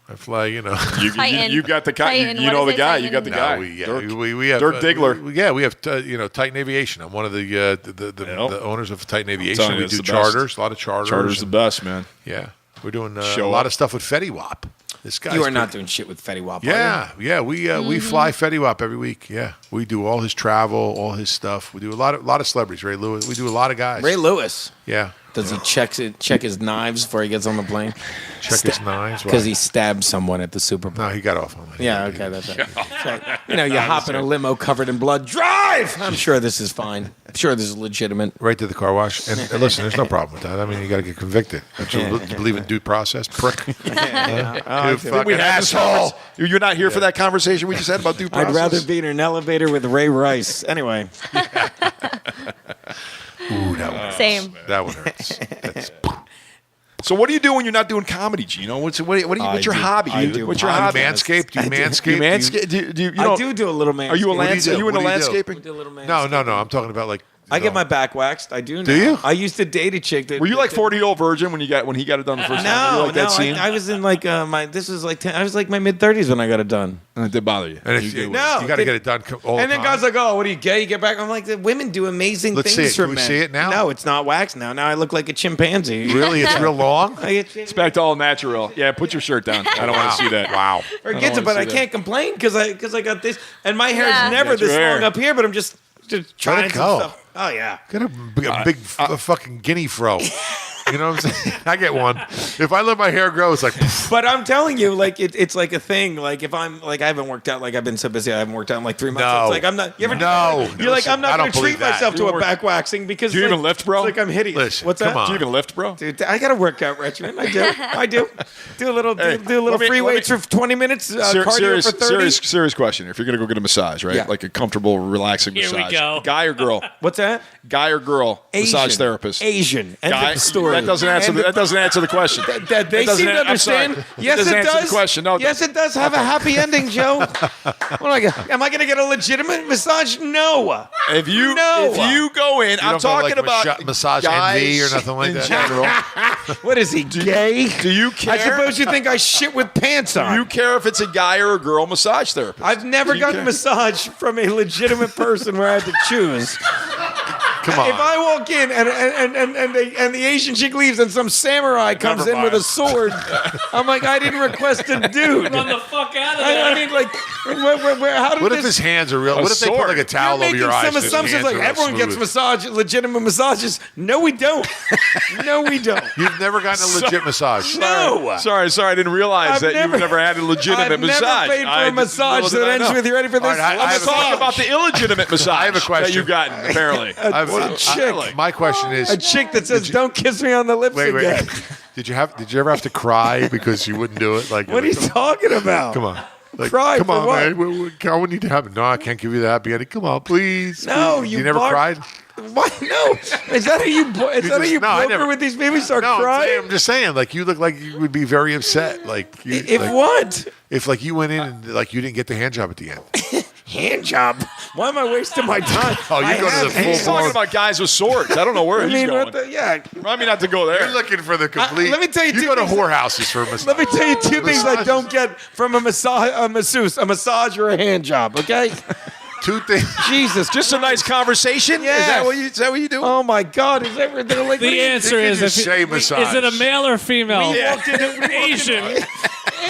I fly, you know. You got the guy. Titan. You What know is the it? guy. Titan? You got the No, guy. we have Dirk Diggler. we have Titan Aviation. I'm one of the owners of Titan Aviation. telling you, We it's do the charters, best. a lot of charters. Charter's the and- best, man. Yeah, we're doing a Show lot up. of stuff with Fetty Wap. This guy. You are not doing shit with Fetty Wap. Yeah, we fly Fetty Wap every week. Yeah, we do all his travel, all his stuff. We do a lot of celebrities. Ray Lewis. We do a lot of guys. Ray Lewis. Yeah. Does he check his knives before he gets on the plane? Check his knives. Because he stabbed someone at the Super Bowl. No, he got off on that. Yeah, okay, that's right. You know, you hop in a limo covered in blood. Drive! I'm sure this is fine. I'm sure this is legitimate. Right to the car wash. And listen, there's no problem with that. I mean, you got to get convicted. Don't you believe in due process, prick? You fucking asshole. You're not here for that conversation we just had about due process. I'd rather be in an elevator with Ray Rice. Anyway. Ooh, that one. Same. That one hurts. That's, So what do you do when you're not doing comedy, Gino? What's your hobby? I do What's your you hobby? manscape? Do you manscape? I do a little man. Are you a What do you do? Are you into What do you do? landscaping? Do a little man. No. I'm talking about like. I get my back waxed. I do now. Do you? I used to date a chick that. Were you like 40-year-old virgin when he got it done the first time? No, You like that scene? I was in like this was like I was like my mid-30s when I got it done. And it did bother you. And if You you, did. No, you got to get it done all the And then time. God's like, "Oh, what are you gay? You get back?" I'm like, "The women do amazing Let's things see it. for Can we men." see it now? No, it's not waxed now. Now I look like a chimpanzee. Really? It's real long? It's back to all natural. Yeah, put your shirt down. I don't want to see that. Wow. Forget it, but I can't complain because I got this, and my hair's Yeah. never That's your this long hair. up here. But I'm just trying it some go. stuff. Oh yeah. Get a big fucking guinea fro. You know what I'm saying? I get one. If I let my hair grow, it's like, But I'm telling you, like it's like a thing. Like if I'm like I haven't worked out, like I've been so busy, I haven't worked out in like 3 months. No. It's like I'm not. You ever No. You're like I'm I not don't going to treat believe that. myself to You a work- back waxing because Do you like, even lift, bro? It's like I'm hideous. Listen, What's that? come on. Do you even lift, bro? Dude, I got a workout regimen. I do. Do a little, Hey, do a little let me- free let me- weights for 20 minutes, cardio for 30. Serious question. If you're gonna go get a massage, right? Yeah. Like a comfortable, relaxing Here we massage. go. Guy or girl? What's that? Guy or girl? Massage Asian. therapist. Asian. End Guy. of the story. That doesn't answer. That doesn't answer the question. That they doesn't seem to an- I'm sorry. understand. It Yes, doesn't it answer does. the question. No, yes, it does have a happy ending, Joe. Am I going to get a legitimate massage? No. If you No. go in, I'm don't go, talking like, about massage guys envy or nothing like in that? general. What is he, gay? Do you care? I suppose you think I shit with pants on. Do you care if it's a guy or a girl massage therapist? I've never Do you gotten care? a massage from a legitimate person where I had to choose. come on. If I walk in and the Asian chick leaves and some samurai comes Never in with a mind. sword, I'm like, I didn't request a dude. Run the fuck out of there. I mean, like, how did What this? if his hands are real? What if they put sword. like a towel You're over your making eyes? some so his assumptions hands like are real everyone gets smooth? legitimate massages. No, we don't. No, we don't. You've never gotten a legit massage. No. Sorry, I didn't realize I've that never- you've never had a legitimate I've massage. never paid for a massage that ends with, you ready for this? All right, I I'm have a talking about the illegitimate massage I have a question. that you've gotten, apparently. a chick. My question is, A chick that says, "Don't kiss me on the lips wait. again." Did you ever have to cry because you wouldn't do it? Like, What are you talking about? Come on. Like, Cry come for on, what? man. I would need to happen. No, I can't give you the happy ending. Come on, please. No, please. you never bark- cried. What? No. Is that how you? Is that how you No, I broker never- with these people? You start No, crying. I'm just saying. Like, you look like you would be very upset. Like, you, If like, what? If like you went in and like you didn't get the hand job at the end. Hand job? Why am I wasting my time? Oh, you I go to have the full hands. He's talking about guys with swords. I don't know where I he's mean, going. what the, yeah. Remind me not to go there. You're looking for the complete. let me tell you You two go to things- whorehouses for a massage. Let me tell you two things I Massages. don't get from a masseuse, a massage or a hand job. Okay? Two things. Jesus, Just a nice conversation. Yes. Is that what you do? Oh my God! Is everything like The answer You is can just if say it, massage. is it a male or female? We walked in. Asian.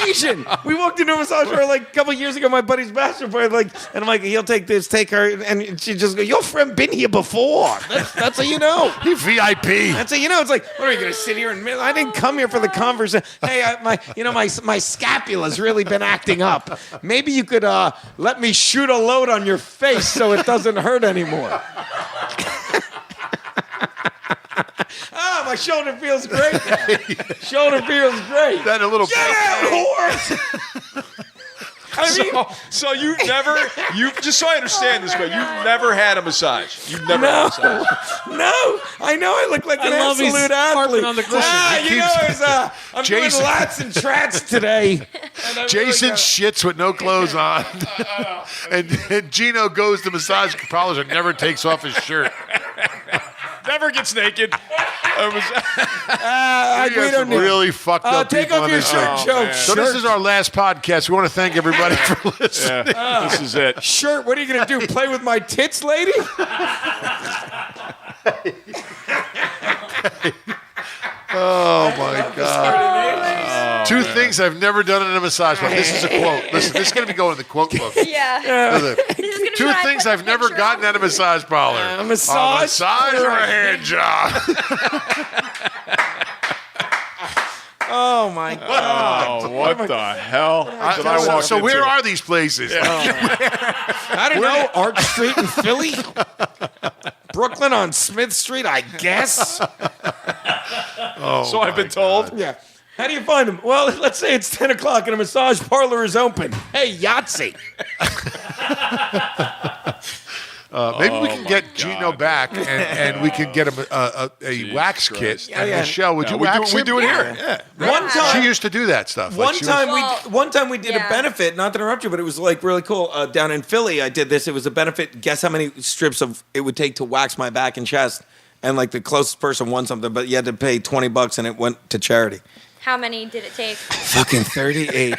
Asian. We walked into a massage parlor like a couple years ago. My buddy's bachelor party, like, and I'm like, he'll take this, take her, and she just go, "Your friend been here before." That's how you know. He VIP. That's how you know. It's like, what are you gonna sit here and? I didn't come here for the conversation. Hey, my scapula's really been acting up. Maybe you could let me shoot a load on your face so it doesn't hurt anymore. Ah, my shoulder feels great now. Shoulder feels great. Then a little. So you just so I understand this, but you've never had a massage. You've never had a massage. No, I know I look like an love he's absolute athlete. harping on the cushion. I'm doing Jason- lats and trats today. Jason shits with no clothes on, and Geno goes to massage parlors and never takes off his shirt. Never gets naked. We don't need really fucked up take people off on your this shirt, show. Joe. So this is our last podcast. We want to thank everybody for listening. This is it. Shirt. What are you gonna do? Play with my tits, lady? Oh my God! Two things I've never done in a massage parlor. This is a quote. Listen, this is going to be going in the quote book. Yeah. Listen, This is gonna be two what I things put I've the never picture gotten of. at a massage parlor: A massage or a hand job. Oh my God! Oh, what the hell? Did I walk So where into? are these places? I don't know. Arch Street in Philly, Brooklyn on Smith Street, I guess. So I've been told. Yeah. How do you find them? Well, let's say it's 10 o'clock and a massage parlor is open. Hey, Yahtzee. Maybe we can get Geno back and we can get him a wax kit. And yeah. Michelle, would you wax we him? do it here. Yeah. One time. She used to do that stuff. One time we did yeah. a benefit, not to interrupt you, but it was like really cool. Down in Philly, I did this. It was a benefit. Guess how many strips of it would take to wax my back and chest? And like the closest person won something, but you had to pay $20 and it went to charity. How many did it take? Fucking 38.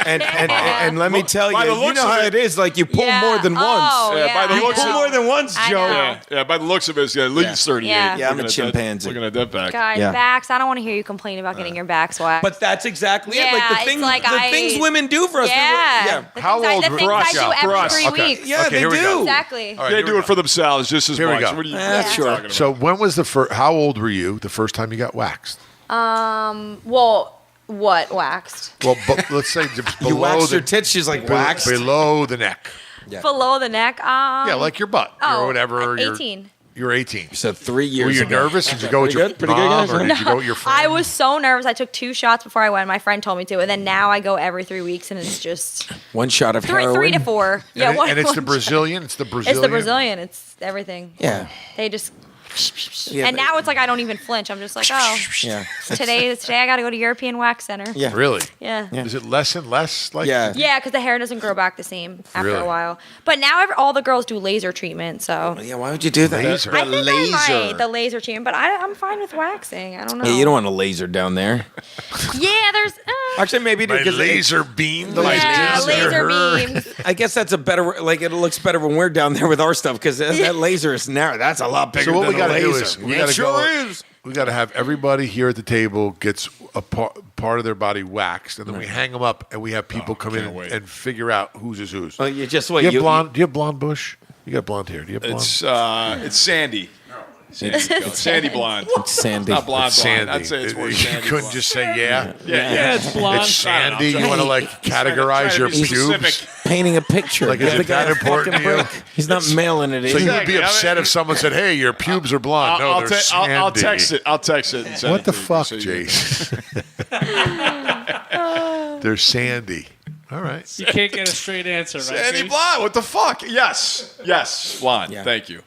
and let me tell By the you, you looks know of how it- it is. Like you pull more than once. Oh, Yeah, by the You looks pull of more than once, I Joe. know. Yeah, by the looks of it, it's at least 38. Yeah. Yeah, I'm a Looking at that- chimpanzee. Looking at that back. Guys, Yeah. backs. I don't want to hear you complain about getting your backs waxed. But that's exactly it. Like Yeah, the it's things, like the things women do for us. Yeah. The How things I- old the were- things for I us, do yeah, every for us. 3 Okay. weeks. Yeah, Okay, they here we do. go. Exactly. All right, They here do we it go. for themselves just as Here we much. go. What do you That's sure. talking about? So when was the first? How old were you the first time you got waxed? Well, what waxed? Well, let's say just You below waxed the your tits. She's like waxed. below the neck. Below the neck? Yeah, like your butt or whatever. 18. You're 18. So 3 years. Were you ago. nervous? Did you go with Pretty your good? Pretty good, mom guys? or did you go with your friend? I was so nervous. I took 2 shots before I went. My friend told me to, and then now I go every 3 weeks, and it's just One shot of heroin. 3 to 4. Yeah, and, and it's the Brazilian. It's the Brazilian. It's the Brazilian. It's everything. Yeah. They just. Yeah, And now it's like I don't even flinch. I'm just like, oh, Yeah. today I got to go to European Wax Center. Yeah. Really? Yeah. Is it less and less? Like Yeah. Yeah, because the hair doesn't grow back the same after Really? a while. But now all the girls do laser treatment, so Yeah. Why would you do that? Laser. I think I might the laser treatment. But I'm fine with waxing. I don't know. Yeah, you don't want a laser down there. Yeah, there's. Actually, maybe My because laser beam. Yeah, laser beams. I guess that's a better. Like it looks better when we're down there with our stuff because that laser is narrow. That's a lot bigger. So what than we got to a do laser. is we It got to sure go. is. We got to have everybody here at the table gets a part of their body waxed, and then we hang them up, and we have people come in can't wait. and figure out whose is whose. Well, you just what Do you have blonde? Do you have blonde bush? You got blonde hair. Do you have blonde? It's Sandy. Sandy blonde. It's Sandy. Not blonde It's blonde. Sandy. I'd say it's more You Sandy couldn't blonde. just say yeah. Yeah, it's blonde. It's Sandy. You want to like categorize trying to your be specific. pubes? Painting a picture. Like, is Give it the guy that a important fucking to you? break. He's not mailing it in. So you would be Exactly. upset if someone said, "Hey, your pubes are blonde." No, they're Sandy. I'll text it. I'll text it. And send What it the to you, fuck, so you- Jason? They're Sandy. All right. You can't get a straight answer, right? Sandy Jason? blonde. What the fuck? Yes, blonde. Yeah. Thank you.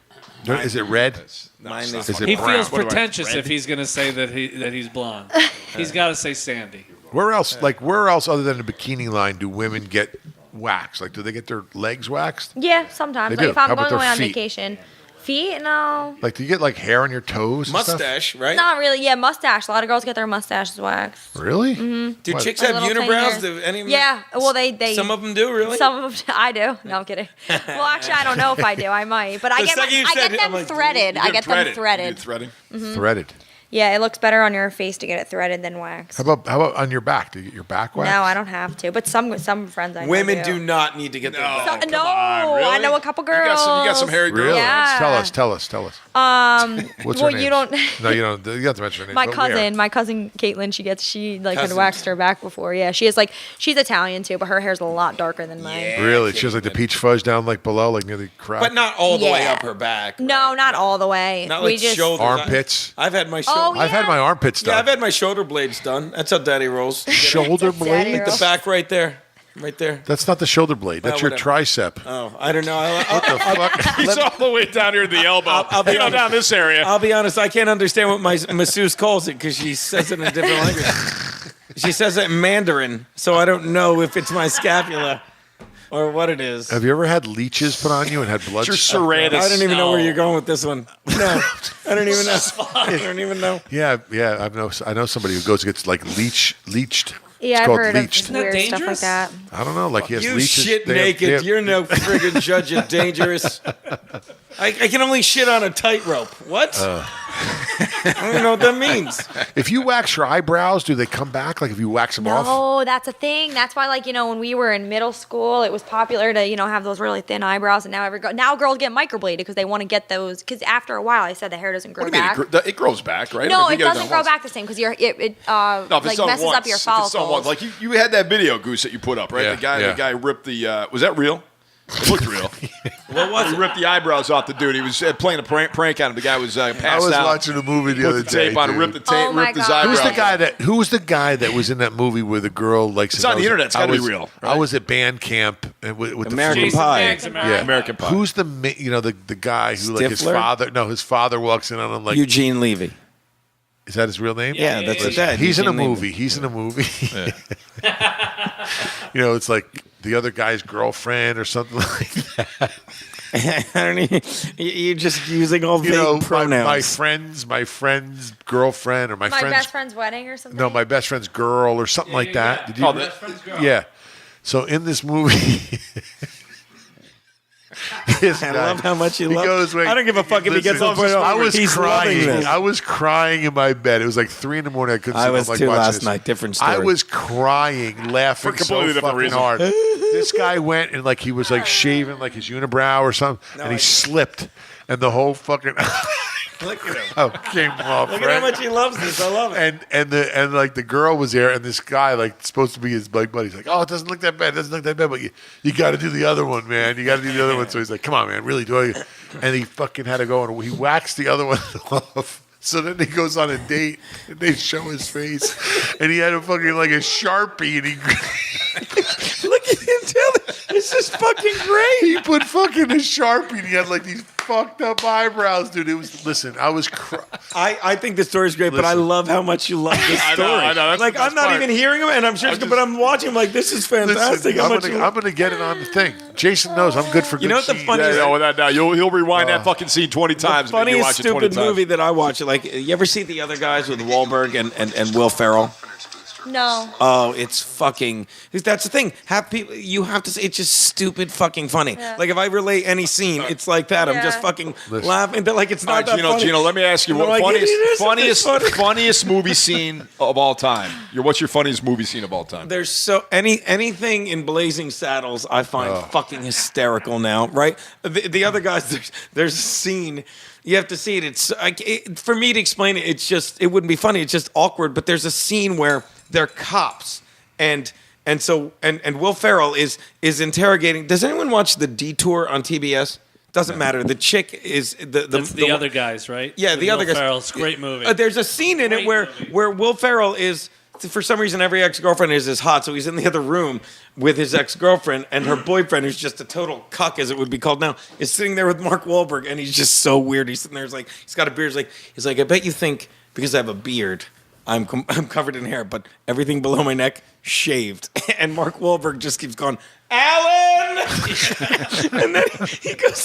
Is it red? Mine is. Is it He brown? feels pretentious if he's going to say that he's blonde. He's got to say Sandy. Where else? Like where else other than the bikini line do women get waxed? Like do they get their legs waxed? Yeah, sometimes. They Like do. if I'm How about going their away on feet? vacation. Feet? No. Like do you get like hair on your toes? and stuff? Mustache, right? Not really. Yeah, mustache. A lot of girls get their mustaches waxed. Really? Do What? chicks A have little tiny unibrows? hair. Do any of them? Yeah. Well, they Some of them do, really? Some of them, I do. No, I'm kidding. Well, actually, I don't know if I do. I might, but I The get second you I said get it, I'm them like, threaded. I get them You threaded. get threading? Threaded. Yeah, it looks better on your face to get it threaded than waxed. How about on your back? Do you get your back waxed? No, I don't have to. But some friends I know Women do not need to get their back. No, I know a couple girls. You got some hairy girls. Really? Yeah. Tell us. What's Well, her name? you don't. No, you don't. You have to mention her name. My but where? cousin Caitlin, she had Cousin. waxed her back before. Yeah, she's Italian too, but her hair's a lot darker than mine. Yeah. Really? She has like the peach fuzz down like below, like near the crowd. But not all the way Yeah. up her back. No, not all the way. Not we like just shoulders. Armpits. I've had my shoulder. Oh, I've had my armpits done. Yeah, I've had my shoulder blades done. That's how daddy rolls. Shoulder That's daddy blade? roll. The back right there. Right there. That's not the shoulder blade. That's Well, your whatever. tricep. Oh, I don't know. What the fuck? He's all the way down here at the elbow. I'll be You know, honest. down this area. I'll be honest, I can't understand what my masseuse calls it because she says it in a different language. She says it in Mandarin, so I don't know if it's my scapula or what it is. Have you ever had leeches put on you and had blood? Your serratus. I don't even know where No. you're going with this one. No, I don't even know. I don't even know. Yeah. I know somebody who goes and gets like leached. Yeah, It's I've called heard leached. of weird stuff like dangerous? that. I don't know. Like he has You leeches. shit They have- naked. they have- You're no friggin' judge of dangerous. I can only shit on a tightrope. What? I don't even know what that means. If you wax your eyebrows, do they come back? Like if you wax them off? No, that's a thing. That's why, when we were in middle school, it was popular to, have those really thin eyebrows. And now girls get microbladed because they want to get those. Because after a while, I said the hair doesn't grow What do you mean? back. It grows back, right? No, If you it get doesn't done grow once. back the same because it No, if it's done messes once. up your If it's done once. follicles. Like you had that video, Goose, that you put up, right? Yeah, The guy ripped the. Was that real? It looked real. What was He it? ripped the eyebrows off the dude. He was playing a prank on him. The guy was passed I was out. watching a movie the other Put the day. tape on, dude. ripped the tape, Oh my ripped his God. eyebrows. Who was the guy that was in that movie where the girl likes? It's on the internet. It's gotta be real, I right? was at band camp with American the Jason Pie. Mann's American Yeah, American Pie. Who's the guy who like his Stifler? father? No, his father walks in on him like. Eugene Levy. Is that his real name? Yeah, that's his dad. He's in a Eugene Levy. movie. He's in a movie. It's like the other guy's girlfriend or something like that. I don't even. You're just using all vague pronouns. my friend's girlfriend or my My friend's best friend's wedding or something? no, my best friend's girl or something like that. Yeah. Did you? Oh, Best friend's girl. Yeah. So in this movie, this I guy, love how much he he loves. goes, wait, I don't give a fuck if he gets listen, to the point. I was He's loving crying. this. I was crying in my bed. It was like 3 a.m. I couldn't I sleep. was I'm like too watching last this. night. Different story. I was crying, laughing For completely so different fucking reason. hard. This guy went and like he was like shaving like his unibrow or something, and he slipped, and the whole fucking Look at him. came off. Look at how much he loves this. I love it. And like the girl was there, and this guy like supposed to be his like buddy's like, oh, it doesn't look that bad, but you got to do the other one, man. You got to do the other one. So he's like, come on, man, really do it. And he fucking had to go and he waxed the other one off. So then he goes on a date, and they show his face, and he had a fucking like a Sharpie, and he Look at him. This is fucking great. he put fucking a Sharpie, and he had like these fucked up eyebrows, dude. It was I think this story is great, but I Listen. love how much you love this I story. know, that's like the best I'm not part. even hearing him, and I'm sure, but I'm watching him like this is fantastic. Listen, how I'm much you love- gonna get it on the thing. Jason knows I'm good for You know what the scenes. funniest- Yeah, without doubt. He'll rewind that fucking scene 20 times. The and make you funniest watch it 20 stupid times. movie that I watch. Like, you ever see The Other Guys with Wahlberg and Will Ferrell? No. Oh, it's fucking. That's the thing. You have to say it's just stupid fucking funny. Yeah. Like if I relate any scene, it's like that. I'm just Yeah. fucking laughing. But like it's All not right, that funny. Gino, let me ask you And what they're like, "It is, funniest it's funny." funniest movie scene of all time. What's your funniest movie scene of all time? There's anything in Blazing Saddles I find fucking hysterical now, right? The other guys, there's a scene. You have to see it. It's for me to explain it. It's just it wouldn't be funny. It's just awkward. But there's a scene where they're cops and Will Ferrell is interrogating. Does anyone watch The Detour on TBS? Doesn't matter. The chick is That's the other guys, right? Yeah, With the other Will guys. Ferrell. It's a great movie. There's a scene in it Great where movie. Will Ferrell is, for some reason, every ex-girlfriend is hot, so he's in the other room with his ex-girlfriend, and her boyfriend, who's just a total cuck, as it would be called now, is sitting there with Mark Wahlberg, and he's just so weird. He's sitting there, he's got a beard. He's like, I bet you think because I have a beard, I'm covered in hair, but everything below my neck shaved. And Mark Wahlberg just keeps going, Alan! And then he goes,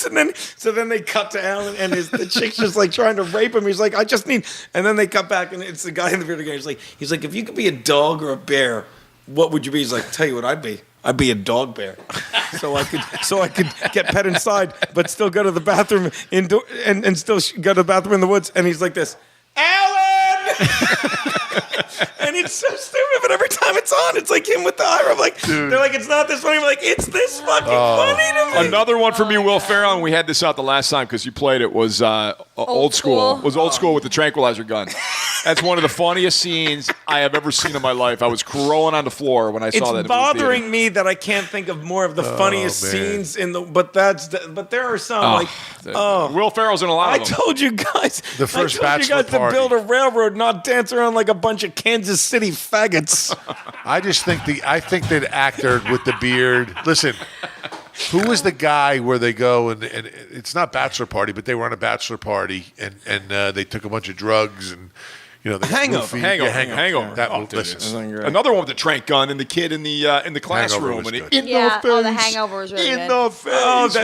so then they cut to Alan, and the chick's just like trying to rape him. He's like, I just need, and then they cut back, and it's the guy in the beard again. He's like, if you could be a dog or a bear, what would you be? He's like, tell you what I'd be. I'd be a dog bear, so I could get pet inside, but still go to the bathroom indoor and still go to the bathroom in the woods. And he's like this, Alan. And it's so stupid, but every time it's on, it's like him with the eye. I'm like, they're like, it's not this funny. I'm like, it's this fucking funny to me. Another one from you, Will Ferrell, and we had this out the last time because you played it, was Old School. Was Old School with the tranquilizer gun. That's one of the funniest scenes I have ever seen in my life. I was crawling on the floor when I saw that. It's bothering me that I can't think of more of the funniest scenes in the. But there are some Will Ferrell's in a lot of them. I told you guys. The first I told you bachelor guys party. to build a railroad, not dance around like a bunch of Kansas City faggots. I just think that actor with the beard. Listen, who was the guy where they go and it's not bachelor party, but they were on a bachelor party and they took a bunch of drugs and. You know, Hangover. Listen, another one with the trank gun and the kid in the classroom. The Hangover was really good. The face. Oh, the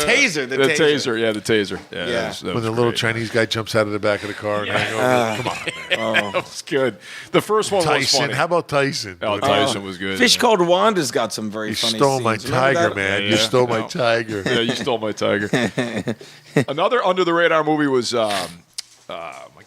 taser. The taser. Yeah, the taser. Yeah, when the little Chinese guy jumps out of the back of the car and Hangover. Come on, man. That was good. The first one was Tyson. funny. How about Tyson? Oh, Tyson was good. Fish Called Wanda's got some very funny You stole scenes. my Remember tiger, that? man. You stole my tiger. Yeah, you stole my tiger. Another under the radar movie was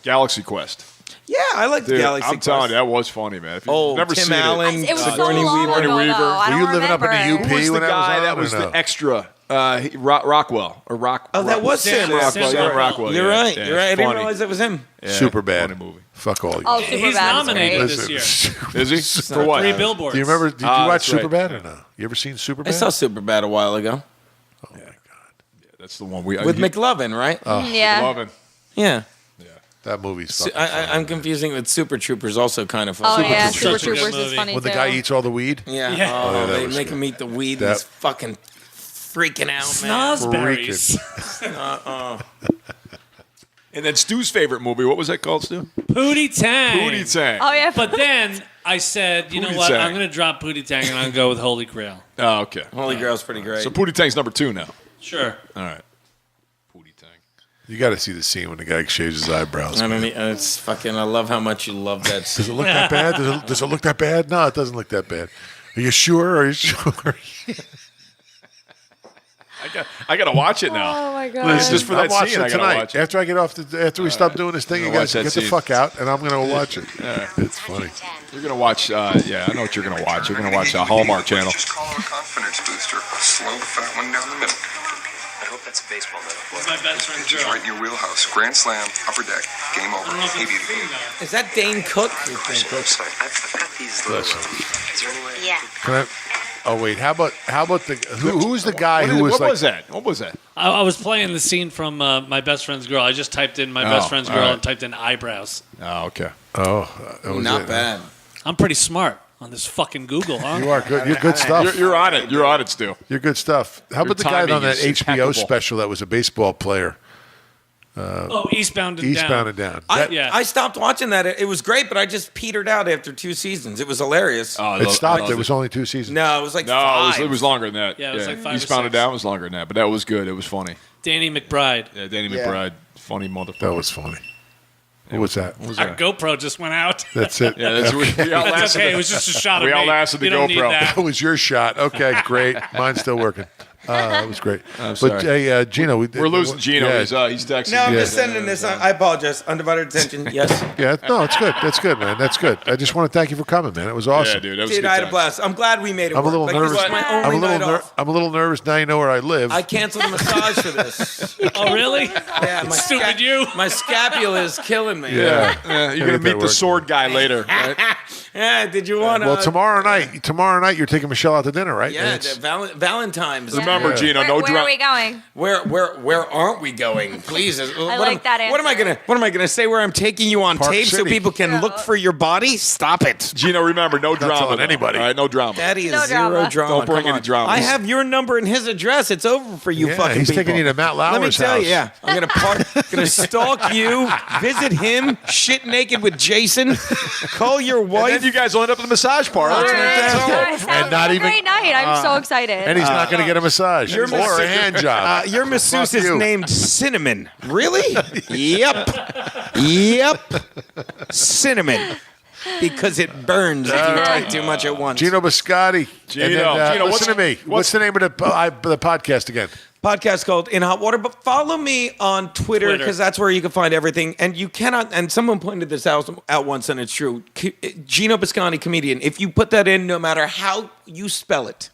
Galaxy Quest. Yeah, I like the Dude, Galaxy I'm Quest. telling you, that was funny, man. If you've never Tim seen Allen. It was so Sigourney long Weaver. ago, though. I Were don't you living up in the remember. UP? Who was the when that was guy on, that or was no? the extra? Rockwell. Oh, that was Sam Sam Rockwell. Rockwell. Sam Rockwell. You're right. Yeah, You're right. I it's didn't funny. realize that was him. Yeah, Super bad funny movie. Fuck all you. Oh, Superbad. He's nominated Great. this year. Is he? For what? 3 billboards. Do you remember? Did you watch that's right. Superbad or no? You ever seen Superbad? I saw Superbad a while ago Oh my god, That's the one we with McLovin, right? Yeah. Loving. Yeah. that movie's fucking. I'm confusing it with Super Troopers. Also kind of Oh funny. yeah, Troopers. Super Such a good Troopers is movie. funny when too. the guy eats all the weed. Yeah. Yeah. Oh, yeah, that they was make good. him eat the weed. That- And he's fucking freaking out, man. Snozberries. And then Stu's favorite movie. What was that called, Stu? Pootie Tang. Pootie Tang. Oh yeah. But then I said, you know Pootie what? Tang. I'm going to drop Pootie Tang and I'm going to go with Holy Grail. Oh, okay. Holy Grail's pretty great. So Pootie Tang's number 2 now. Sure. All right. Pootie Tang. You got to see the scene when the guy shaves his eyebrows. I mean, it's fucking. I love how much you love that. Does it look that bad? Does it look that bad? No, it doesn't look that bad. Are you sure? Are you sure? I got to watch it now. Oh my god. It's just for I'm that watching scene. it I got to tonight. watch it. After I get off, after we stop doing this thing, you gonna guys watch that get the scene. fuck out, and I'm going to watch it. It's funny. You're going to watch, yeah, I know what you're going to watch. You're going to watch Hallmark Channel. Just call it a confidence booster. A slow, fat one down the middle. I hope that's a baseball metaphor. My best friend's It's girl. right in your wheelhouse. Grand slam, upper deck, game over. I don't know if Maybe it's seen that. Is that Dane Cook? I've got these little. Is there any way? Yeah. Can I? Oh wait, how about the who's the guy who was What like? was that? What was that? I was playing the scene from My Best Friend's Girl. I just typed in My Best Friend's all Girl right. and typed in eyebrows. Oh, okay. Oh, that was Not it. bad. I'm pretty smart on this fucking Google, huh? You are good. You're good stuff. You're on it. You're on it, Stu. You're good stuff. How about the guy timing on that is HBO impeccable. special that was a baseball player? Oh, Eastbound and Down. Eastbound and Down. Yeah. I stopped watching that. It was great, but I just petered out after 2 seasons. It was hilarious. It stopped. It was only 2 seasons. No, it was like No, 5. it was longer than that. Yeah, it was like 5 or Eastbound and 6. Down was longer than that, but that was good. It was funny. Danny McBride. Yeah, Danny McBride, funny motherfucker. That was funny. What was that? Our GoPro just went out. That's it. Yeah, that's we That's outlasted. okay. It was just a shot of We me. outlasted the You don't need GoPro. that. That was your shot. Okay, great. Mine's still working. That was great. I'm But sorry. hey, Gino, We're losing Gino. Yeah, He's texting. No, I'm me. just sending this. I apologize. Undivided attention. Yes. yeah. No, it's good. That's good, man. That's good. I just want to thank you for coming, man. It was awesome. Yeah, dude. That was Dude, good I had a times. blast. I'm glad we made it I'm a work. little Like, nervous. This is my only night off. I'm a little nervous. Now you know where I live. I canceled a massage for this. Oh, really? Yeah, my Stupid you. My scapula is killing me. yeah. Yeah, you're Get gonna that meet the working. sword guy later. Right? Yeah, did you want to? Well, tomorrow night you're taking Michelle out to dinner, right? Yeah, And it's- Valentine's. Remember, Yeah. Gino, no Where are drama. we going? Where aren't we going? Please. I like that What am I answer. gonna say? Where I'm taking you on Park tape so City. people can look for your body? Stop it. Gino, remember, no drama. telling though. anybody. All right, no drama. Daddy is No zero drama. drama. Don't bring Come any on. drama. I have your number and his address. It's over for you Yeah, fucking he's people. taking you to Matt Let me Lauer's tell house. you, yeah. I'm gonna stalk you, visit him, shit naked with Jason, call your And wife. then you guys will end up in the massage parlor. All right, That's all all. right, sounds not like a even- great night. I'm so excited. And he's not going to get a massage Your or a hand job. Your masseuse Fuck is you. named Cinnamon. Really? Yep. Cinnamon. Because it burns if you take too much at once. Geno Bisconte. Gino, And then, Gino, listen to me. What's the name of the podcast again? podcast called In Hot Water. But follow me on Twitter because that's where you can find everything. And you cannot. And someone pointed this out once, and it's true. Geno Bisconte, comedian. If you put that in, no matter how you spell it,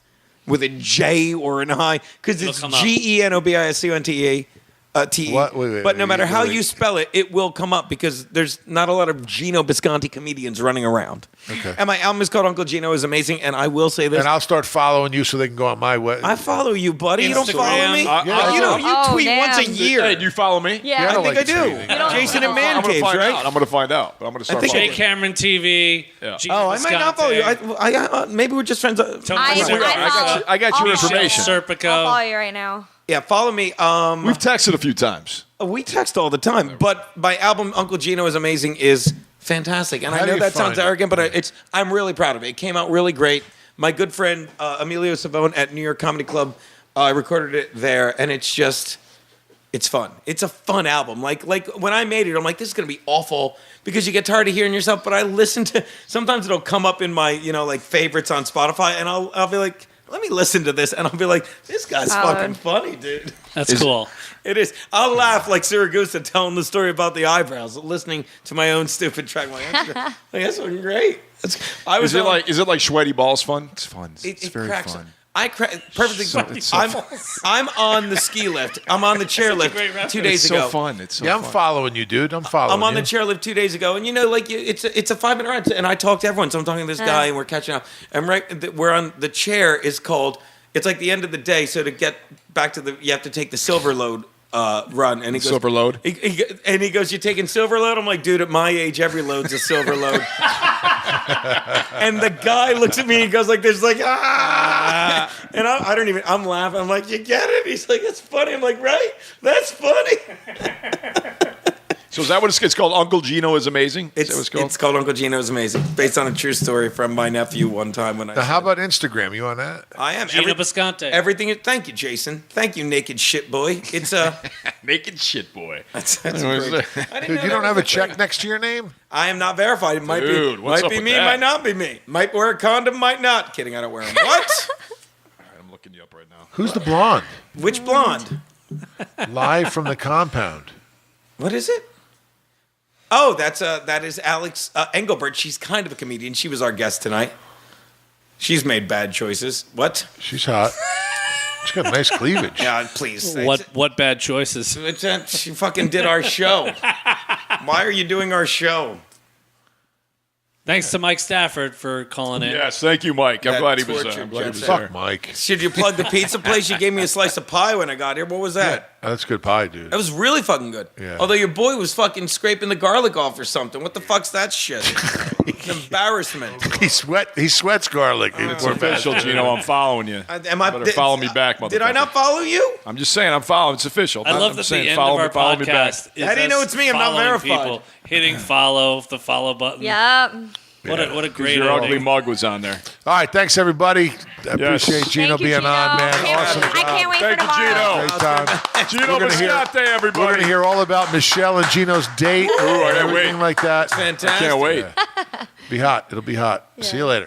with a J or an I, because it's GenoBisconte. Wait, but no matter how you spell it, it will come up because there's not a lot of Geno Bisconte comedians running around. Okay. And my album is called Uncle Geno is Amazing, and I will say this. And I'll start following you so they can go on my way. I follow you, buddy. You don't follow me? You tweet once a year. Hey, do you follow me? Yeah. I think I do. Jason at Man Caves, right? I'm going to find out. But I'm going to start Jay following. Cameron TV. Yeah. I might not follow you. Maybe we're just friends. I got your information. I'll Serpico. follow you right now. Yeah, follow me. We've texted a few times. We text all the time, but my album Uncle Geno is Amazing is fantastic, and I know that sounds arrogant, but I'm really proud of it. It came out really great. My good friend Emilio Savone at New York Comedy Club, I recorded it there, and it's fun. It's a fun album. Like when I made it, I'm like, this is gonna be awful because you get tired of hearing yourself. But I listen to. Sometimes it'll come up in my like favorites on Spotify, and I'll be like, let me listen to this, and I'll be like, this guy's fucking funny, dude. That's cool. It is. I'll laugh like Siragusa telling the story about the eyebrows, listening to my own stupid track. That's fucking great. Is it like Sweaty Balls fun? It's fun. It's very cracks fun. Perfectly. I'm on the ski lift. I'm on the chairlift 2 days ago. It's so fun. It's so I'm fun. following you, dude. I'm following I'm on you. the chairlift 2 days ago, and it's a 5-minute ride, and I talk to everyone. So I'm talking to this guy, and we're catching up. And we're on the chair is called. It's like the end of the day. So to get back to you have to take the silver load run. And he goes, silver load. And he goes, "You taking silver load?" I'm like, "Dude, at my age, every load's a silver load." And the guy looks at me and he goes like this, like, ah. And I don't even, I'm laughing. I'm like, you get it? He's like, it's funny. I'm like, right? That's funny. So is that what it's called? Uncle Geno is Amazing? It's called Uncle Geno is Amazing, based on a true story from my nephew one time when I. Now, how about Instagram? You on that? I am. Geno Bisconte. Everything. Thank you, Jason. Thank you, naked shit boy. It's naked shit boy. That's great. Dude, you don't have a check next to your name? I am not verified. It might be. Might be me. That? Might not be me. Might wear a condom. Might not. Kidding. I don't wear them. What? All right, I'm looking you up right now. Who's the blonde? Which blonde? Live from the compound. What is it? Oh, that is Alex Engelbert. She's kind of a comedian. She was our guest tonight. She's made bad choices. What? She's hot. She's got nice cleavage. Yeah, please. What bad choices? She fucking did our show. Why are you doing our show? Thanks to Mike Stafford for calling in. Yes, thank you, Mike. I'm glad he was there. Fuck Mike. Should you plug the pizza place? You gave me a slice of pie when I got here. What was that? Yeah, that's good pie, dude. That was really fucking good. Yeah. Although your boy was fucking scraping the garlic off or something. What the fuck's that shit? It's an embarrassment. He sweats garlic. It's official, Geno. I'm following you. Better follow me back, motherfucker. Did I not follow you? I'm just saying I'm following. It's official. I love that the end of our podcast is how do you know it's me? I'm not verified. People hitting the follow button. Yep. What a great your ending. ugly mug was on there. All right, thanks everybody. I appreciate Geno Thank you, being Geno. on, man. Awesome. I can't wait for Thank you, tomorrow. Geno. Great time. Geno Bisconte, everybody. We're going to hear all about Michelle and Geno's date. Ooh, I can't everything wait. like that. Fantastic. I can't wait. Be hot. It'll be hot. See you later.